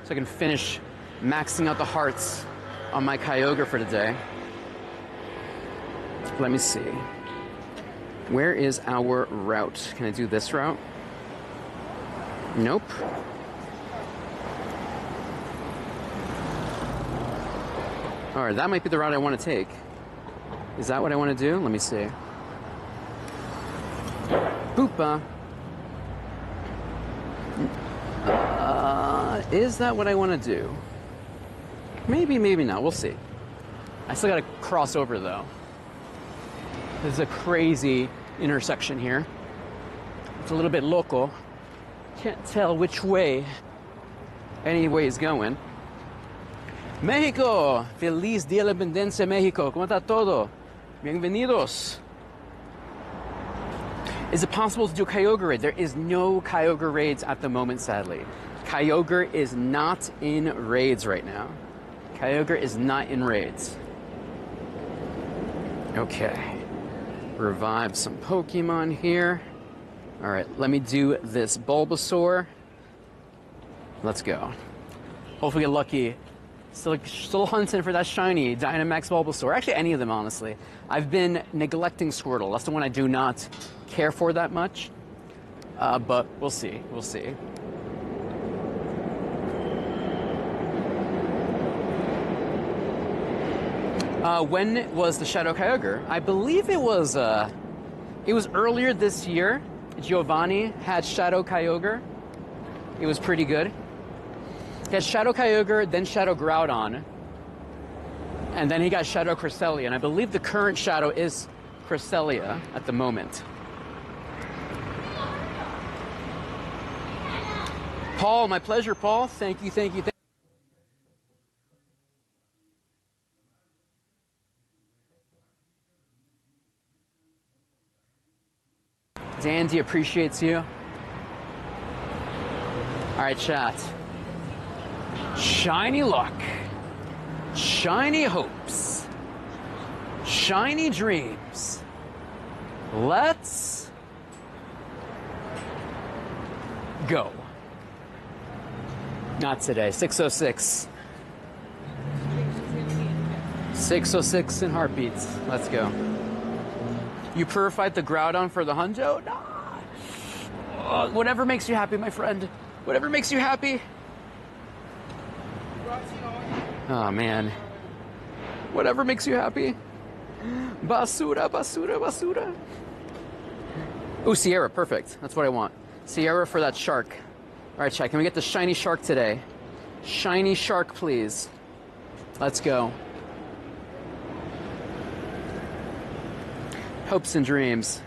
so I can finish maxing out the hearts on my Kyogre for today. Let me see. Where is our route? Can I do this route? Nope. All right, that might be the route I want to take. Is that what I want to do? Let me see. Boopa. Is that what I want to do? Maybe, maybe not. We'll see. I still got to cross over, though. This is a crazy intersection here. It's a little bit loco. Can't tell which way any way is going. México! Feliz Día de la Independencia, México. ¿Cómo está todo? Bienvenidos. Is it possible to do a Kyogre raid? There is no Kyogre raids at the moment, sadly. Kyogre is not in raids right now. Kyogre is not in raids. Okay. Revive some Pokemon here. All right, let me do this Bulbasaur. Let's go. Hopefully get lucky. Still hunting for that shiny Dynamax Bulbasaur. Actually, any of them, honestly. I've been neglecting Squirtle. That's the one I do not care for that much. But we'll see. We'll see. When was the Shadow Kyogre? I believe it was earlier this year. Giovanni had Shadow Kyogre. It was pretty good. He had Shadow Kyogre, then Shadow Groudon, and then he got Shadow Cresselia. And I believe the current Shadow is Cresselia at the moment. Paul, my pleasure, Paul. Thank you, thank you, thank you. Dandy appreciates you. All right, chat. Shiny luck. Shiny hopes. Shiny dreams. Let's go. Not today. 606. 606 in heartbeats. Let's go. You purified the Groudon for the Hundo? Nah. Whatever makes you happy, my friend. Whatever makes you happy. Oh, man. Whatever makes you happy. Basura, basura, basura. Ooh, Sierra. Perfect. That's what I want. Sierra for that shark. All right, chat. Can we get the shiny shark today? Shiny shark, please. Let's go. Hopes and dreams.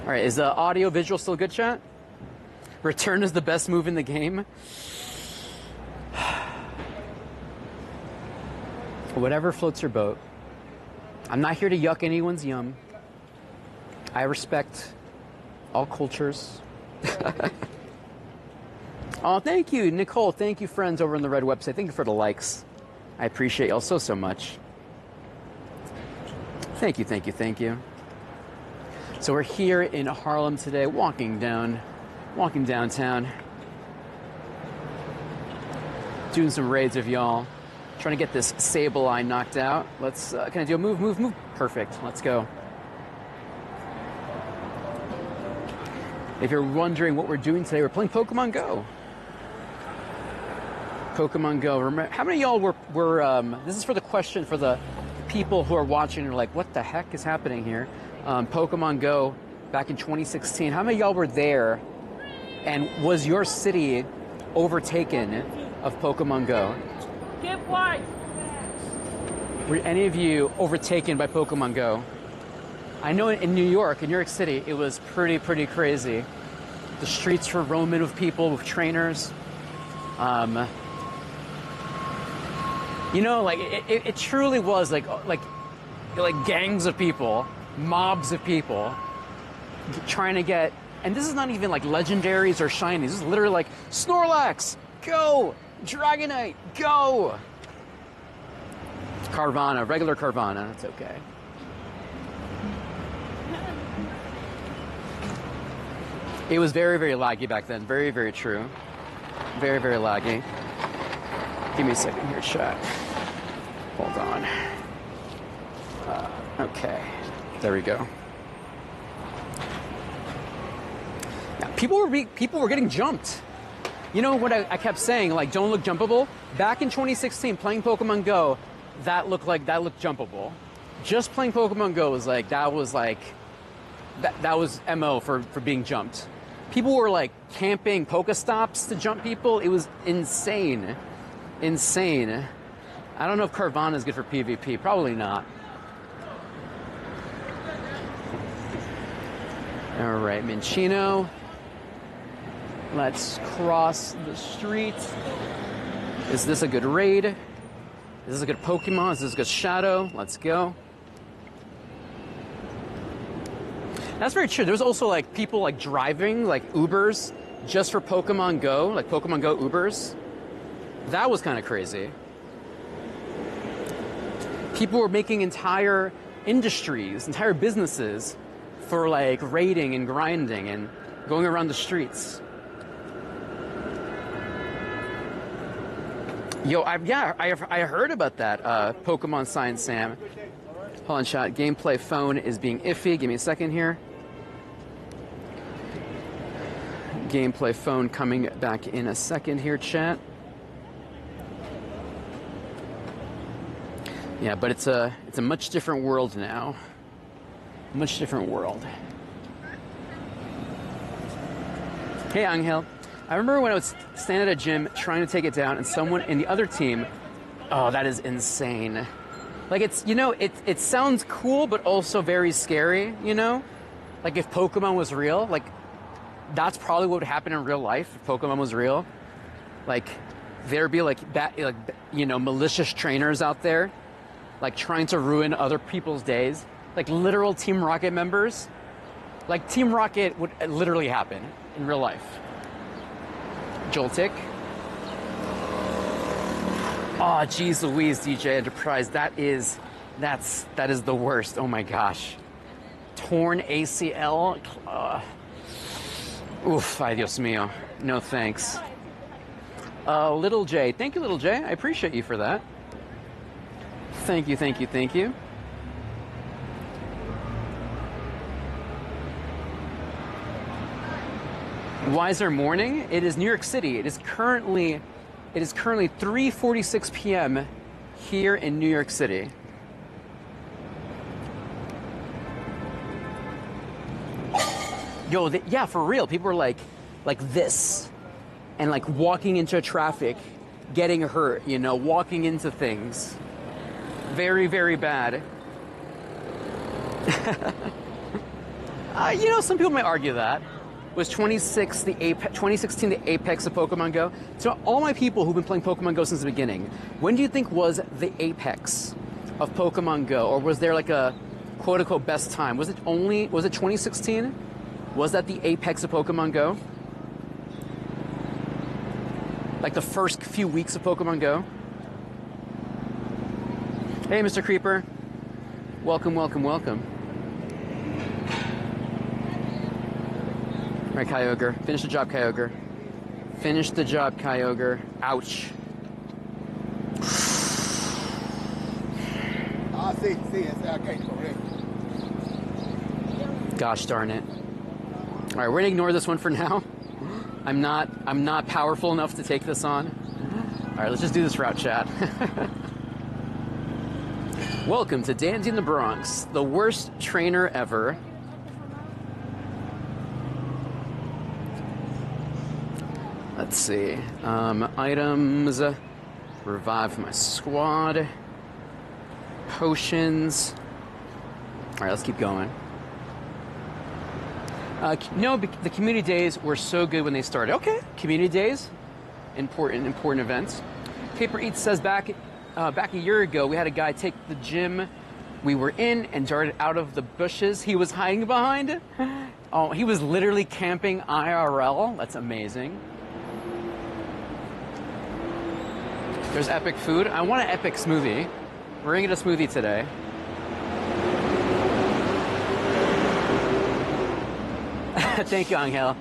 All right, is the audio visual still good, chat? Return is the best move in the game. Whatever floats your boat. I'm not here to yuck anyone's yum. I respect all cultures. Oh, thank you, Nicole. Thank you, friends over on the Red website. Thank you for the likes. I appreciate y'all so, so much. Thank you, thank you, thank you. So we're here in Harlem today, walking downtown, doing some raids of y'all, trying to get this Sableye knocked out. Let's, can I do a move, move, move? Perfect, let's go. If you're wondering what we're doing today, we're playing Pokemon Go. Pokemon Go. Remember, how many of y'all were this is for the question for the people who are watching and are like, what the heck is happening here? Pokemon Go back in 2016. How many of y'all were there? And was your city overtaken of Pokemon Go? Keep white. Were any of you overtaken by Pokemon Go? I know in New York City, it was pretty crazy. The streets were roaming with people, with trainers. You know, like it truly was like gangs of people, mobs of people trying to get. And this is not even like legendaries or shinies. This is literally like Snorlax, go! Dragonite, go! Carvana, regular Carvana, that's okay. It was very laggy back then. Very true. Very laggy. Give me a second here, chat. Hold on. Okay. There we go. Yeah, people were getting jumped. You know what I kept saying, like, don't look jumpable? Back in 2016, playing Pokemon Go, that looked jumpable. Just playing Pokemon Go was like, that was MO for being jumped. People were like camping Pokestops to jump people. It was insane. Insane. I don't know if Carvana is good for PvP. Probably not. All right, Minchino. Let's cross the street. Is this a good raid? Is this a good Pokemon? Is this a good Shadow? Let's go. That's very true. There's also like people like driving like Ubers just for Pokemon Go, like Pokemon Go Ubers. That was kind of crazy. People were making entire industries, entire businesses for like raiding and grinding and going around the streets. Yo, I heard about that, Pokemon Science Sam. Hold on, chat. Gameplay phone is being iffy. Give me a second here. Gameplay phone coming back in a second here, chat. Yeah, but it's a much different world now. Much different world. Hey, Angel. I remember when I was standing at a gym trying to take it down and someone in the other team, oh, that is insane. Like, it's, you know, it sounds cool, but also very scary, you know? Like, if Pokemon was real, like, that's probably what would happen in real life if Pokemon was real. Like, there'd be, like, you know, malicious trainers out there, like, trying to ruin other people's days. Like, literal Team Rocket members. Like, Team Rocket would literally happen in real life. Joltik. Oh, geez Louise, DJ Enterprise. That is the worst. Oh my gosh. Torn ACL. Oof, ay Dios mío. No thanks. Little J. Thank you, Little J. I appreciate you for that. Thank you. Why is there morning? It is New York City. It is currently 3:46 p.m. here in New York City. Yo, yeah, for real. People were like this, and like walking into traffic, getting hurt. You know, walking into things. Very bad. You know, some people might argue that. Was 2016 the apex of Pokemon Go? So all my people who've been playing Pokemon Go since the beginning, when do you think was the apex of Pokemon Go? Or was there like a quote-unquote best time? Was it 2016? Was that the apex of Pokemon Go? Like the first few weeks of Pokemon Go? Hey, Mr. Creeper. Welcome. All right, Kyogre. Finish the job, Kyogre. Finish the job, Kyogre. Ouch. See, I can't correct. Gosh darn it. All right, we're gonna ignore this one for now. I'm not powerful enough to take this on. All right, let's just do this route, chat. Welcome to Dandy in the Bronx, the worst trainer ever. Let's see. Items. Revive my squad. Potions. All right, let's keep going. No, the community days were so good when they started. Okay, community days, important events. Paper Eats says back a year ago, we had a guy take the gym we were in and darted out of the bushes he was hiding behind. Oh, he was literally camping IRL. That's amazing. There's epic food. I want an epic smoothie. We're gonna get a smoothie today. Thank you, Angel.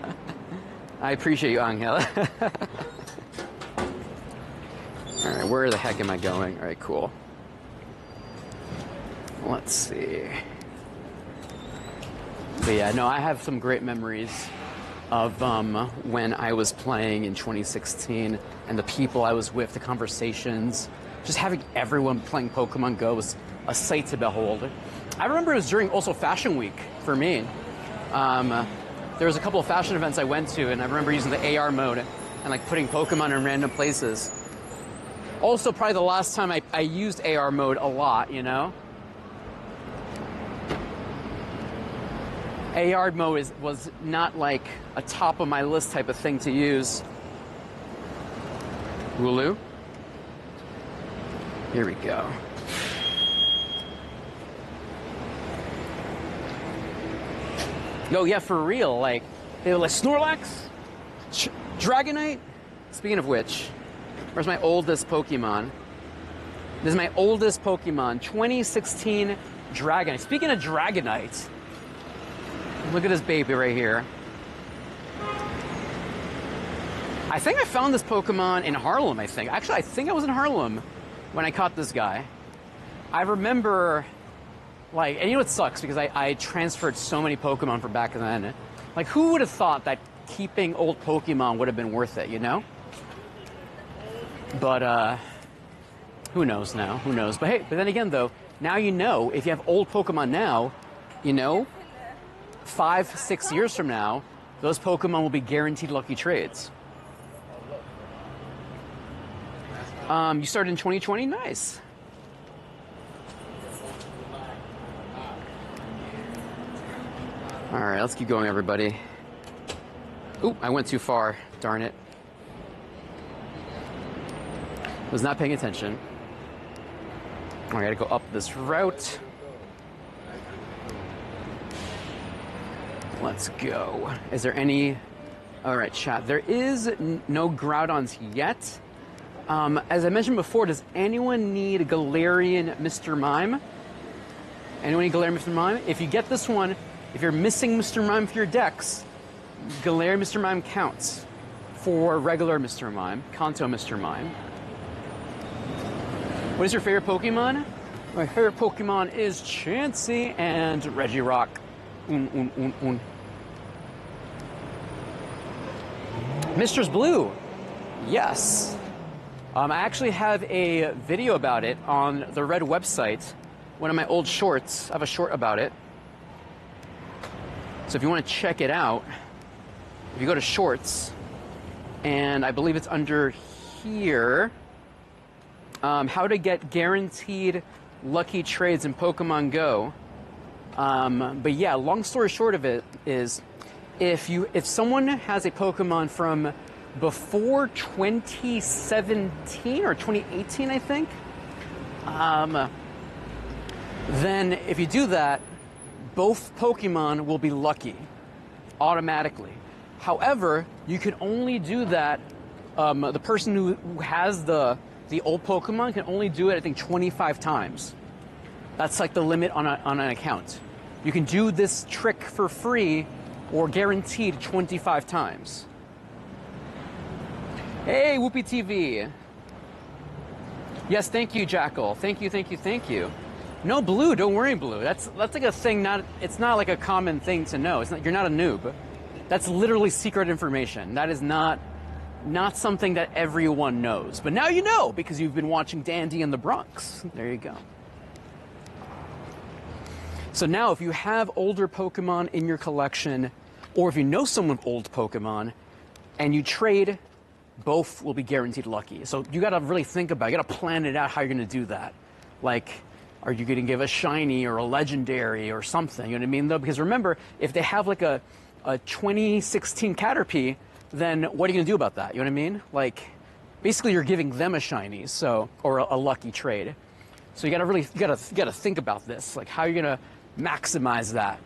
I appreciate you, Angel. All right, where the heck am I going? All right, cool. Let's see. But yeah, no, I have some great memories of when I was playing in 2016 and the people I was with, the conversations. Just having everyone playing Pokemon Go was a sight to behold. I remember it was during also Fashion Week for me. There was a couple of fashion events I went to, and I remember using the AR mode and like putting Pokemon in random places. Also, probably the last time I used AR mode a lot, you know? AR mode was not like a top of my list type of thing to use. Wooloo. Here we go. No, yeah, for real. Like, they were like Snorlax, Dragonite. Speaking of which, where's my oldest Pokemon? This is my oldest Pokemon, 2016 Dragonite. Speaking of Dragonite, look at this baby right here. I think I found this Pokemon in Harlem, I think. Actually, I think I was in Harlem when I caught this guy. I remember, like, and you know what sucks? Because I transferred so many Pokemon from back then. Like, who would have thought that keeping old Pokemon would have been worth it, you know? But, who knows now? Who knows? But hey, but then again, though, now you know, if you have old Pokemon now, you know, 5-6 years from now, those Pokemon will be guaranteed lucky trades. You started in 2020? Nice. All right, let's keep going, everybody. Oop, I went too far. Darn it. Was not paying attention. I gotta go up this route. Let's go. Is there any... All right, chat. There is no Groudons yet. As I mentioned before, does anyone need Galarian Mr. Mime? Anyone need Galarian Mr. Mime? If you get this one, if you're missing Mr. Mime for your decks, Galarian Mr. Mime counts for regular Mr. Mime, Kanto Mr. Mime. What is your favorite Pokemon? My favorite Pokemon is Chansey and Regirock. Mr. Blue. Yes. I actually have a video about it on the Red website. One of my old shorts. I have a short about it. So if you want to check it out, if you go to shorts, and I believe it's under here, how to get guaranteed lucky trades in Pokemon Go. But yeah, long story short of it is, if someone has a Pokemon from before 2017 or 2018, I think, then if you do that, both Pokemon will be lucky automatically. However, you can only do that, the person who has the old Pokemon can only do it, I think, 25 times. That's like the limit on an account. You can do this trick for free or guaranteed 25 times. Hey, Whoopi TV. Yes, thank you, Jackal. Thank you, thank you, thank you. No, Blue, don't worry, Blue. That's like a thing, it's not like a common thing to know. You're not a noob. That's literally secret information. That is not something that everyone knows. But now you know, because you've been watching Dandy in the Bronx. There you go. So now, if you have older Pokemon in your collection, or if you know someone with old Pokemon, and you trade both will be guaranteed lucky. So you got to really think about it. You got to plan it out how you're going to do that. Like, are you going to give a shiny or a legendary or something? You know what I mean, though? Because remember, if they have like a 2016 Caterpie, then what are you going to do about that? You know what I mean? Like, basically, you're giving them a shiny, so, or a lucky trade. So you got to really, you got to think about this, like how you're going to maximize that.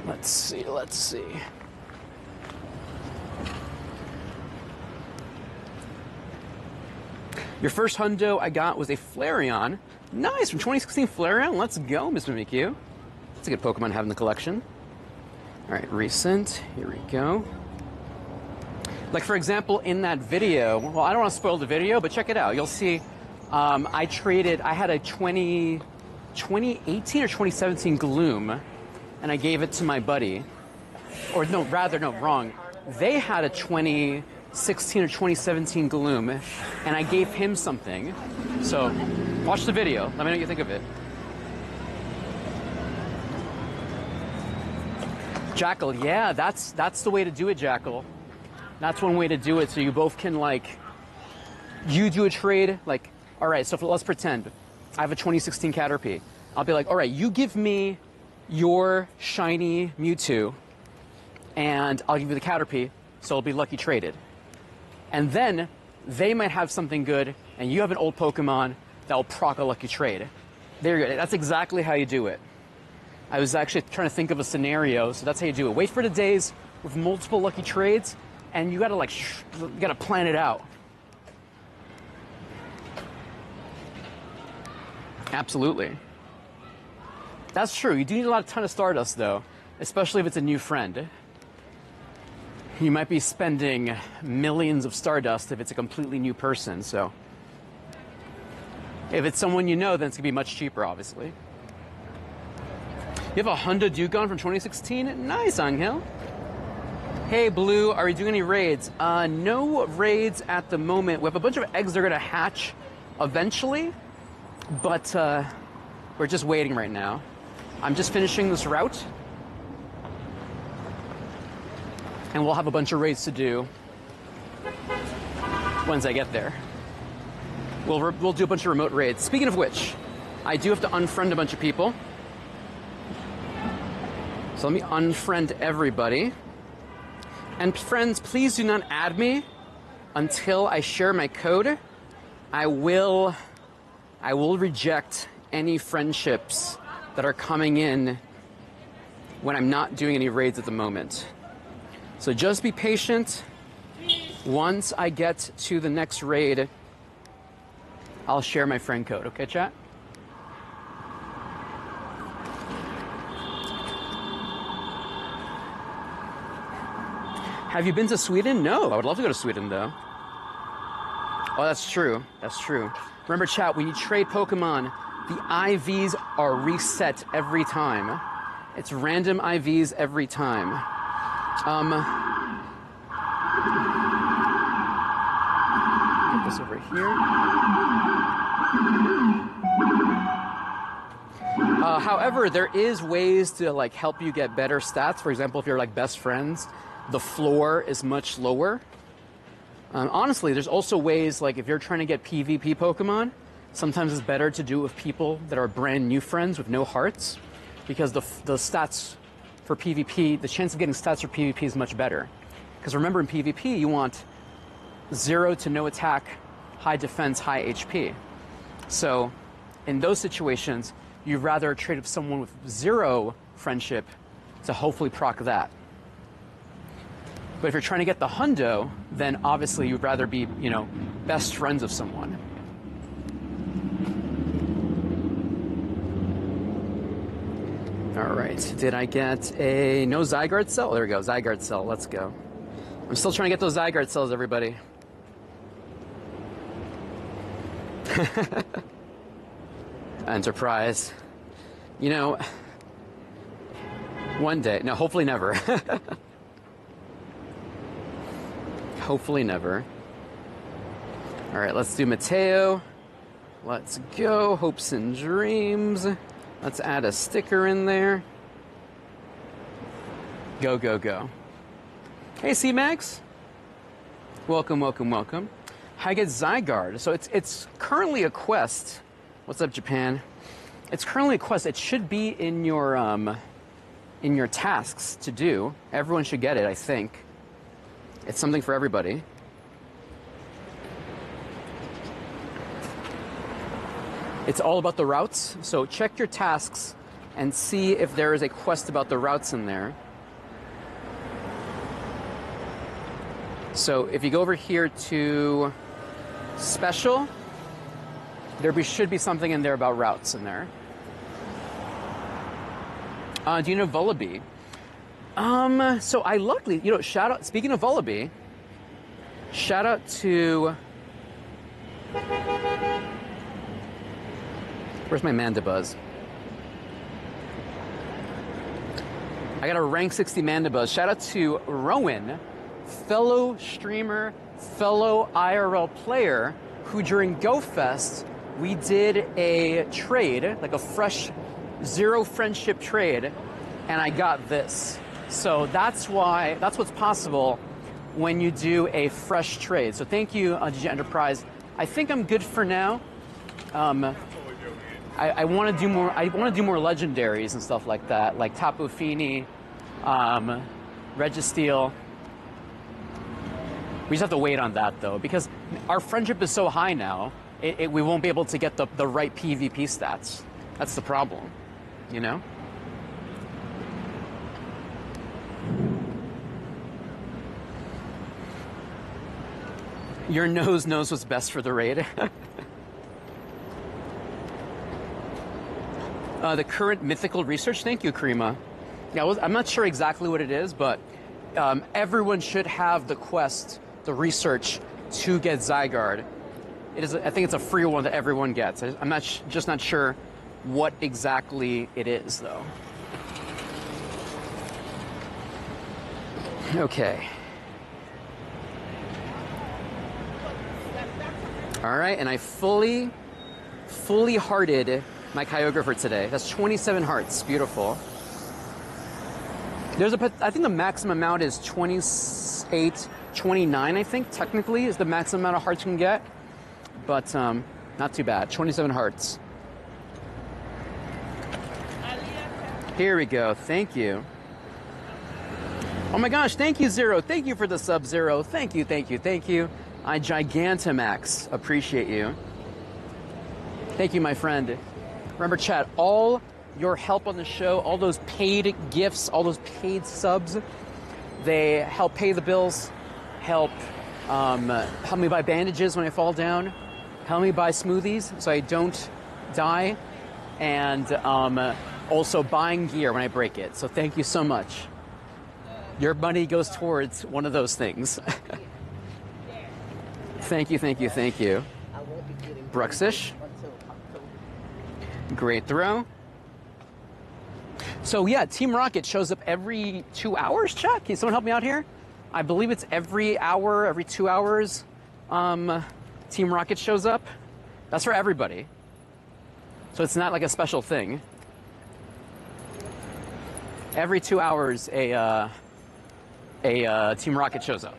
Let's see, let's see. Your first hundo I got was a Flareon. Nice, from 2016 Flareon. Let's go, Mr. Mikyu. That's a good Pokemon to have in the collection. All right, recent. Here we go. Like, for example, in that video, well, I don't want to spoil the video, but check it out. You'll see I had a 2018 or 2017 Gloom, and I gave it to my buddy. Or no, rather, no, wrong. They had a 2016 or 2017 Gloom, and I gave him something. So, watch the video. Let me know what you think of it. Jackal, yeah, that's the way to do it, Jackal. That's one way to do it, so you both can, like, you do a trade, like, all right, so let's pretend I have a 2016 Caterpie. I'll be like, all right, you give me your shiny Mewtwo, and I'll give you the Caterpie, so it'll be lucky traded. And then they might have something good, and you have an old Pokemon that will proc a lucky trade. There you go. That's exactly how you do it. I was actually trying to think of a scenario, so that's how you do it. Wait for the days with multiple lucky trades, and you gotta you gotta plan it out. Absolutely. That's true. You do need a ton of Stardust, though, especially if it's a new friend. You might be spending millions of Stardust if it's a completely new person, so. If it's someone you know, then it's gonna be much cheaper, obviously. You have a Honda Dugong from 2016? Nice, Angel. Hey, Blue, are we doing any raids? No raids at the moment. We have a bunch of eggs that are gonna hatch eventually, but we're just waiting right now. I'm just finishing this route, and we'll have a bunch of raids to do once I get there. We'll do a bunch of remote raids. Speaking of which, I do have to unfriend a bunch of people. So let me unfriend everybody. And friends, please do not add me until I share my code. I will reject any friendships that are coming in when I'm not doing any raids at the moment. So just be patient. Once I get to the next raid, I'll share my friend code. Okay, chat? Have you been to Sweden? No, I would love to go to Sweden, though. Oh, that's true. That's true. Remember, chat, when you trade Pokemon, the IVs are reset every time. It's random IVs every time. Get this over here. However, there is ways to, like, help you get better stats. For example, if you're, like, best friends, the floor is much lower. Honestly, there's also ways, like, if you're trying to get PvP Pokemon, sometimes it's better to do it with people that are brand new friends with no hearts, because the stats for PvP, the chance of getting stats for PvP is much better. Because remember, in PvP, you want 0 to no attack, high defense, high HP. So in those situations, you'd rather trade with someone with 0 friendship to hopefully proc that. But if you're trying to get the hundo, then obviously you'd rather be, you know, best friends of someone. All right, did I get a no Zygarde cell? Oh, there we go, Zygarde cell, let's go. I'm still trying to get those Zygarde cells, everybody. Enterprise. You know, one day, no, hopefully never. Hopefully never. All right, let's do Mateo. Let's go, hopes and dreams. Let's add a sticker in there. Go, go, go. Hey, C-Max. Welcome, welcome, welcome. How to get Zygarde. So it's currently a quest. What's up, Japan? It's currently a quest. It should be in your tasks to do. Everyone should get it, I think. It's something for everybody. It's all about the routes. So check your tasks and see if there is a quest about the routes in there. So if you go over here to special, should be something in there about routes in there. Do you know Vullaby? So I luckily, shout out, speaking of Vullaby, shout out to, where's my Mandibuzz? I got a rank 60 Mandibuzz. Shout out to Rowan, fellow streamer, fellow IRL player, who during GoFest, we did a trade, like a fresh zero friendship trade, and I got this. So that's what's possible when you do a fresh trade. So thank you, GeekJenn Enterprise. I think I'm good for now. I want to do more. I want to do more legendaries and stuff like that, like Tapu Fini, Registeel. We just have to wait on that though, because our friendship is so high now. We won't be able to get the right PvP stats. That's the problem, you know? Your nose knows what's best for the raid. The current mythical research, thank you, Karima. Yeah, I'm not sure exactly what it is, but everyone should have the quest, the research to get Zygarde. I think it's a free one that everyone gets. I'm just not sure what exactly it is, though. Okay. All right, and I fully hearted my Kyogre for today. That's 27 hearts. Beautiful. I think the maximum amount is 28, 29, I think, technically, is the maximum amount of hearts you can get. But not too bad. 27 hearts. Here we go. Thank you. Oh my gosh, thank you, Zero. Thank you for the sub, Zero. Thank you, thank you, thank you. I Gigantamax. Appreciate you. Thank you, my friend. Remember, chat, all your help on the show, all those paid gifts, all those paid subs, they help pay the bills, help me buy bandages when I fall down, help me buy smoothies so I don't die, and also buying gear when I break it. So thank you so much. Your money goes towards one of those things. Thank you, thank you, thank you. Bruxish. Great throw. So yeah, Team Rocket shows up every 2 hours, chat? Can someone help me out here? I believe it's every hour, every 2 hours, Team Rocket shows up. That's for everybody. So it's not like a special thing. Every 2 hours, a Team Rocket shows up.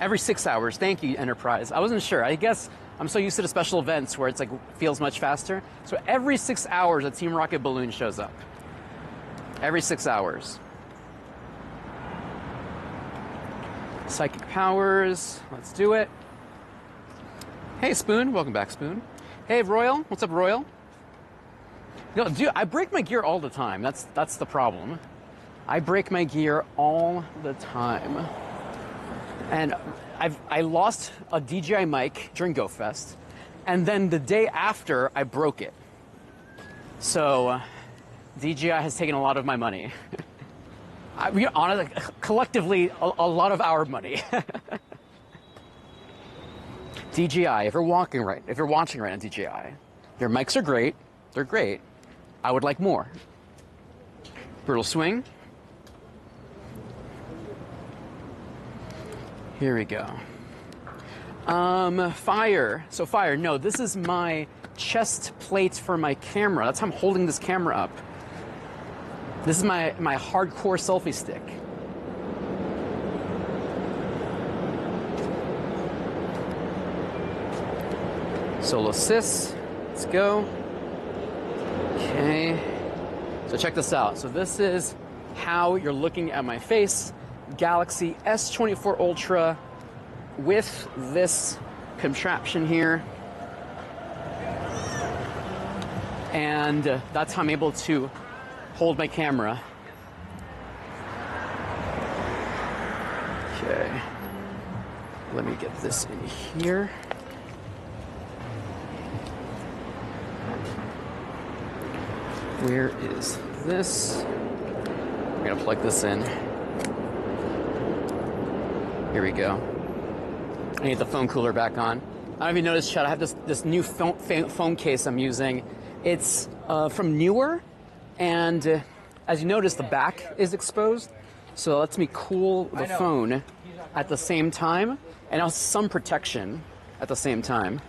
Every 6 hours. Thank you, Enterprise. I wasn't sure. I guess I'm so used to the special events where it's like feels much faster. So every 6 hours, a Team Rocket balloon shows up. Every 6 hours. Psychic powers. Let's do it. Hey, Spoon. Welcome back, Spoon. Hey, Royal. What's up, Royal? No, dude, I break my gear all the time. That's the problem. I break my gear all the time. And I lost a DJI mic during GoFest, and then the day after, I broke it. So DJI has taken a lot of my money. Honestly, collectively, a lot of our money. DJI, if you're watching right now, DJI, your mics are great. They're great. I would like more. Brutal swing. Here we go. Fire. So fire. No, this is my chest plate for my camera. That's how I'm holding this camera up. This is my hardcore selfie stick. Solo sis, let's go. Okay, so check this out. So this is how you're looking at my face. Galaxy S24 Ultra with this contraption here. And that's how I'm able to hold my camera. Okay, let me get this in here. Where is this? I'm gonna plug this in. Here we go. I need the phone cooler back on. I don't know if you noticed, Chad, I have this new phone case I'm using. It's from Newer, and as you notice, the back is exposed, so it lets me cool the phone at the same time, and also some protection at the same time.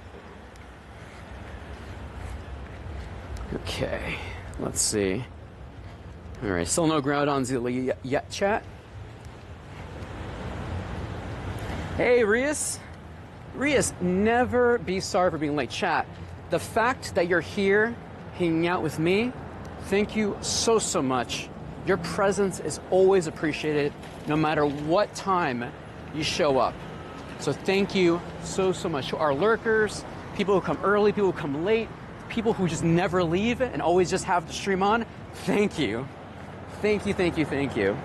Okay, let's see. All right, still no Groudon yet, chat. Hey, Rias. Rias, never be sorry for being late, chat. The fact that you're here hanging out with me, thank you so, so much. Your presence is always appreciated, no matter what time you show up. So thank you so, so much to our lurkers, people who come early, people who come late, people who just never leave and always just have the stream on. Thank you. Thank you, thank you, thank you.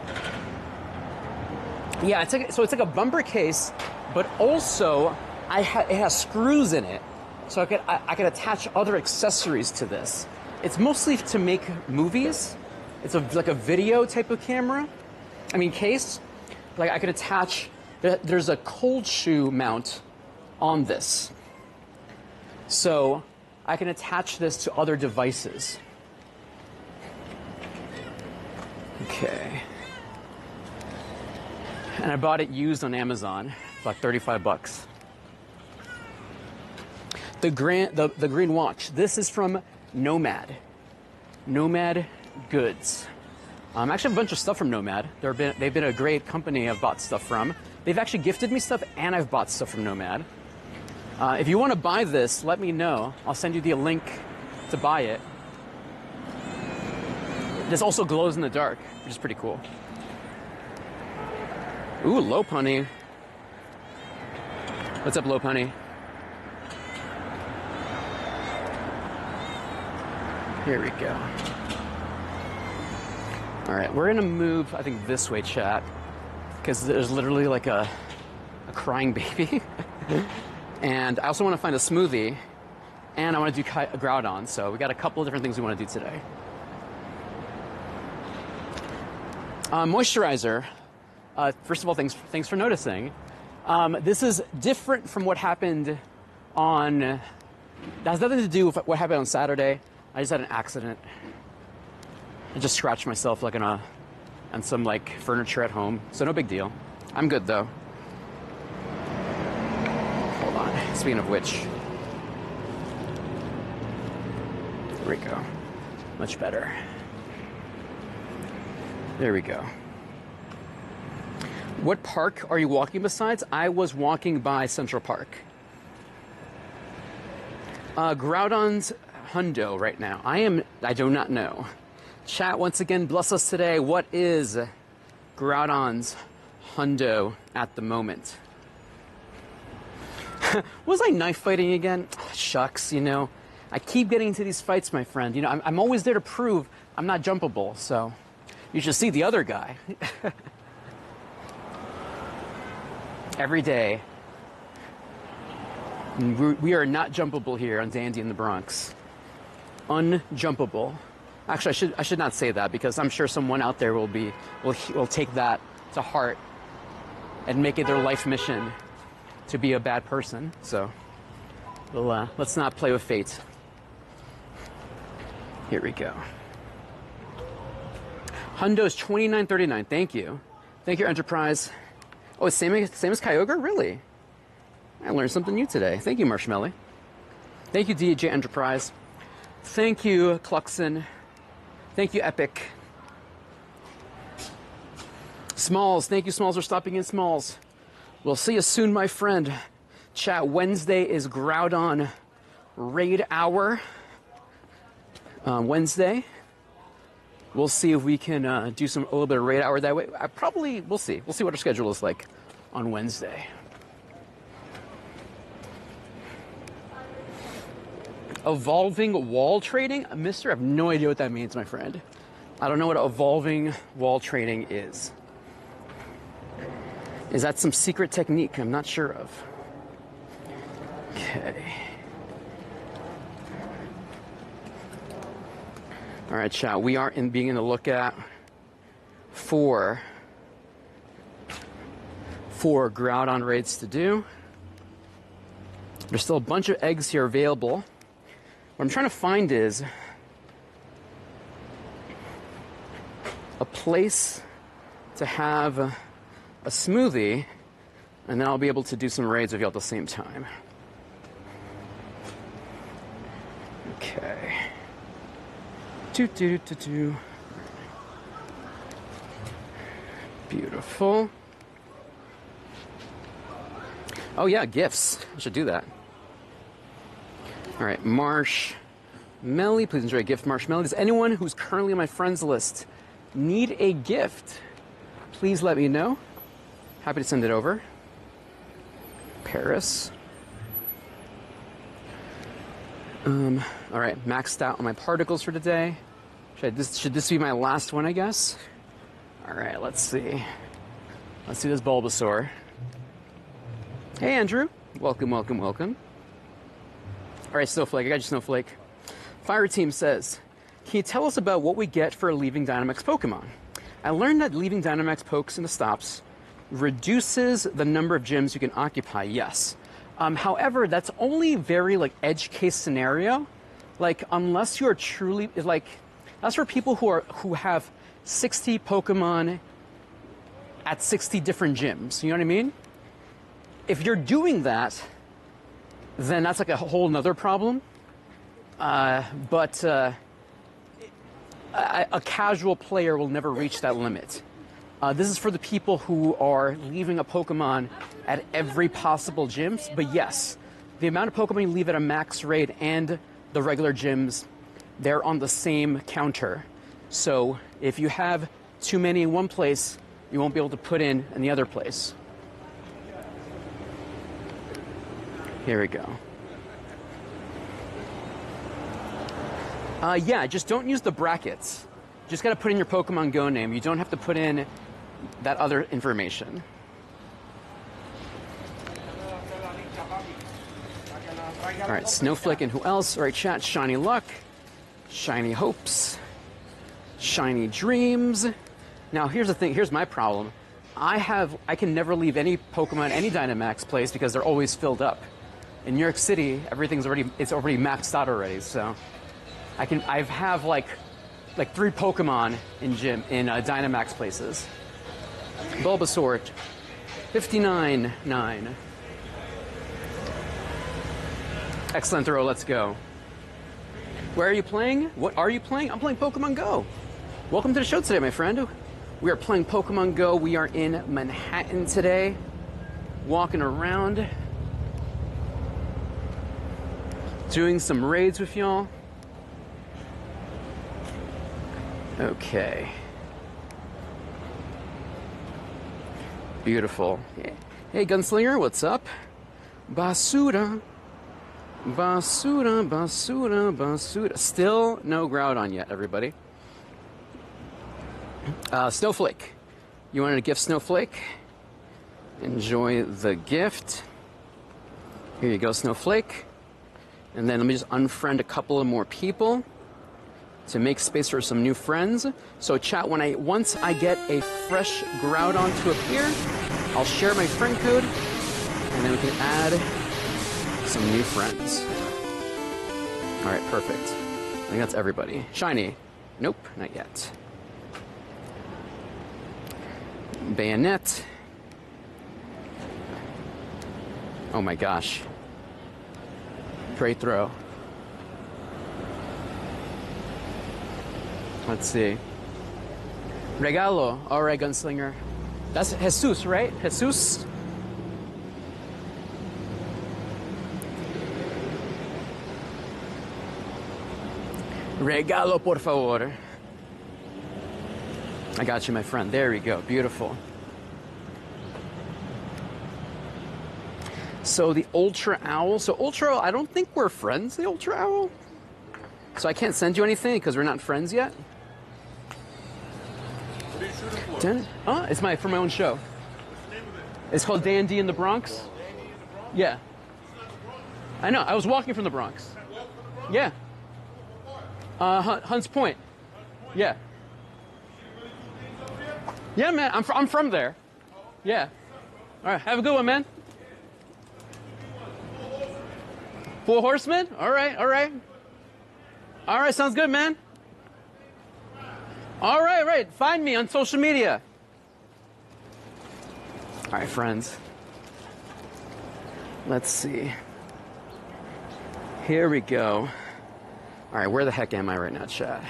Yeah, it's like a bumper case, but also it has screws in it. So I could attach other accessories to this. It's mostly to make movies. It's like a video type of camera. I mean, case. Like I could attach, there's a cold shoe mount on this. So I can attach this to other devices. Okay. And I bought it used on Amazon, about 35 bucks. The green watch. This is from Nomad. Nomad Goods. Actually, I have a bunch of stuff from Nomad. They've been a great company I've bought stuff from. They've actually gifted me stuff, and I've bought stuff from Nomad. If you want to buy this, let me know. I'll send you the link to buy it. This also glows in the dark, which is pretty cool. Ooh, Low Punny. What's up, Low Punny? Here we go. All right, we're gonna move, I think, this way, chat, because there's literally like a crying baby. And I also want to find a Smoothie, and I want to do a Groudon, so we got a couple of different things we want to do today. Moisturizer. First of all, thanks for noticing. This is different from what happened on... That has nothing to do with what happened on Saturday. I just had an accident. I just scratched myself like on some like furniture at home, so no big deal. I'm good though. Hold on. Speaking of which, there we go. Much better. There we go. What park are you walking besides? I was walking by Central Park. Groudon's hundo right now. I do not know. Chat, once again, bless us today. What is Groudon's hundo at the moment? Was I knife fighting again? Oh, shucks, you know. I keep getting into these fights, my friend. You know, I'm always there to prove I'm not jumpable, so you should see the other guy. Every day. We are not jumpable here on Dandy in the Bronx. Unjumpable. Actually, I should not say that, because I'm sure someone out there will take that to heart and make it their life mission to be a bad person. So let's not play with fate. Here we go. Hundo's $29.39. Thank you. Thank you, Enterprise. Oh, it's same as Kyogre? Really? I learned something new today. Thank you, Marshmallow. Thank you, DJ Enterprise. Thank you, Cluxon. Thank you, Epic. Smalls, thank you, Smalls, for stopping in, Smalls. We'll see you soon, my friend. Chat, Wednesday is Groudon Raid Hour. Wednesday. We'll see if we can do a little bit of Raid Hour that way. We'll see. We'll see what our schedule is like on Wednesday. Evolving wall trading? Mister, I have no idea what that means, my friend. I don't know what evolving wall trading is. Is that some secret technique I'm not sure of? Okay. All right, chat. We are beginning to look at four Groudon raids to do. There's still a bunch of eggs here available. What I'm trying to find is a place to have a smoothie, and then I'll be able to do some raids with you at the same time. Okay. Beautiful. Oh yeah, gifts. I should do that. All right, Marshmelly, please enjoy a gift, Marshmelly. Does anyone who's currently on my friends list need a gift? Please let me know. Happy to send it over. Paris. All right, maxed out on my particles for today. Should this be my last one, I guess? All right, let's see. Let's do this Bulbasaur. Hey, Andrew. Welcome, welcome, welcome. All right, Snowflake. I got you, Snowflake. Fire Team says, can you tell us about what we get for leaving Dynamax Pokemon? I learned that leaving Dynamax Pokes in the stops reduces the number of gyms you can occupy, yes. However, that's only very, edge case scenario. Unless you're truly, that's for people who have 60 Pokemon at 60 different gyms. You know what I mean? If you're doing that, then that's a whole nother problem. But a casual player will never reach that limit. This is for the people who are leaving a Pokemon at every possible gym. But yes, the amount of Pokemon you leave at a max raid and the regular gyms, they're on the same counter. So if you have too many in one place, you won't be able to put in the other place. Here we go. Yeah, just don't use the brackets. Just got to put in your Pokemon Go name. You don't have to put in that other information. All right, Snowflake and who else? All right, chat, Shiny Luck, Shiny Hopes, Shiny Dreams. Now, here's the thing. Here's my problem. I can never leave any Pokemon, any Dynamax place because they're always filled up. In New York City, it's already maxed out already. So I have like 3 Pokemon in Dynamax places. Bulbasaur, 59.9. Excellent throw. Let's go. Where are you playing? What are you playing? I'm playing Pokemon Go. Welcome to the show today, my friend. We are playing Pokemon Go. We are in Manhattan today, walking around, doing some raids with y'all. Okay. Beautiful. Hey, Gunslinger, what's up? Basura. Basura, Basura, Basura. Still no Groudon yet, everybody. Snowflake. You wanted a gift, Snowflake? Enjoy the gift. Here you go, Snowflake. And then let me just unfriend a couple of more people to make space for some new friends. So chat, once I get a fresh Groudon to appear, I'll share my friend code, and then we can add some new friends. All right, perfect. I think that's everybody. Shiny. Nope, not yet. Bayonet. Oh my gosh. Great throw. Let's see. Regalo. All right, Gunslinger. That's Jesus, right? Jesus? Regalo, por favor. I got you, my friend. There we go. Beautiful. So the Ultra Owl. So Ultra Owl, I don't think we're friends, the Ultra Owl. So I can't send you anything because we're not friends yet. What are you shooting for? It's for my own show. What's the name of it? It's called Dandy in the Bronx. Danny in the Bronx? Yeah. It's not the Bronx. I know. I was walking from the Bronx. Walk from the Bronx? Yeah. What part? Hunts Point. Point? Yeah. You really do things up here? Yeah, man. I'm from there. Yeah. All right. Have a good one, man. Four Horsemen? All right. All right. All right. Sounds good, man. All right. Right. Find me on social media. All right, friends. Let's see. Here we go. All right, where the heck am I right now, chat?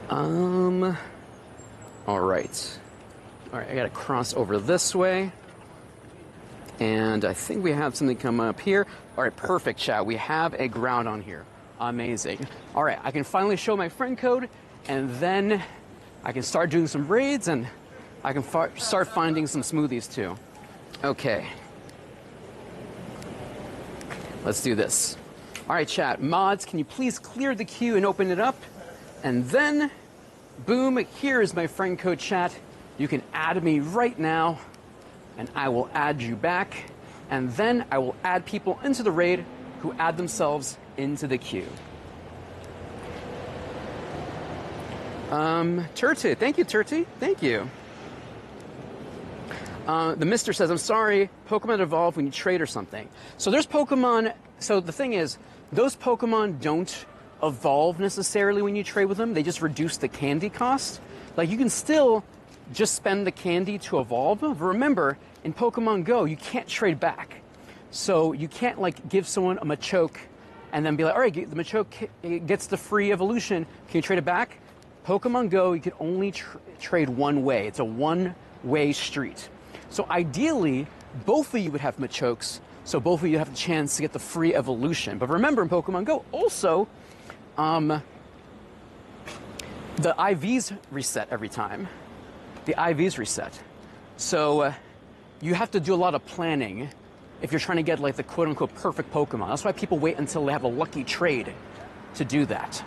All right. All right, I gotta cross over this way. And I think we have something come up here. All right, perfect, chat. We have a Groudon here. Amazing. All right, I can finally show my friend code, and then I can start doing some raids, and I can start finding some smoothies too. Okay. Let's do this. All right, chat. Mods, can you please clear the queue and open it up? And then, boom, here is my friend code, chat. You can add me right now, and I will add you back. And then I will add people into the raid who add themselves into the queue. Turty, thank you, Turty. Thank you. The Mister says, I'm sorry, Pokemon evolve when you trade or something. So there's Pokemon, so the thing is, those Pokemon don't evolve necessarily when you trade with them. They just reduce the candy cost. Like, you can still just spend the candy to evolve. But remember, in Pokemon Go, you can't trade back. So you can't, like, give someone a Machoke and then be like, all right, the Machoke gets the free evolution. Can you trade it back? Pokemon Go, you can only trade one way. It's a one-way street. So ideally, both of you would have Machokes, so both of you have the chance to get the free evolution. But remember, in Pokemon Go, also, the IVs reset every time. The IVs reset. So you have to do a lot of planning if you're trying to get, like, the quote-unquote perfect Pokemon. That's why people wait until they have a lucky trade to do that.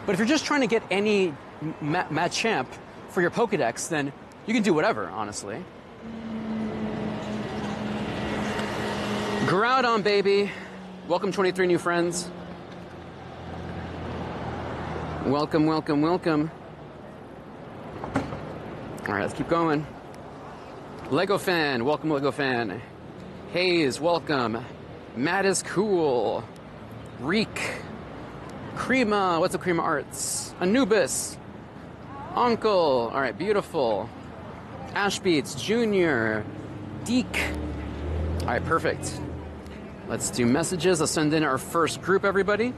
But if you're just trying to get any Machamp for your Pokedex, then you can do whatever, honestly. Groudon, baby. Welcome, 23 new friends. Welcome, welcome, welcome. All right, let's keep going. Lego fan, welcome, Lego fan. Hayes, welcome. Matt is cool. Reek. Krima, what's up, Krima Arts? Anubis. Uncle, all right, beautiful. Ashbeats, Junior. Deke. All right, perfect. Let's do messages. Let's send in our first group, everybody.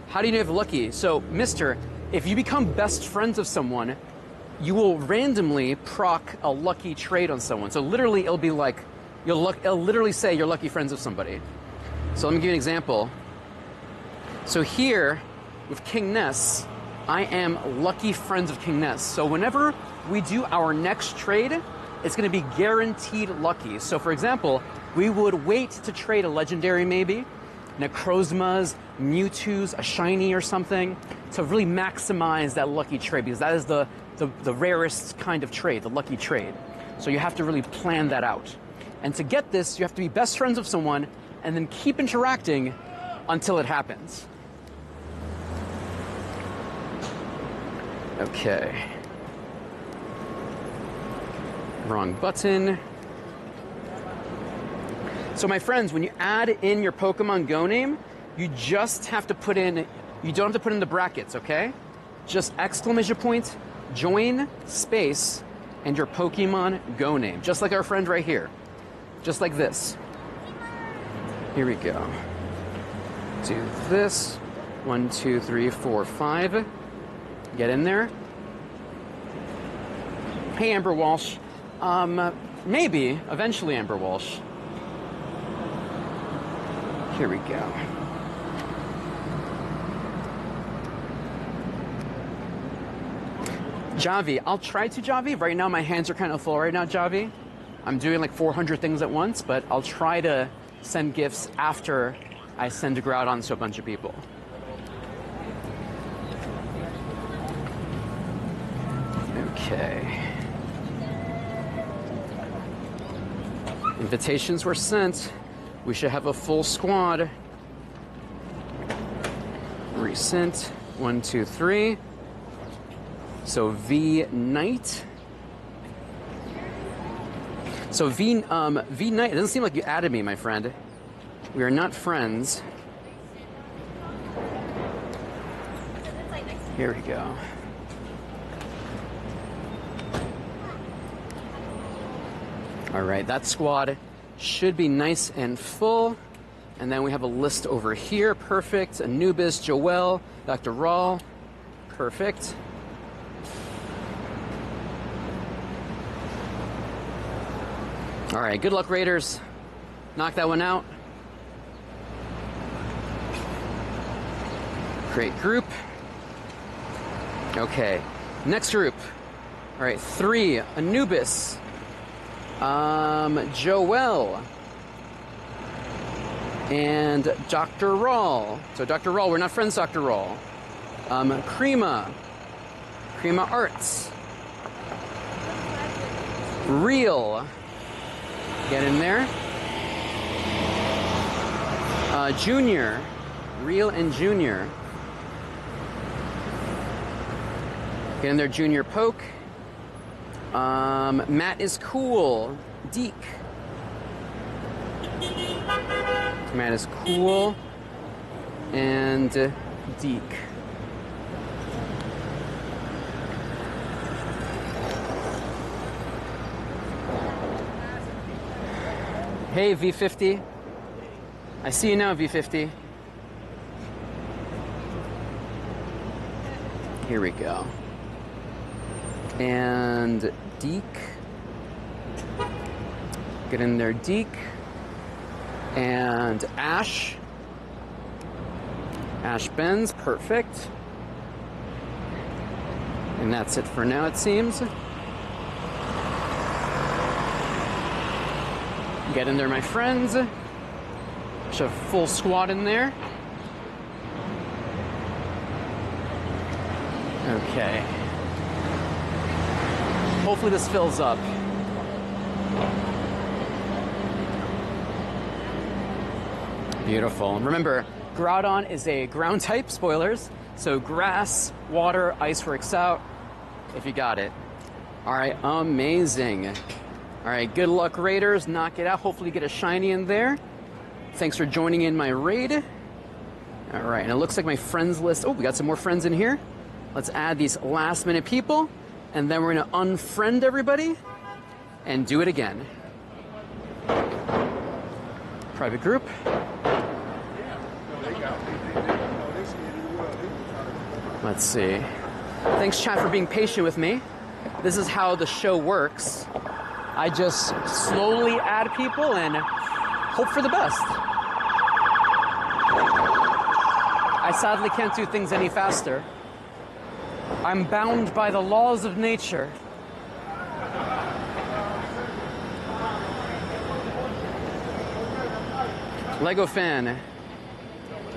How do you know if lucky? So, Mister, if you become best friends of someone, you will randomly proc a lucky trade on someone. So literally, it'll be like, it'll literally say you're lucky friends of somebody. So let me give you an example. So here, with King Ness, I am lucky friends of King Ness. So whenever we do our next trade, it's going to be guaranteed lucky. So for example, we would wait to trade a legendary maybe, Necrozmas, Mewtwo's, a shiny or something, to really maximize that lucky trade, because that is the rarest kind of trade, the lucky trade. So you have to really plan that out. And to get this, you have to be best friends with someone and then keep interacting until it happens. Okay. Wrong button. So my friends, when you add in your Pokemon Go name, you just have to put in, you don't have to put in the brackets, okay? Just exclamation point, join, space, and your Pokemon Go name. Just like our friend right here. Just like this. Here we go. do this. 1, 2, 3, 4, 5. Get in there. Hey, Amber Walsh. Maybe, eventually, Amber Walsh. Here we go. Javi, I'll try to, Javi. Right now, my hands are kind of full right now, Javi. I'm doing like 400 things at once, but I'll try to send gifts after I send Groudon to a bunch of people. Okay. Invitations were sent. We should have a full squad. Resent. 1, 2, 3. So V Knight. So V Knight. It doesn't seem like you added me, my friend. We are not friends. Here we go. All right, that squad should be nice and full. And then we have a list over here. Perfect. Anubis, Joel, Dr. Rawl. Perfect. All right, good luck, Raiders. Knock that one out. Great group. Okay, next group. All right, 3, Anubis. Joel. And Dr. Rawl. So Dr. Rawl, we're not friends, Dr. Rawl. Krima. Krima Arts. Real. Get in there. Junior. Real and Junior. Get in there, Junior Poke. Matt is cool. Deke. Matt is cool. And Deke. Hey, V50. I see you now, V50. Here we go. And Deke. Get in there, Deke. And Ash. Ash Benz, perfect. And that's it for now, it seems. Get in there, my friends. Should have a full squad in there. Okay. Hopefully this fills up. Beautiful. Remember, Groudon is a ground type, spoilers. So grass, water, ice works out if you got it. All right, amazing. All right, good luck, Raiders. Knock it out. Hopefully get a shiny in there. Thanks for joining in my raid. All right, and it looks like my friends list. Oh, we got some more friends in here. Let's add these last minute people, and then we're gonna unfriend everybody and do it again. Private group. Let's see. Thanks, chat, for being patient with me. This is how the show works. I just slowly add people and hope for the best. I sadly can't do things any faster. I'm bound by the laws of nature. Lego fan.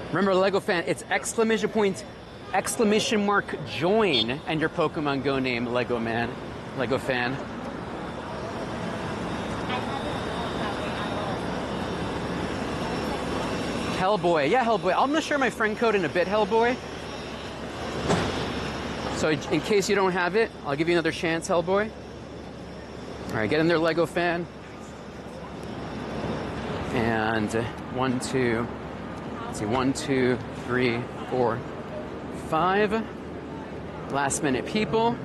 Remember, Lego fan, it's exclamation point, exclamation mark, join, and your Pokemon Go name, Lego man, Lego fan. Hellboy, yeah, Hellboy. I'm gonna share my friend code in a bit, Hellboy. So in case you don't have it, I'll give you another chance, Hellboy. All right, get in there, Lego fan. And 1, 2, let's see, 1, 2, 3, 4, 5. Last minute people.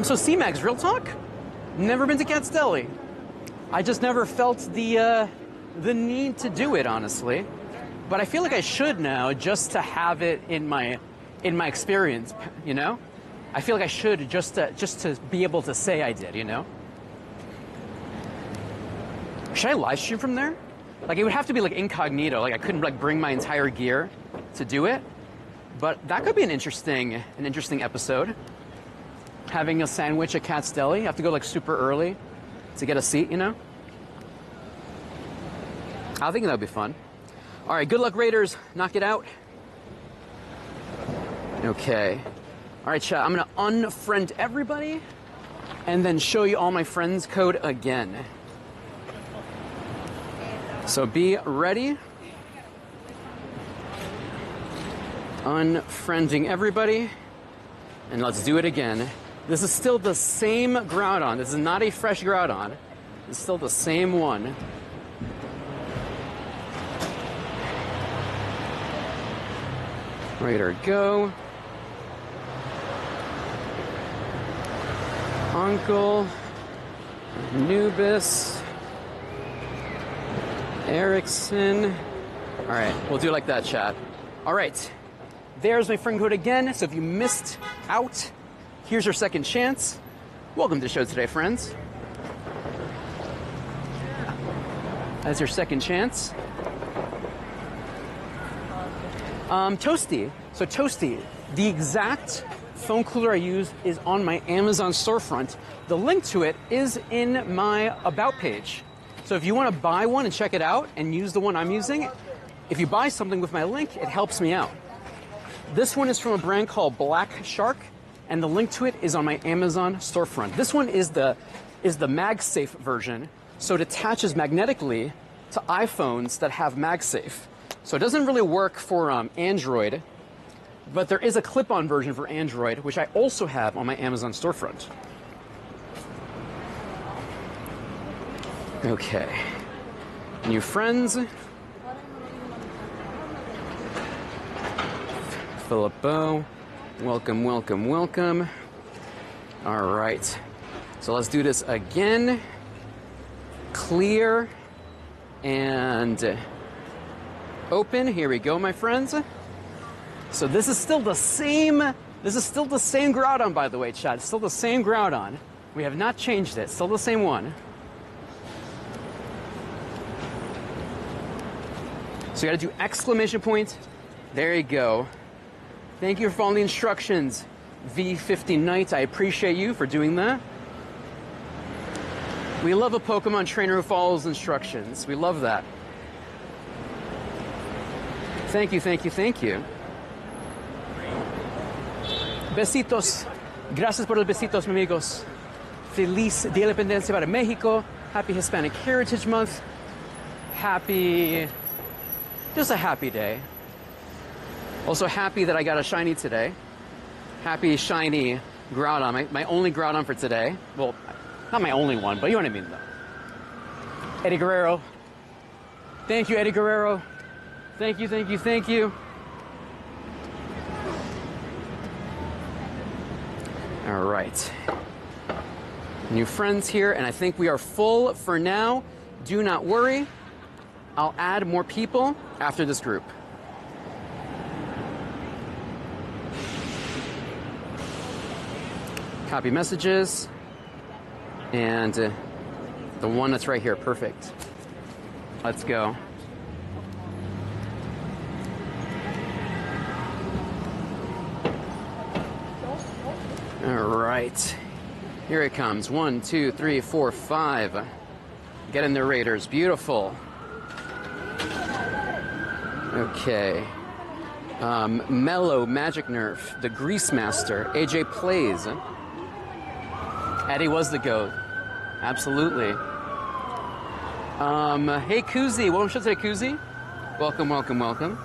So C-Mags, real talk? Never been to Cat's Deli. I just never felt the the need to do it, honestly. But I feel like I should now, just to have it in my experience, you know? I feel like I should just to be able to say I did, you know? Should I live stream from there? Like, it would have to be like incognito. Like, I couldn't like bring my entire gear to do it. But that could be an interesting episode. Having a sandwich at Cat's Deli. You have to go like super early to get a seat, you know? I think that would be fun. All right, good luck, Raiders. Knock it out. Okay. All right, chat. I'm going to unfriend everybody and then show you all my friends code again. So be ready. Unfriending everybody. And let's do it again. This is still the same Groudon. This is not a fresh Groudon. It's still the same one. Ready to go. Uncle, Nubis, Erickson. All right, we'll do it like that, chat. All right, there's my friend code again. So if you missed out, here's your second chance. Welcome to the show today, friends. That's your second chance. Toasty. So Toasty, the exact phone cooler I use is on my Amazon storefront. The link to it is in my About page. So if you want to buy one and check it out and use the one I'm using, if you buy something with my link, it helps me out. This one is from a brand called Black Shark, and the link to it is on my Amazon storefront. This one is the MagSafe version, so it attaches magnetically to iPhones that have MagSafe. So it doesn't really work for Android, but there is a clip-on version for Android, which I also have on my Amazon storefront. Okay. New friends. Philippo. Welcome, welcome, welcome. All right. So let's do this again. Clear and open. Here we go, my friends. So this is still the same Groudon, by the way, chat. It's still the same Groudon. We have not changed it. Still the same one. So you gotta do exclamation point. There you go. Thank you for following the instructions, V50 Knight. I appreciate you for doing that. We love a Pokemon trainer who follows instructions. We love that. Thank you, thank you, thank you. Besitos. Gracias por los besitos, mi amigos. Feliz Día de la Independencia para México. Happy Hispanic Heritage Month. Happy... just a happy day. Also happy that I got a shiny today. Happy shiny Groudon. My only Groudon for today. Well, not my only one, but you know what I mean, though. Eddie Guerrero. Thank you, Eddie Guerrero. Thank you, thank you, thank you. All right. New friends here, and I think we are full for now. Do not worry. I'll add more people after this group. Copy messages. And the one that's right here, perfect. Let's go. All right. Here it comes. 1, 2, 3, 4, 5. Get in there, Raiders. Beautiful. Okay. Mellow, Magic Nerf, the Grease Master, AJ Plays. Eddie was the GOAT. Absolutely. Hey, Kuzi. Welcome to today, Kuzi. Welcome, welcome, welcome.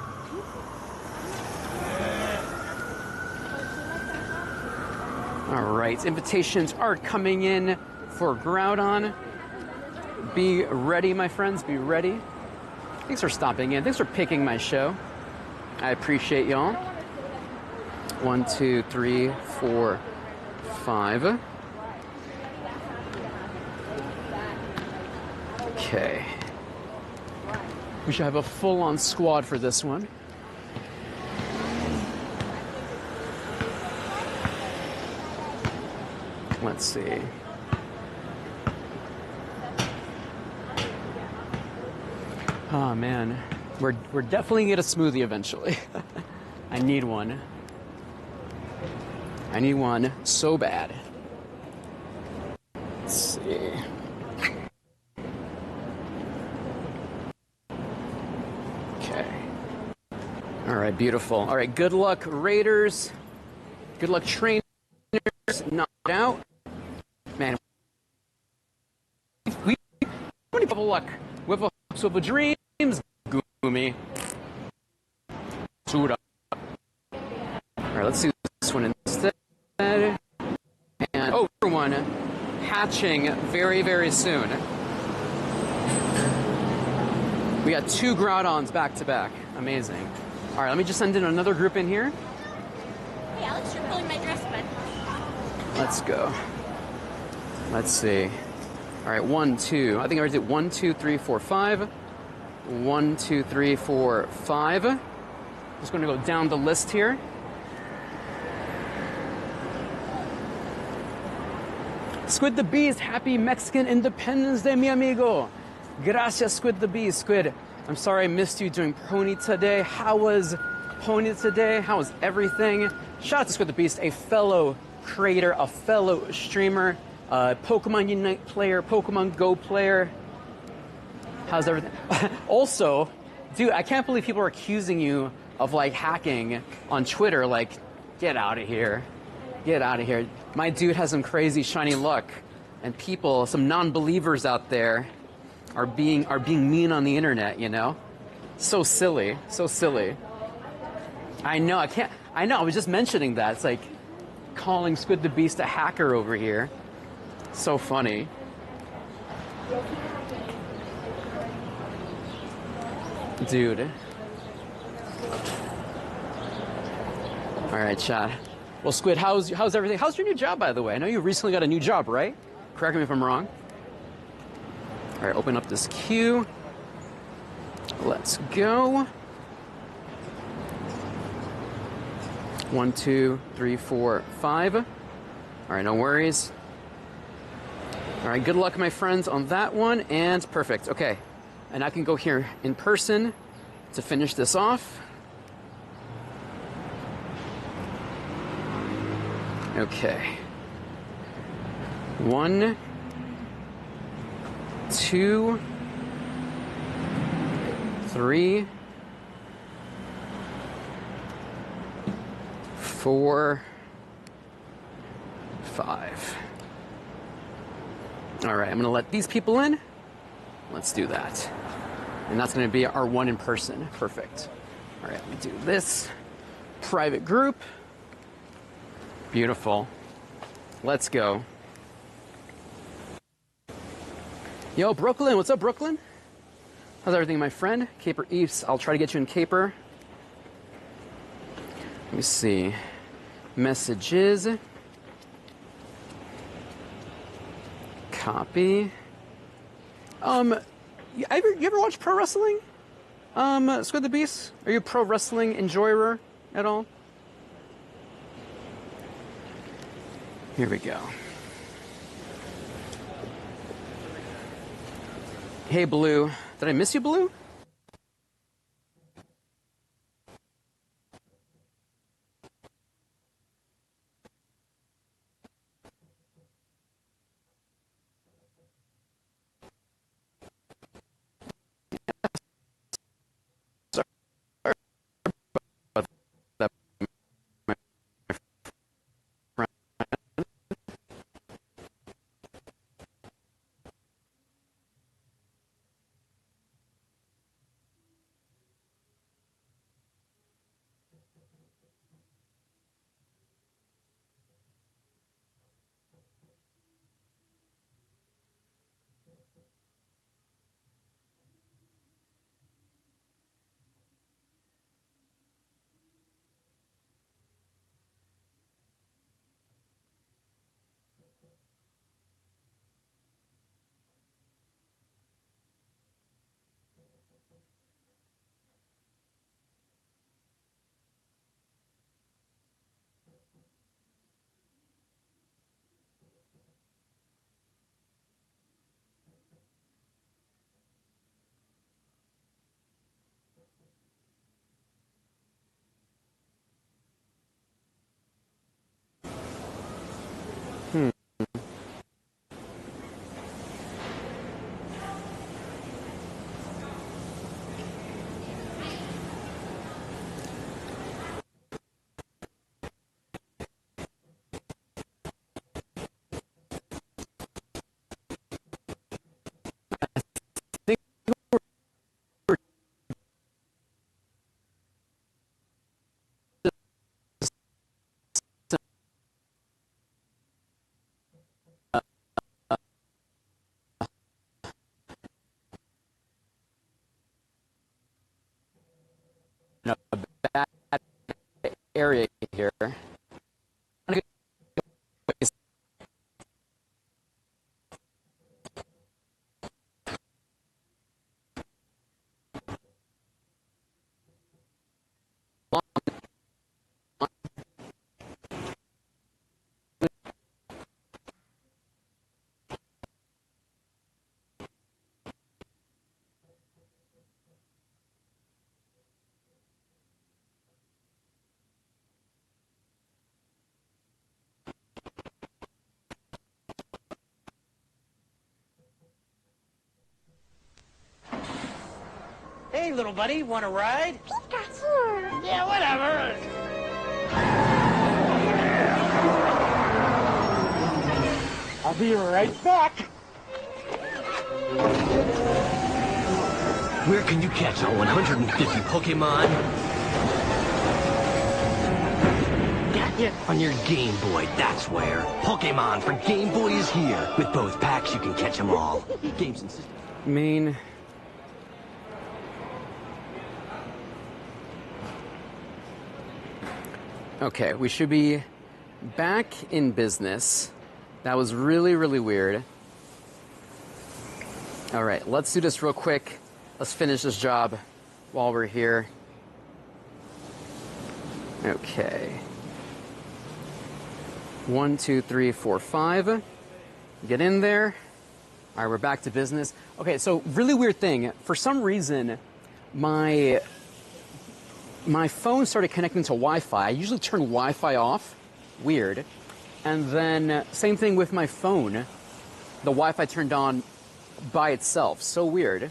All right. Invitations are coming in for Groudon. Be ready, my friends. Be ready. Thanks for stopping in. Thanks for picking my show. I appreciate y'all. 1, 2, 3, 4, 5. Okay. We should have a full-on squad for this one. Let's see. Oh man, we're definitely gonna get a smoothie eventually. I need one. I need one so bad. Let's see. Okay. All right, beautiful. All right, good luck, Raiders. Good luck, trainers. Knocked out. Man, we have a luck. With a hopes of dreams, Gumi. Suda. All right, let's do this one instead. And one hatching very, very soon. We got 2 Groudons back to back. Amazing. All right, let me just send in another group in here. Hey, Alex, you're pulling my dress, bud. Let's go. Let's see. All right, 1, 2. I think I already did 1, 2, 3, 4, 5. 1, 2, 3, 4, 5. Just going to go down the list here. Squid the Beast, happy Mexican Independence Day, mi amigo. Gracias, Squid the Beast. Squid, I'm sorry I missed you doing Pony today. How was Pony today? How was everything? Shout out to Squid the Beast, a fellow creator, a fellow streamer, Pokemon Unite player, Pokemon Go player. How's everything? Also, dude, I can't believe people are accusing you of like hacking on Twitter. Like, get out of here. Get out of here. My dude has some crazy shiny luck, and people, some non-believers out there are being mean on the internet, you know? So silly. So silly. I know, I was just mentioning that. It's like calling Squid the Beast a hacker over here. So funny. Dude. All right, chat. Well, Squid, how's everything? How's your new job, by the way? I know you recently got a new job, right? Correct me if I'm wrong. All right, open up this queue. Let's go. 1, 2, 3, 4, 5. All right, no worries. All right, good luck, my friends, on that one. And perfect. Okay, and I can go here in person to finish this off. Okay. 1, 2, 3, 4, 5. All right, I'm gonna let these people in. Let's do that. And that's gonna be our one in person. Perfect. All right, let me do this. Private group. Beautiful. Let's go. Yo, Brooklyn, what's up, Brooklyn? How's everything, my friend? Caper East, I'll try to get you in Caper. Let me see. Messages. Copy. You ever watch pro wrestling? Squid the Beast? Are you a pro wrestling enjoyer at all? Here we go. Hey, Blue. Did I miss you, Blue? area here. Hey, little buddy, want a ride? Pikachu! Yeah, whatever. I'll be right back. Where can you catch all 150 Pokemon? Gotcha. On your Game Boy, that's where. Pokemon for Game Boy is here. With both packs, you can catch them all. Games and systems. Main. Okay, we should be back in business. That was really, really weird. All right, let's do this real quick. Let's finish this job while we're here. Okay. 1, 2, 3, 4, 5. Get in there. All right, we're back to business. Okay, so really weird thing. For some reason, my phone started connecting to Wi-Fi. I usually turn Wi-Fi off. Weird. And then same thing with my phone. The Wi-Fi turned on by itself. So weird.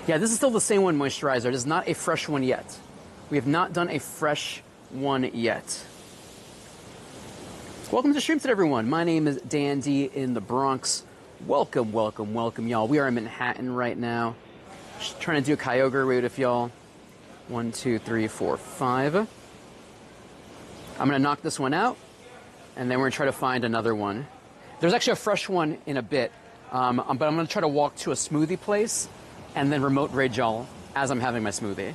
Yeah, this is still the same one moisturizer. It is not a fresh one yet. We have not done a fresh one yet. Welcome to the stream today, everyone. My name is Dandy in the Bronx. Welcome, welcome, welcome, y'all. We are in Manhattan right now. Just trying to do a Kyogre raid with y'all. 1, 2, 3, 4, 5. I'm gonna knock this one out, and then we're gonna try to find another one. There's actually a fresh one in a bit, but I'm gonna try to walk to a smoothie place, and then remote raid y'all as I'm having my smoothie.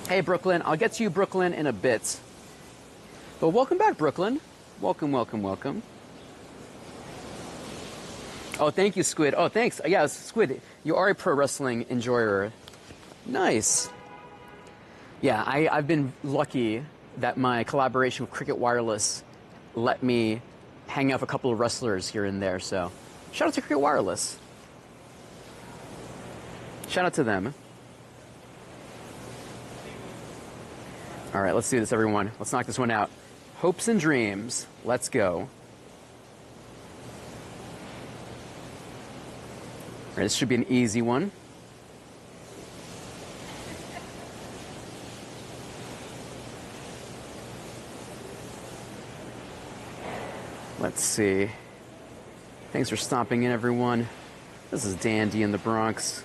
Hey, Brooklyn. I'll get to you, Brooklyn, in a bit. But welcome back, Brooklyn. Welcome, welcome, welcome. Oh, thank you, Squid. Oh, thanks. Yeah, Squid, you are a pro wrestling enjoyer. Nice. Yeah, I've been lucky that my collaboration with Cricket Wireless let me hang out with a couple of wrestlers here and there. So shout out to Cricket Wireless. Shout out to them. All right, let's do this, everyone. Let's knock this one out. Hopes and dreams. Let's go. All right, this should be an easy one. Let's see. Thanks for stopping in, everyone. This is Dandy in the Bronx.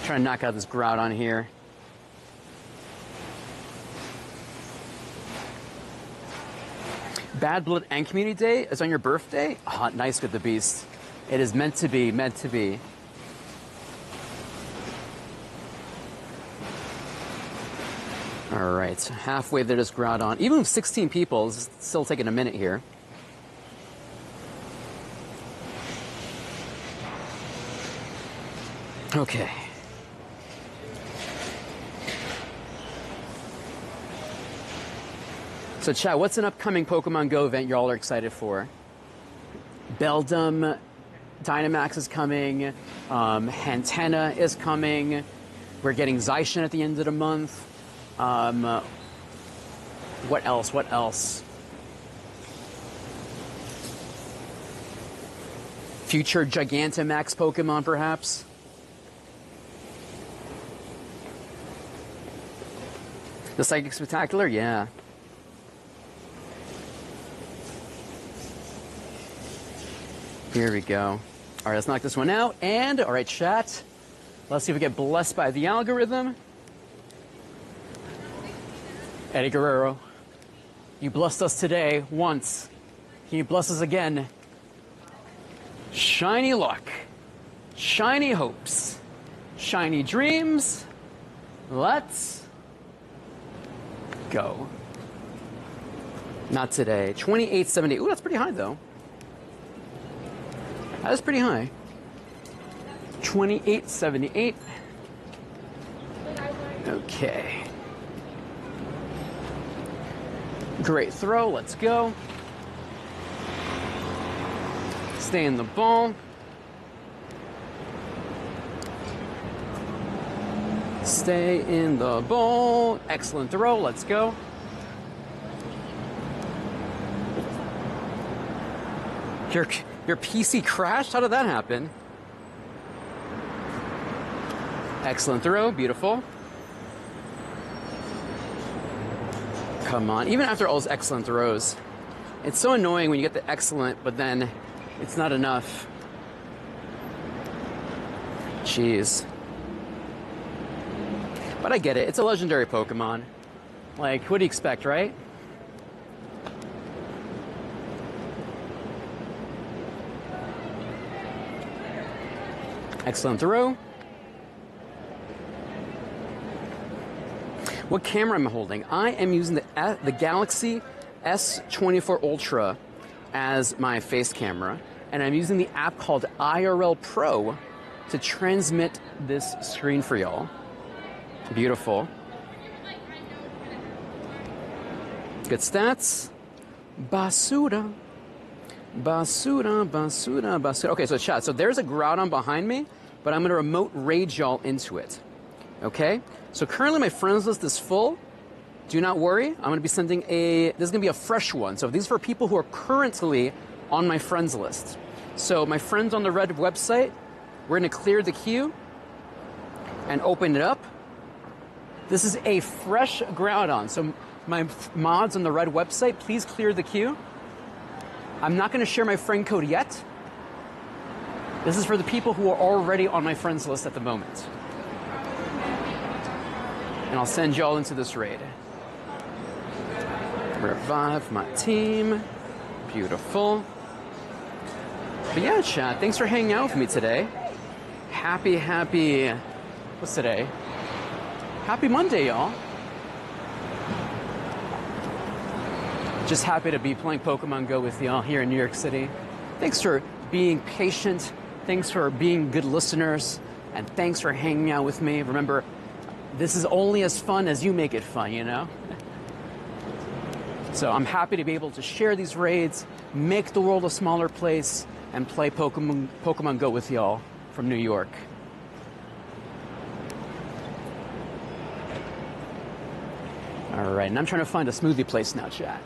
Trying to knock out this Groudon here. Bad Blood and Community Day is on your birthday? Ah, nice with the beast. It is meant to be, meant to be. All right, halfway there is Groudon. Even with 16 people, it's still taking a minute here. Okay. So, chat, what's an upcoming Pokemon Go event y'all are excited for? Beldum, Dynamax is coming. Hantena is coming. We're getting Zaishin at the end of the month. What else? What else? Future Gigantamax Pokemon, perhaps? The Psychic Spectacular? Yeah. Here we go. All right, let's knock this one out. And, all right, chat. Let's see if we get blessed by the algorithm. Eddie Guerrero, you blessed us today once. Can you bless us again? Shiny luck. Shiny hopes. Shiny dreams. Let's go. Not today. 2870. Ooh, that's pretty high, though. That is pretty high. 2878. Okay. Great throw. Let's go. Stay in the ball. Stay in the ball. Excellent throw. Let's go. Your PC crashed? How did that happen? Excellent throw. Beautiful. Come on. Even after all those excellent throws, it's so annoying when you get the excellent, but then it's not enough. Jeez. But I get it. It's a legendary Pokemon. Like, what do you expect, right? Excellent throw. What camera am I holding? I am using the Galaxy S24 Ultra as my face camera, and I'm using the app called IRL Pro to transmit this screen for y'all. Beautiful. Good stats. Basura. Basura, basura, basura. Okay, so chat. So there's a Groudon behind me, but I'm going to remote rage y'all into it. Okay? So currently my friends list is full. Do not worry. I'm going to be sending this is going to be a fresh one. So these are for people who are currently on my friends list. So my friends on the red website, we're going to clear the queue and open it up. This is a fresh Groudon. So my mods on the red website, please clear the queue. I'm not going to share my friend code yet. This is for the people who are already on my friends list at the moment. And I'll send y'all into this raid. Revive my team. Beautiful. But yeah, chat, thanks for hanging out with me today. Happy, what's today? Happy Monday, y'all. Just happy to be playing Pokemon Go with y'all here in New York City. Thanks for being patient. Thanks for being good listeners. And thanks for hanging out with me. Remember, this is only as fun as you make it fun, you know? So I'm happy to be able to share these raids, make the world a smaller place, and play Pokemon Go with y'all from New York. All right, and I'm trying to find a smoothie place now, chat.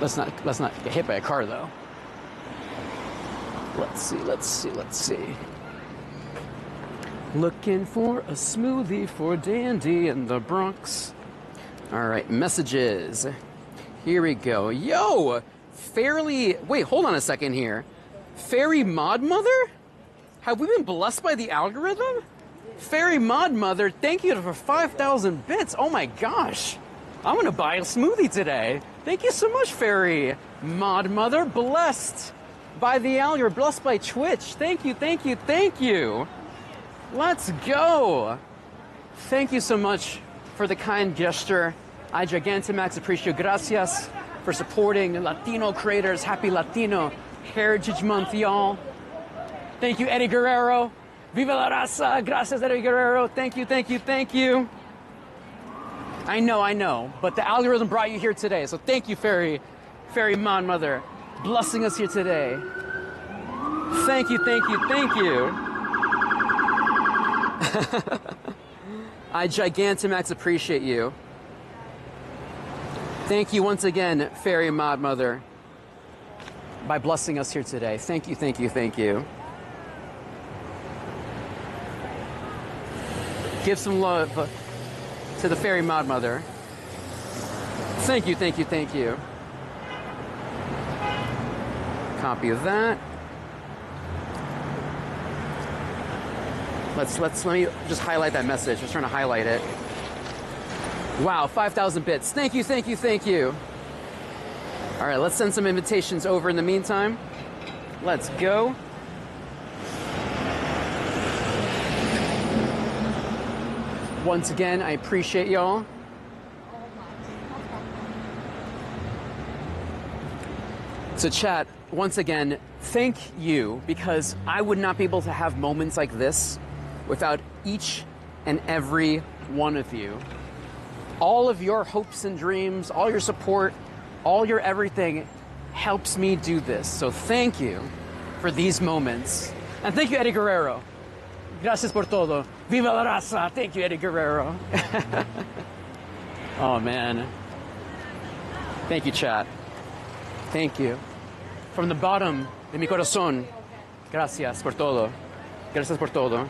Let's not get hit by a car, though. Let's see. Looking for a smoothie for Dandy in the Bronx. All right, messages. Here we go. Yo, wait, hold on a second here. Fairy Mod Mother? Have we been blessed by the algorithm? Fairy Mod Mother, thank you for 5,000 bits. Oh my gosh. I'm gonna buy a smoothie today. Thank you so much, Fairy Mod Mother. Blessed by the algorithm, blessed by Twitch. Thank you. Let's go. Thank you so much for the kind gesture. I Gigantamax appreciate gracias for supporting Latino creators. Happy Latino Heritage Month, y'all. Thank you, Eddie Guerrero. Viva la raza. Gracias, Eddie Guerrero. Thank you. I know, but the algorithm brought you here today, so thank you, Fairy Mod Mother, blessing us here today. Thank you. I Gigantamax appreciate you. Thank you once again, Fairy Mod Mother, by blessing us here today. Thank you. Give some love to the Fairy Mod Mother. Thank you. Copy of that. Let me just highlight that message. I was trying to highlight it. Wow, 5,000 bits. Thank you. All right, let's send some invitations over in the meantime. Let's go. Once again, I appreciate y'all. So chat, once again, thank you, because I would not be able to have moments like this without each and every one of you. All of your hopes and dreams, all your support, all your everything helps me do this. So thank you for these moments. And thank you, Eddie Guerrero. Gracias por todo. Viva la raza. Thank you, Eddie Guerrero. Oh, man. Thank you, chat. Thank you. From the bottom de mi corazón, gracias por todo. Gracias por todo.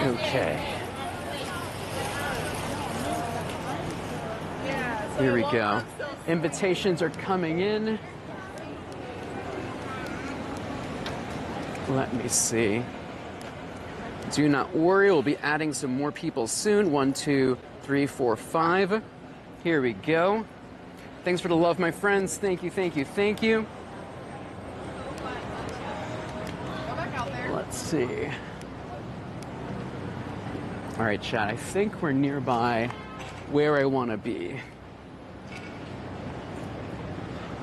Okay. Here we go. Invitations are coming in. Let me see. Do not worry, we'll be adding some more people soon. 1, 2, 3, 4, 5. Here we go. Thanks for the love, my friends. Thank you, thank you, thank you. Let's see. All right, chat, I think we're nearby where I want to be.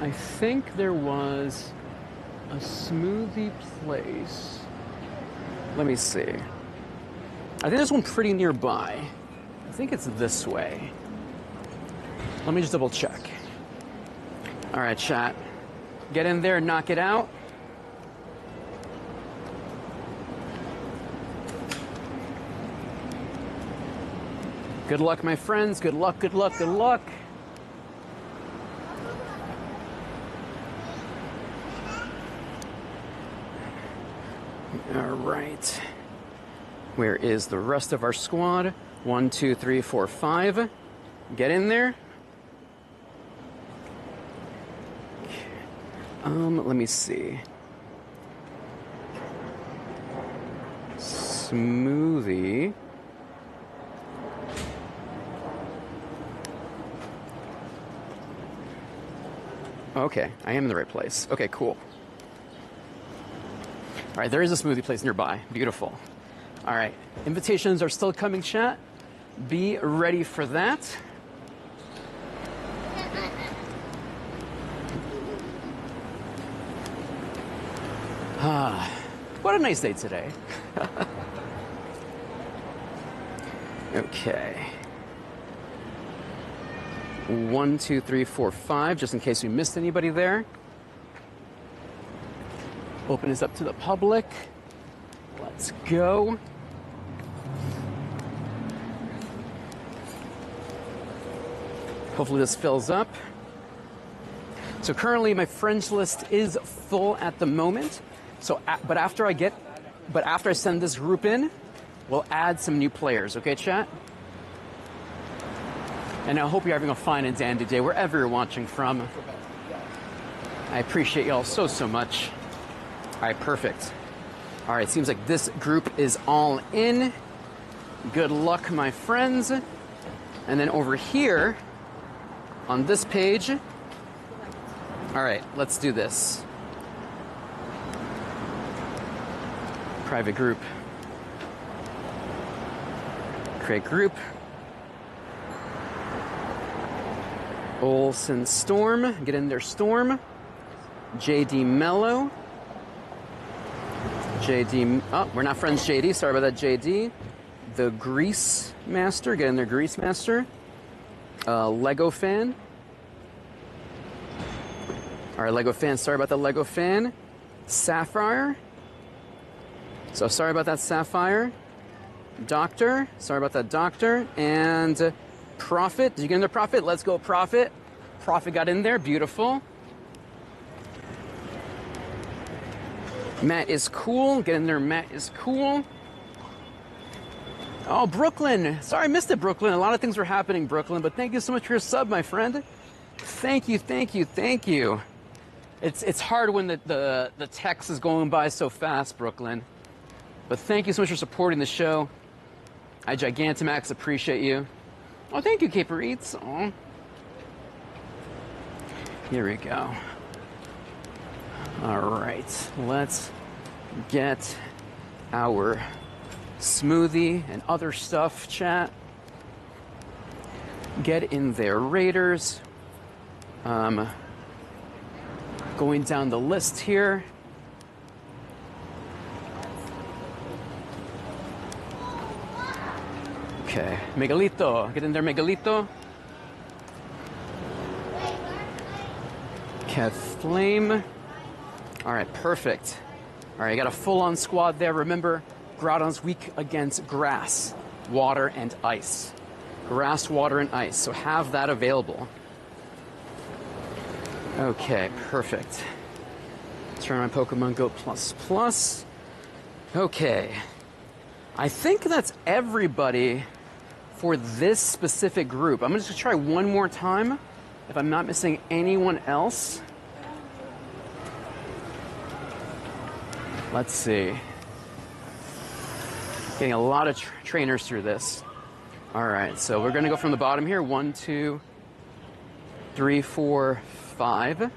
I think there was a smoothie place. Let me see. I think there's one pretty nearby. I think it's this way. Let me just double check. All right, chat. Get in there and knock it out. Good luck, my friends. Good luck, good luck, good luck. All right. Where is the rest of our squad? 1, 2, 3, 4, 5. Get in there. Let me see. Smoothie. Okay, I am in the right place. Okay, cool. All right, there is a smoothie place nearby. Beautiful. All right, invitations are still coming, chat. Be ready for that. What a nice day today. Okay. 1, 2, 3, 4, 5, just in case we missed anybody there. Open this up to the public. Let's go. Hopefully this fills up. So currently my friends list is full at the moment. So, but after I send this group in, we'll add some new players. Okay, chat? And I hope you're having a fine and dandy day wherever you're watching from. I appreciate y'all so, so much. All right, perfect. All right, seems like this group is all in. Good luck, my friends. And then over here, on this page, all right, let's do this. Private group. Create group. Olsen Storm, get in there, Storm. JD Mello. JD, oh, we're not friends, JD. Sorry about that, JD. The Grease Master, get in there, Grease Master. Lego Fan. All right, Lego Fan, sorry about that, Lego Fan. Sapphire. So sorry about that, Sapphire. Doctor, sorry about that, Doctor. And Prophet, did you get in there, Prophet? Let's go, Prophet. Prophet got in there, beautiful. Matt is cool, get in there, Matt is cool. Oh, Brooklyn, sorry I missed it, Brooklyn. A lot of things were happening, Brooklyn, but thank you so much for your sub, my friend. Thank you, thank you, thank you. It's hard when the text is going by so fast, Brooklyn. But thank you so much for supporting the show. I Gigantamax appreciate you. Oh, thank you, Caper Eats. Oh. Here we go. All right, let's get our smoothie and other stuff, chat. Get in there, Raiders. Going down the list here. Okay, Megalito. Get in there, Megalito. Kev Flame. All right, perfect. All right, you got a full-on squad there. Remember, Groudon's weak against grass, water, and ice. Grass, water, and ice. So have that available. Okay, perfect. Turn on Pokemon Go Plus. Okay. I think that's everybody for this specific group. I'm just gonna try one more time if I'm not missing anyone else. Let's see. Getting a lot of trainers through this. All right, so we're gonna go from the bottom here. 1, 2, 3, 4, 5.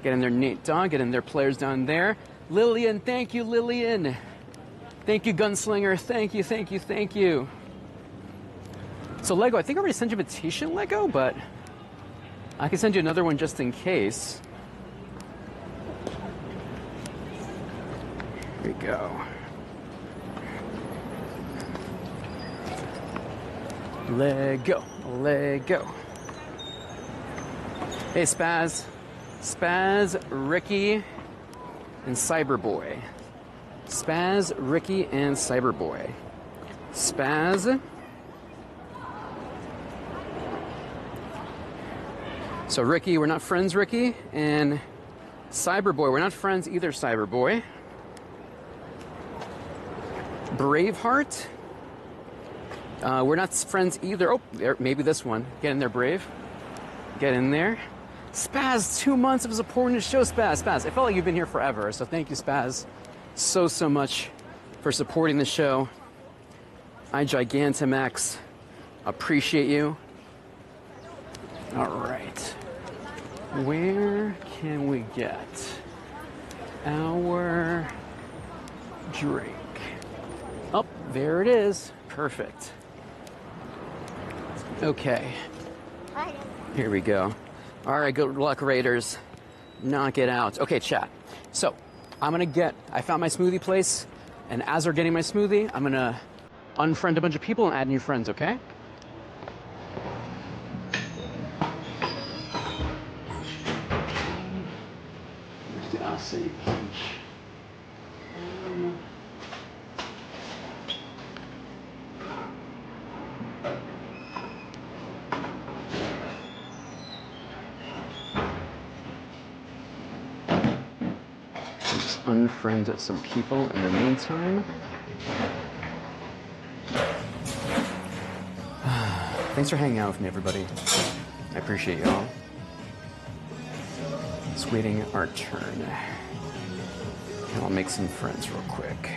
Get in there, Nate Dog. Get in there, players down there. Lillian, thank you, Lillian. Thank you, Gunslinger. Thank you, thank you, thank you. So Lego, I think I already sent you an invitation, Lego, but I can send you another one just in case. Here we go. Lego, Lego. Hey, Spaz. Spaz, Ricky, and Cyberboy. Spaz, Ricky, and Cyberboy. Spaz. So Ricky, we're not friends, Ricky. And Cyberboy, we're not friends either, Cyberboy. Braveheart. We're not friends either. Oh, there, maybe this one. Get in there, Brave. Get in there. Spaz, 2 months of supporting the show, Spaz. Spaz, it felt like you've been here forever, so thank you, Spaz, so much for supporting the show. I Gigantamax appreciate you. All right. Where can we get our drink? Oh, there it is. Perfect. Okay. Here we go. All right, good luck, Raiders. Knock it out. Okay, chat. So, I found my smoothie place, and as we're getting my smoothie, I'm gonna unfriend a bunch of people and add new friends, okay? Where's the acai punch? Unfriend some people in the meantime. Thanks for hanging out with me, everybody. I appreciate y'all. Just waiting our turn. And I'll make some friends real quick.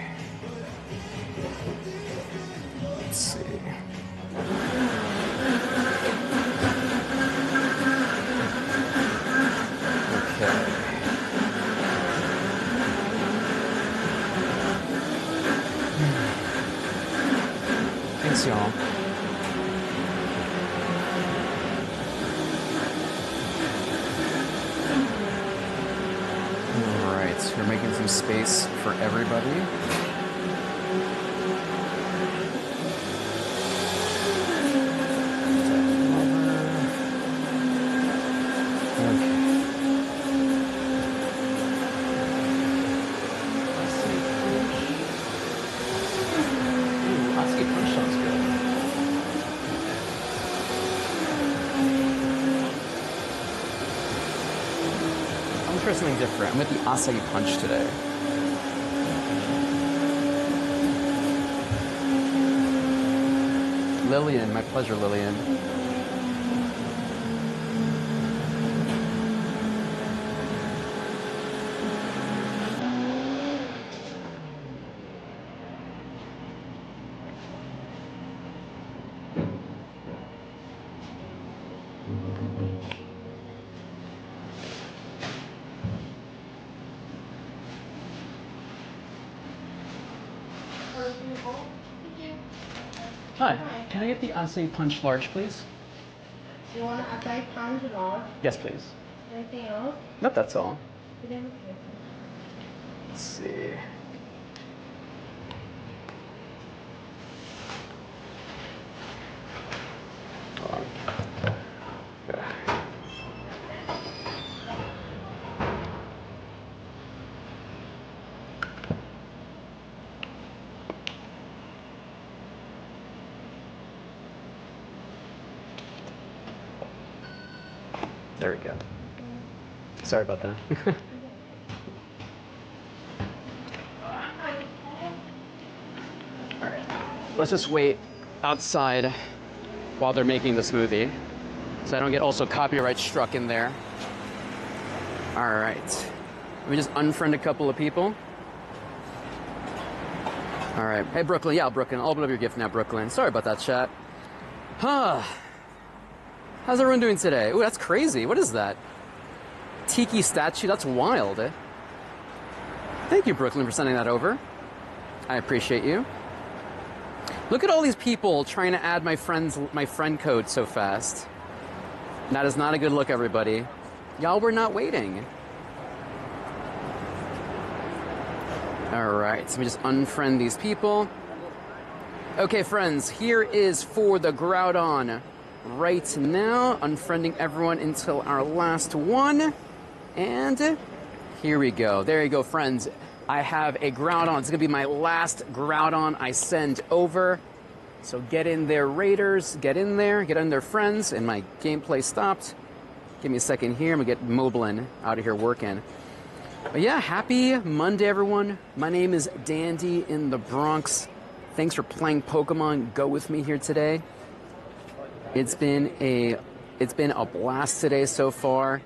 Let's see. Okay. Thanks, y'all. All right, we're making some space for everybody. Something different. I'm with the acai punch today. Lillian, my pleasure, Lillian. Hi. Can I get the acai punch large, please? You want an acai punch large? Yes, please. Anything else? Nope, that's all. Okay. Let's see. Hold on. Okay. There we go. Sorry about that. All right. Let's just wait outside while they're making the smoothie, so I don't get also copyright struck in there. All right. Let me just unfriend a couple of people. All right. Hey, Brooklyn. Yeah, Brooklyn. I'll open up your gift now, Brooklyn. Sorry about that, chat. Huh. How's everyone doing today? Ooh, that's crazy. What is that? Tiki statue? That's wild. Thank you, Brooklyn, for sending that over. I appreciate you. Look at all these people trying to add my friend code so fast. That is not a good look, everybody. Y'all were not waiting. All right, so let me just unfriend these people. Okay, friends, here is for the Groudon. Right now, unfriending everyone until our last one. And here we go. There you go, friends. I have a Groudon. It's going to be my last Groudon I send over. So get in there, Raiders. Get in there. Get in there, friends. And my gameplay stopped. Give me a second here. I'm going to get Moblin out of here working. But yeah, happy Monday, everyone. My name is Dandy in the Bronx. Thanks for playing Pokemon Go with me here today. It's been a blast today so far.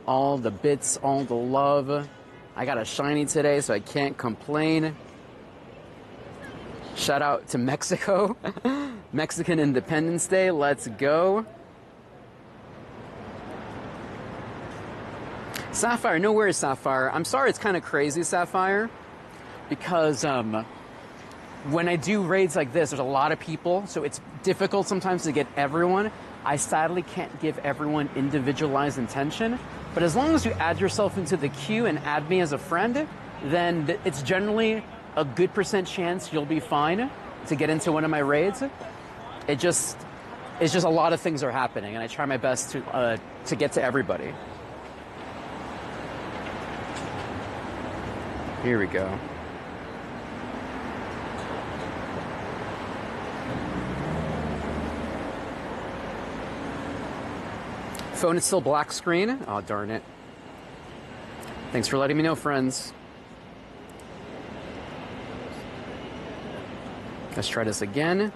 All the bits, all the love. I got a shiny today, so I can't complain. Shout out to Mexico. Mexican Independence Day. Let's go. Sapphire, no worries, Sapphire. I'm sorry it's kind of crazy, Sapphire, because when I do raids like this, there's a lot of people, so it's difficult sometimes to get everyone. I sadly can't give everyone individualized attention, but as long as you add yourself into the queue and add me as a friend, then it's generally a good % chance you'll be fine to get into one of my raids. It's just a lot of things are happening, and I try my best to get to everybody. Here we go. Phone is still black screen. Oh, darn it. Thanks for letting me know, friends. Let's try this again.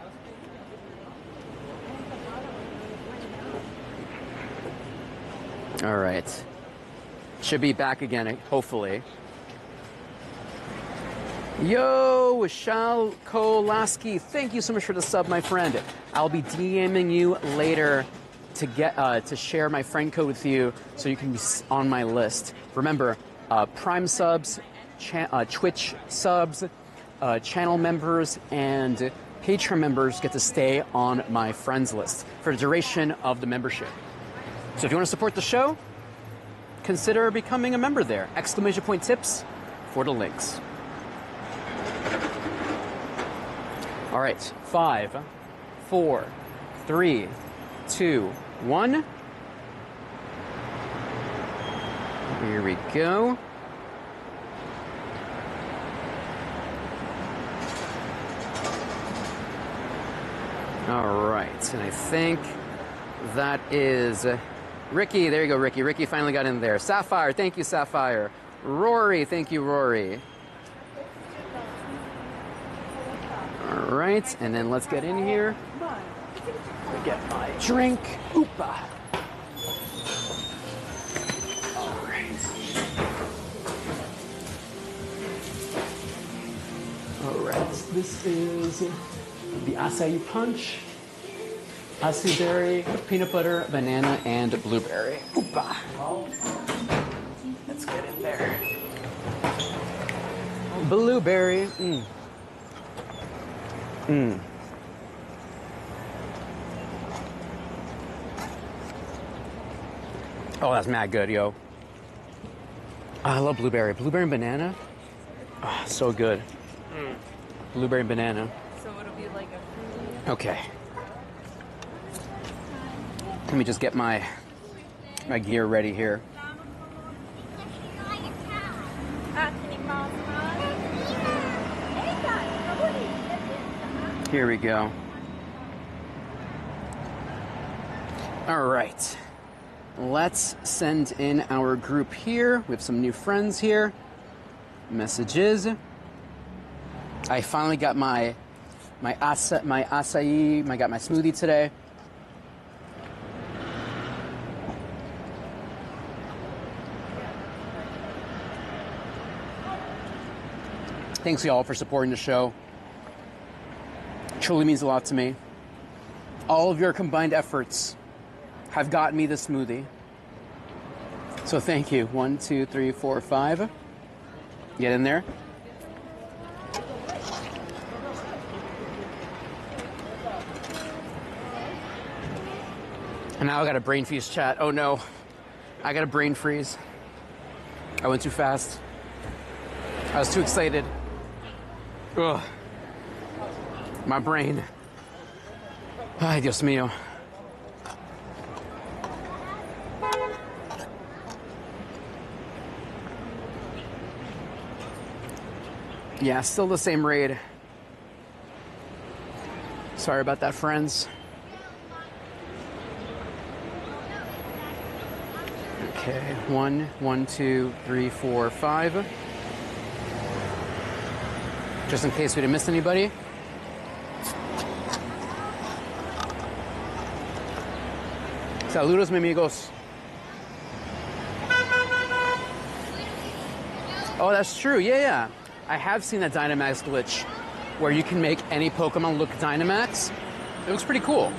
All right. Should be back again, hopefully. Yo, Shalkolaski, thank you so much for the sub, my friend. I'll be DMing you later to get to share my friend code with you so you can be on my list. Remember, Prime subs, Twitch subs, channel members, and Patreon members get to stay on my friends list for the duration of the membership. So if you want to support the show, consider becoming a member there. Exclamation point tips for the links. All right, 5, 4, 3, 2, 1. Here we go. All right, and I think that is Ricky. There you go, Ricky. Ricky finally got in there. Sapphire, thank you, Sapphire. Rory, thank you, Rory. All right, and then let's get in here. Get my drink. Oopa. All right. All right, this is the acai punch. Acai berry, peanut butter, banana, and blueberry. Oopa. Let's get in there. Blueberry. Oh, that's mad good, yo. Oh, I love blueberry. Blueberry and banana? Oh, so good. Blueberry and banana. So it'll be like a Okay. Let me just get my gear ready here. Here we go. All right. Let's send in our group here. We have some new friends here. Messages. I finally got my acai. I got my smoothie today. Thanks y'all for supporting the show. Truly means a lot to me. All of your combined efforts have gotten me the smoothie. So thank you. 1, 2, 3, 4, 5. Get in there. And now I got a brain freeze chat. Oh no. I got a brain freeze. I went too fast. I was too excited. Ugh. My brain. Ay, Dios mío. Yeah, still the same raid. Sorry about that, friends. Okay, 1, 2, 3, 4, 5. Just in case we didn't miss anybody. Saludos, mi amigos. Oh, that's true. Yeah. I have seen that Dynamax glitch where you can make any Pokemon look Dynamax. It looks pretty cool.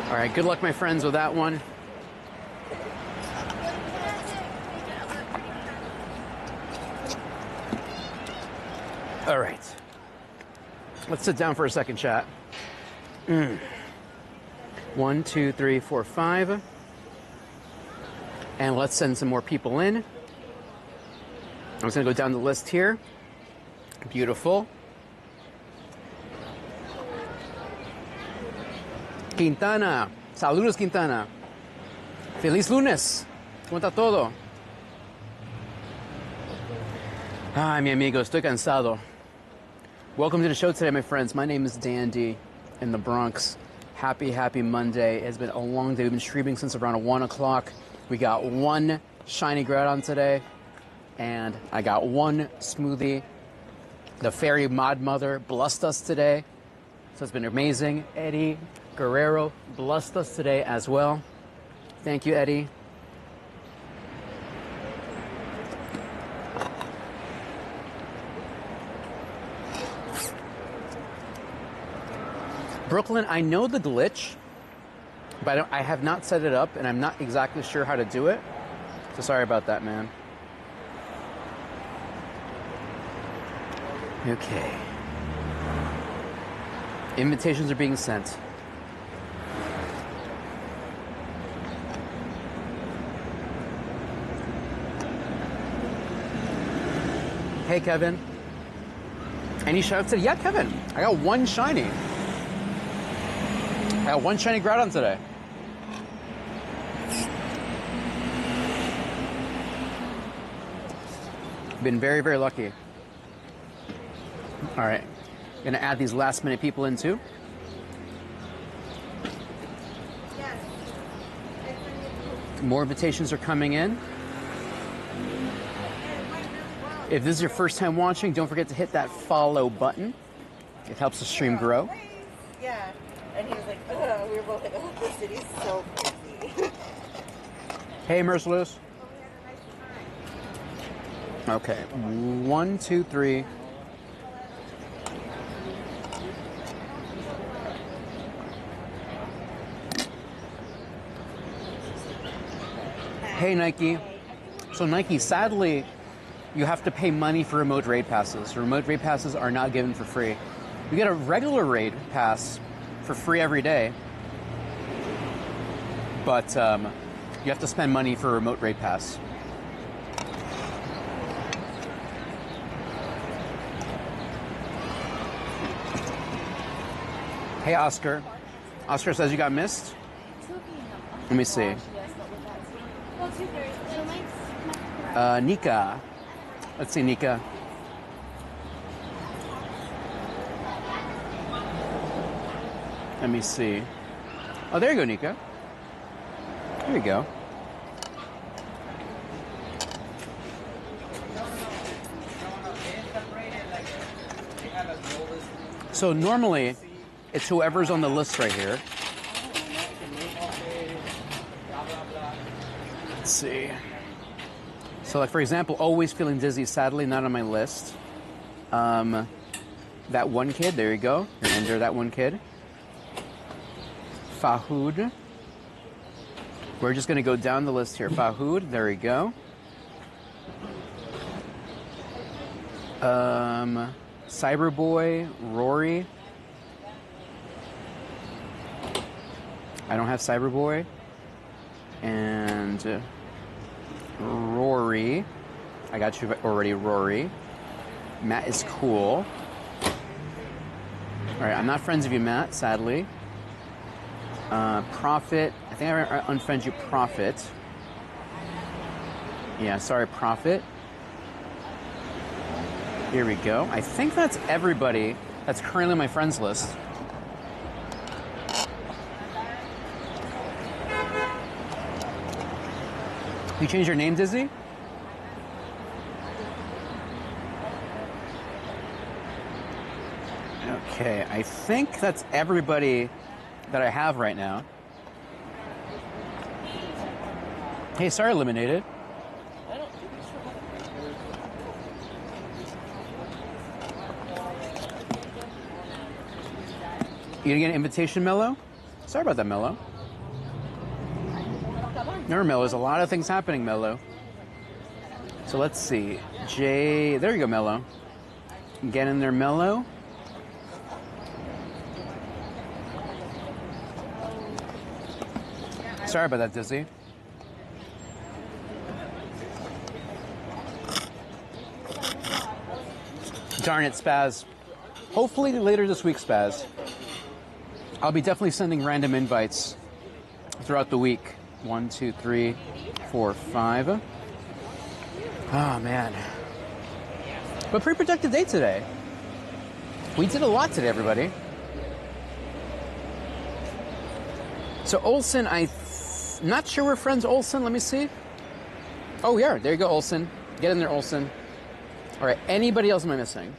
All right, good luck, my friends, with that one. All right. Let's sit down for a second, chat. 1, 2, 3, 4, 5. And let's send some more people in. I'm just going to go down the list here. Beautiful. Quintana. Saludos, Quintana. Feliz lunes. ¿Cómo está todo? Ay, mi amigo, estoy cansado. Welcome to the show today, my friends. My name is Dandy in the Bronx. Happy Monday. It's been a long day. We've been streaming since around 1 o'clock. We got one shiny Groudon today, and I got one smoothie. The fairy mod mother blessed us today, so it's been amazing. Eddie Guerrero blessed us today as well. Thank you, Eddie. Brooklyn, I know the glitch, but I have not set it up, and I'm not exactly sure how to do it. So sorry about that, man. Okay. Invitations are being sent. Hey, Kevin. Any shout outs today? Yeah, Kevin. I got one shiny. I got one shiny Groudon today. Been very lucky. All right, gonna add these last minute people in too. More invitations are coming in. If this is your first time watching, don't forget to hit that follow button. It helps the stream grow. Yeah. And he was like, we were both like, oh, this city's so crazy. Hey, Merciless. Okay, 1, 2, 3. Hey, Nike. So, Nike, sadly, you have to pay money for remote raid passes. Remote raid passes are not given for free. You get a regular raid pass for free every day. but you have to spend money for a remote raid pass. Hey, Oscar. Oscar says you got missed. Let me see. Nika. Let's see, Nika. Let me see. Oh, there you go, Nika. There you go. So normally, it's whoever's on the list right here. Let's see. So, like, for example, always feeling dizzy, sadly not on my list. That one kid, there you go. You're under that one kid. Fahoud. We're just going to go down the list here. Fahoud, there we go. Cyberboy, Rory. I don't have Cyberboy. And Rory. I got you already, Rory. Matt is cool. All right, I'm not friends with you, Matt, sadly. Prophet. I think I unfriend you, Prophet. Yeah, sorry, Prophet. Here we go. I think that's everybody that's currently on my friends list. You changed your name, Dizzy? Okay, I think that's everybody that I have right now. Hey, sorry, Eliminated. You gonna get an invitation, Mello? Sorry about that, Mello. Remember, Mello, there's a lot of things happening, Mello. So let's see. Jay, there you go, Mello. Get in there, Mello. Sorry about that, Dizzy. Darn it, Spaz. Hopefully later this week, Spaz. I'll be definitely sending random invites throughout the week. 1, 2, 3, 4, 5. Oh, man. But pretty productive day today. We did a lot today, everybody. So Olsen, I'm not sure we're friends, Olsen. Let me see. Oh, yeah. There you go, Olsen. Get in there, Olsen. All right. Anybody else am I missing?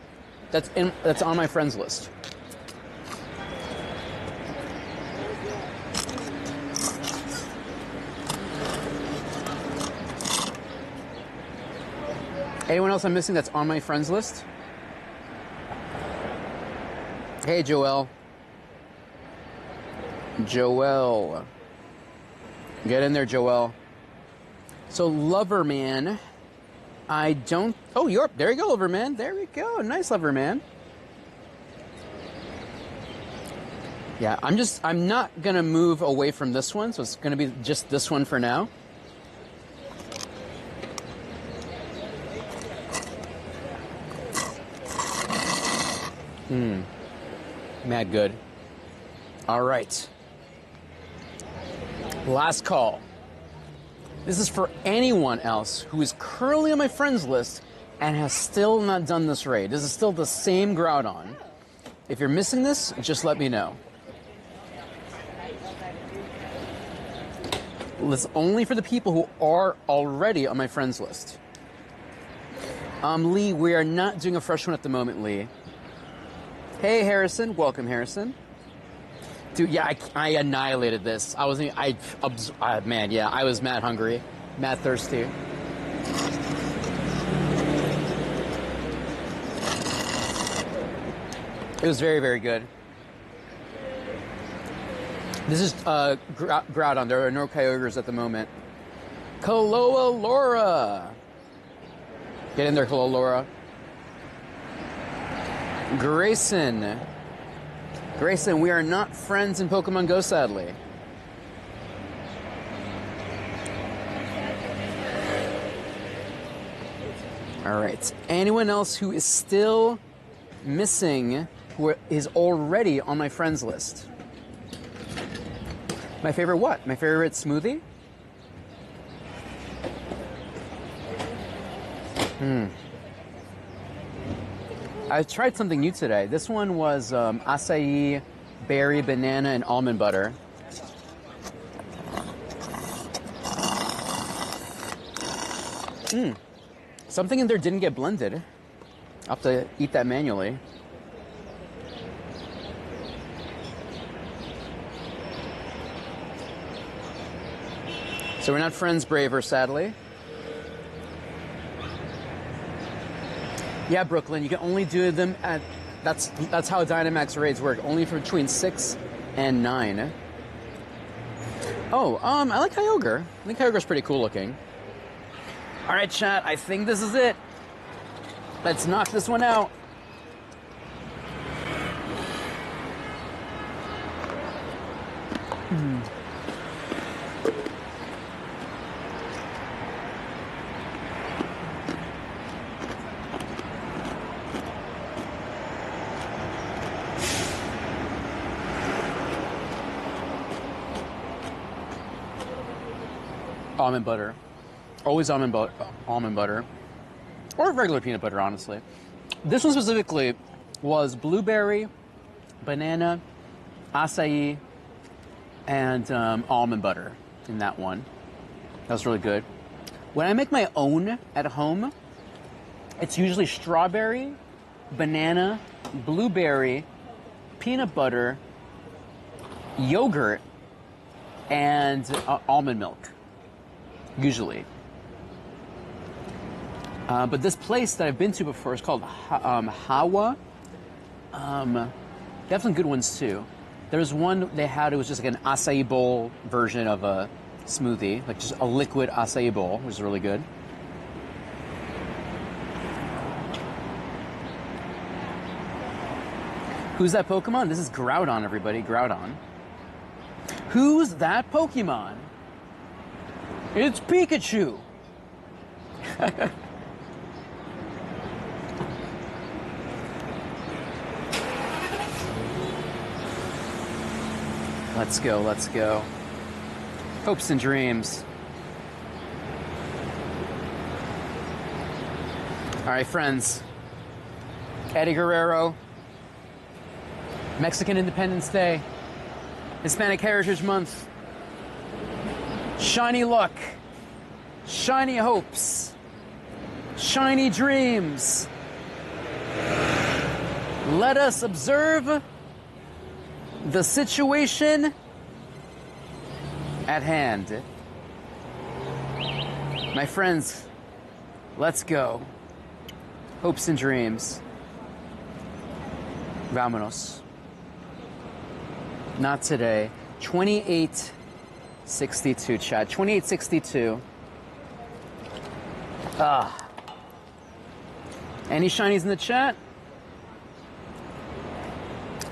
That's on my friends list. Anyone else I'm missing that's on my friends list? Hey, Joel. Joel. Get in there, Joel. So, Loverman. I don't... Oh, there you go, Loverman. There we go. Nice, Loverman. Yeah, I'm not going to move away from this one, so it's going to be just this one for now. Mad good. All right. Last call. This is for anyone else who is currently on my friends list and has still not done this raid. This is still the same Groudon. If you're missing this, just let me know. It's only for the people who are already on my friends list. Lee, we are not doing a fresh one at the moment, Lee. Hey, Harrison. Welcome, Harrison. Dude, yeah, I annihilated this. I was mad hungry, mad thirsty. It was very, very good. This is Groudon. There are no Kyogres at the moment. Kaloa Laura. Get in there, Kaloa Laura. Grayson. Grayson, we are not friends in Pokemon Go, sadly. All right. Anyone else who is still missing, who is already on my friends list? My favorite what? My favorite smoothie? I tried something new today. This one was acai, berry, banana, and almond butter. Something in there didn't get blended. I'll have to eat that manually. So we're not friends, Braver, sadly. Yeah, Brooklyn, you can only do them at... That's how Dynamax raids work. Only for between 6 and 9. Oh, I like Kyogre. I think Kyogre's pretty cool looking. All right, chat, I think this is it. Let's knock this one out. Almond butter. Always almond butter. Or regular peanut butter, honestly. This one specifically was blueberry, banana, acai, and almond butter in that one. That was really good. When I make my own at home, it's usually strawberry, banana, blueberry, peanut butter, yogurt, and almond milk. Usually. But this place that I've been to before is called Hawa. They have some good ones too. There's one they had, it was just like an acai bowl version of a smoothie, like just a liquid acai bowl, which is really good. Who's that Pokemon? This is Groudon, everybody. Groudon. Who's that Pokemon? It's Pikachu! Let's go, let's go. Hopes and dreams. All right, friends. Eddie Guerrero. Mexican Independence Day. Hispanic Heritage Month. Shiny luck. Shiny hopes. Shiny dreams. Let us observe the situation at hand. My friends, let's go. Hopes and dreams. Vámonos. Not today. 2862, chat. 2862. Any shinies in the chat?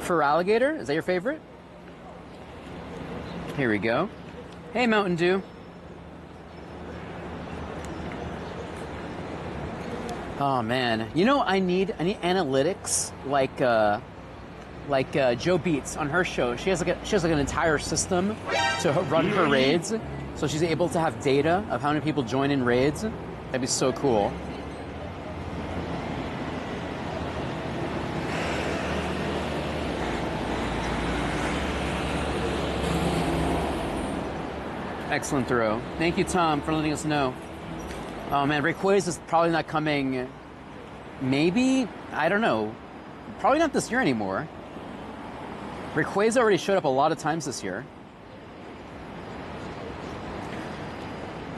For alligator? Is that your favorite? Here we go. Hey, Mountain Dew. Oh man, you know I need analytics like Joe Beats on her show. She has like an entire system to run her raids, so she's able to have data of how many people join in raids. That'd be so cool. Excellent throw. Thank you, Tom, for letting us know. Oh man, Rayquaza is probably not coming. Maybe? I don't know. Probably not this year anymore. Rayquaza already showed up a lot of times this year.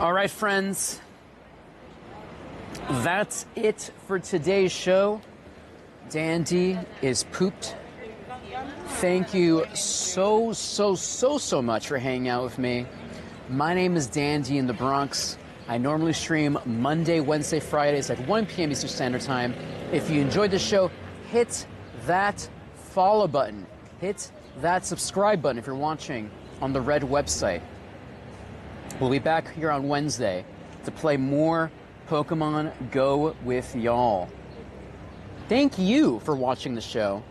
All right, friends. That's it for today's show. Dandy is pooped. Thank you so much for hanging out with me. My name is Dandy in the Bronx. I normally stream Monday, Wednesday, Fridays at 1 p.m. Eastern Standard Time. If you enjoyed the show, hit that follow button. Hit that subscribe button if you're watching on the Red website. We'll be back here on Wednesday to play more Pokemon Go with y'all. Thank you for watching the show.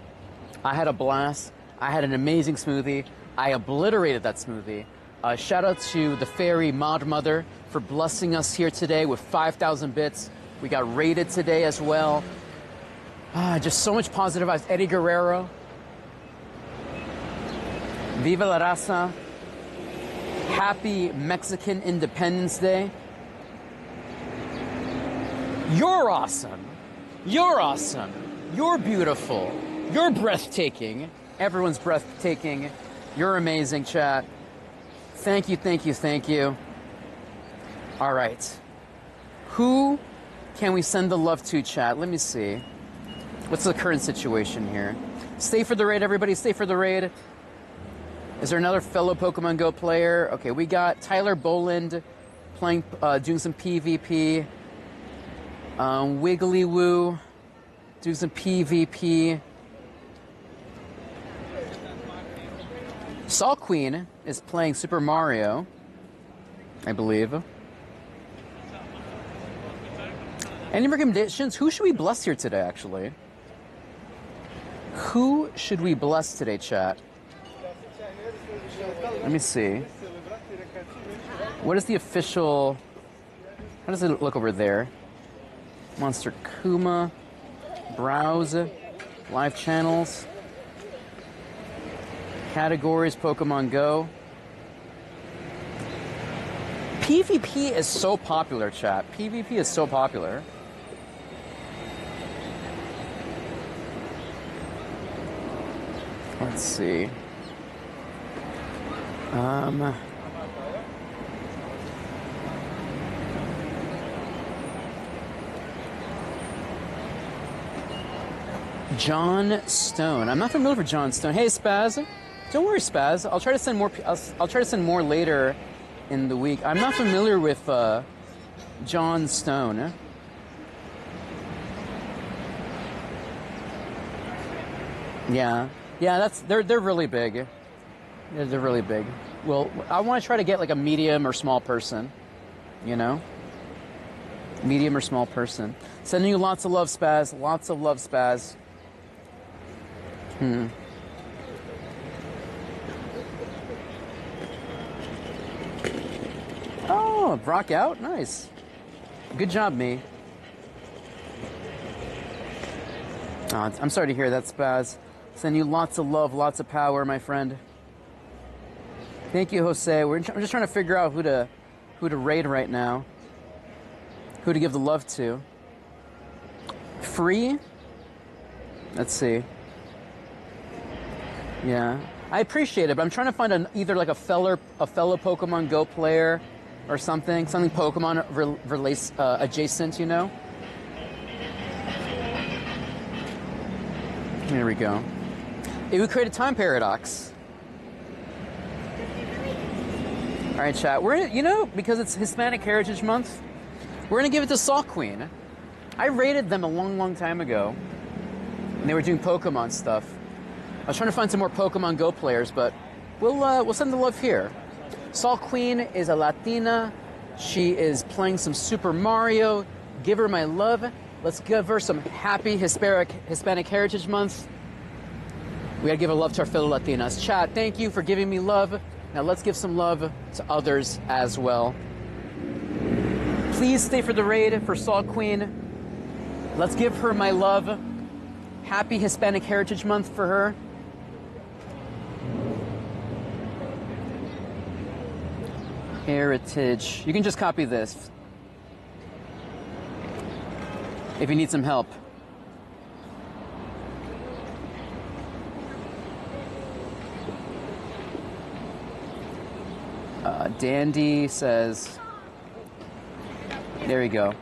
I had a blast. I had an amazing smoothie. I obliterated that smoothie. Shout out to the fairy Mod Mother for blessing us here today with 5,000 bits. We got rated today as well. Just so much positive vibes. Eddie Guerrero. Viva la raza. Happy Mexican Independence Day. You're awesome. You're awesome. You're beautiful. You're breathtaking. Everyone's breathtaking. You're amazing, chat. Thank you, thank you, thank you. All right. Who can we send the love to, chat? Let me see. What's the current situation here? Stay for the raid, everybody. Stay for the raid. Is there another fellow Pokemon Go player? Okay, we got Tyler Boland playing, doing some PvP. Wiggly Woo doing some PvP. Salt Queen is playing Super Mario, I believe. Any recommendations? Who should we bless here today, actually? Who should we bless today, chat? Let me see. What is the official... How does it look over there? Monster Kuma. Browse. Live channels. Categories, Pokemon Go. PvP is so popular, chat. PvP is so popular. Let's see. John Stone. I'm not familiar with John Stone. Hey, Spaz. Don't worry, Spaz. I'll try to send more. I'll try to send more later in the week. I'm not familiar with John Stone. Yeah, they're really big. Yeah, they're really big. Well, I want to try to get like a medium or small person. You know, medium or small person. Sending you lots of love, Spaz. Lots of love, Spaz. Oh, Brock out? Nice. Good job, me. Oh, I'm sorry to hear that, Spaz. Send you lots of love, lots of power, my friend. Thank you, Jose. I'm just trying to figure out who to raid right now. Who to give the love to. Free? Let's see. Yeah, I appreciate it, but I'm trying to find either like a fellow Pokemon Go player or something Pokemon adjacent, you know. Here we go. It would create a time paradox. All right, chat. Because it's Hispanic Heritage Month, we're gonna give it to Salt Queen. I rated them a long time ago, and they were doing Pokemon stuff. I was trying to find some more Pokemon Go players, but we'll send the love here. Salt Queen is a Latina. She is playing some Super Mario. Give her my love. Let's give her some happy Hispanic Heritage Month. We gotta give a love to our fellow Latinas. Chat, thank you for giving me love. Now let's give some love to others as well. Please stay for the raid for Salt Queen. Let's give her my love. Happy Hispanic Heritage Month for her. Heritage. You can just copy this if you need some help. Dandy says, there we go.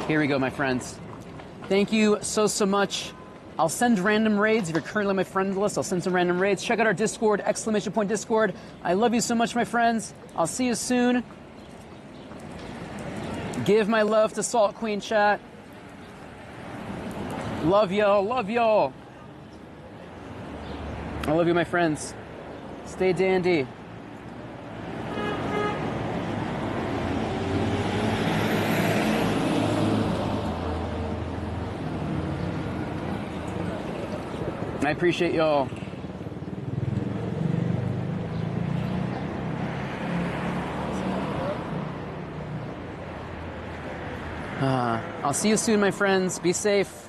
Here we go, my friends. Thank you so much. I'll send random raids. If you're currently on my friend list, I'll send some random raids. Check out our Discord, ! Discord. I love you so much, my friends. I'll see you soon. Give my love to Salt Queen, chat. Love y'all, love y'all. I love you, my friends. Stay dandy. I appreciate y'all. I'll see you soon, my friends. Be safe.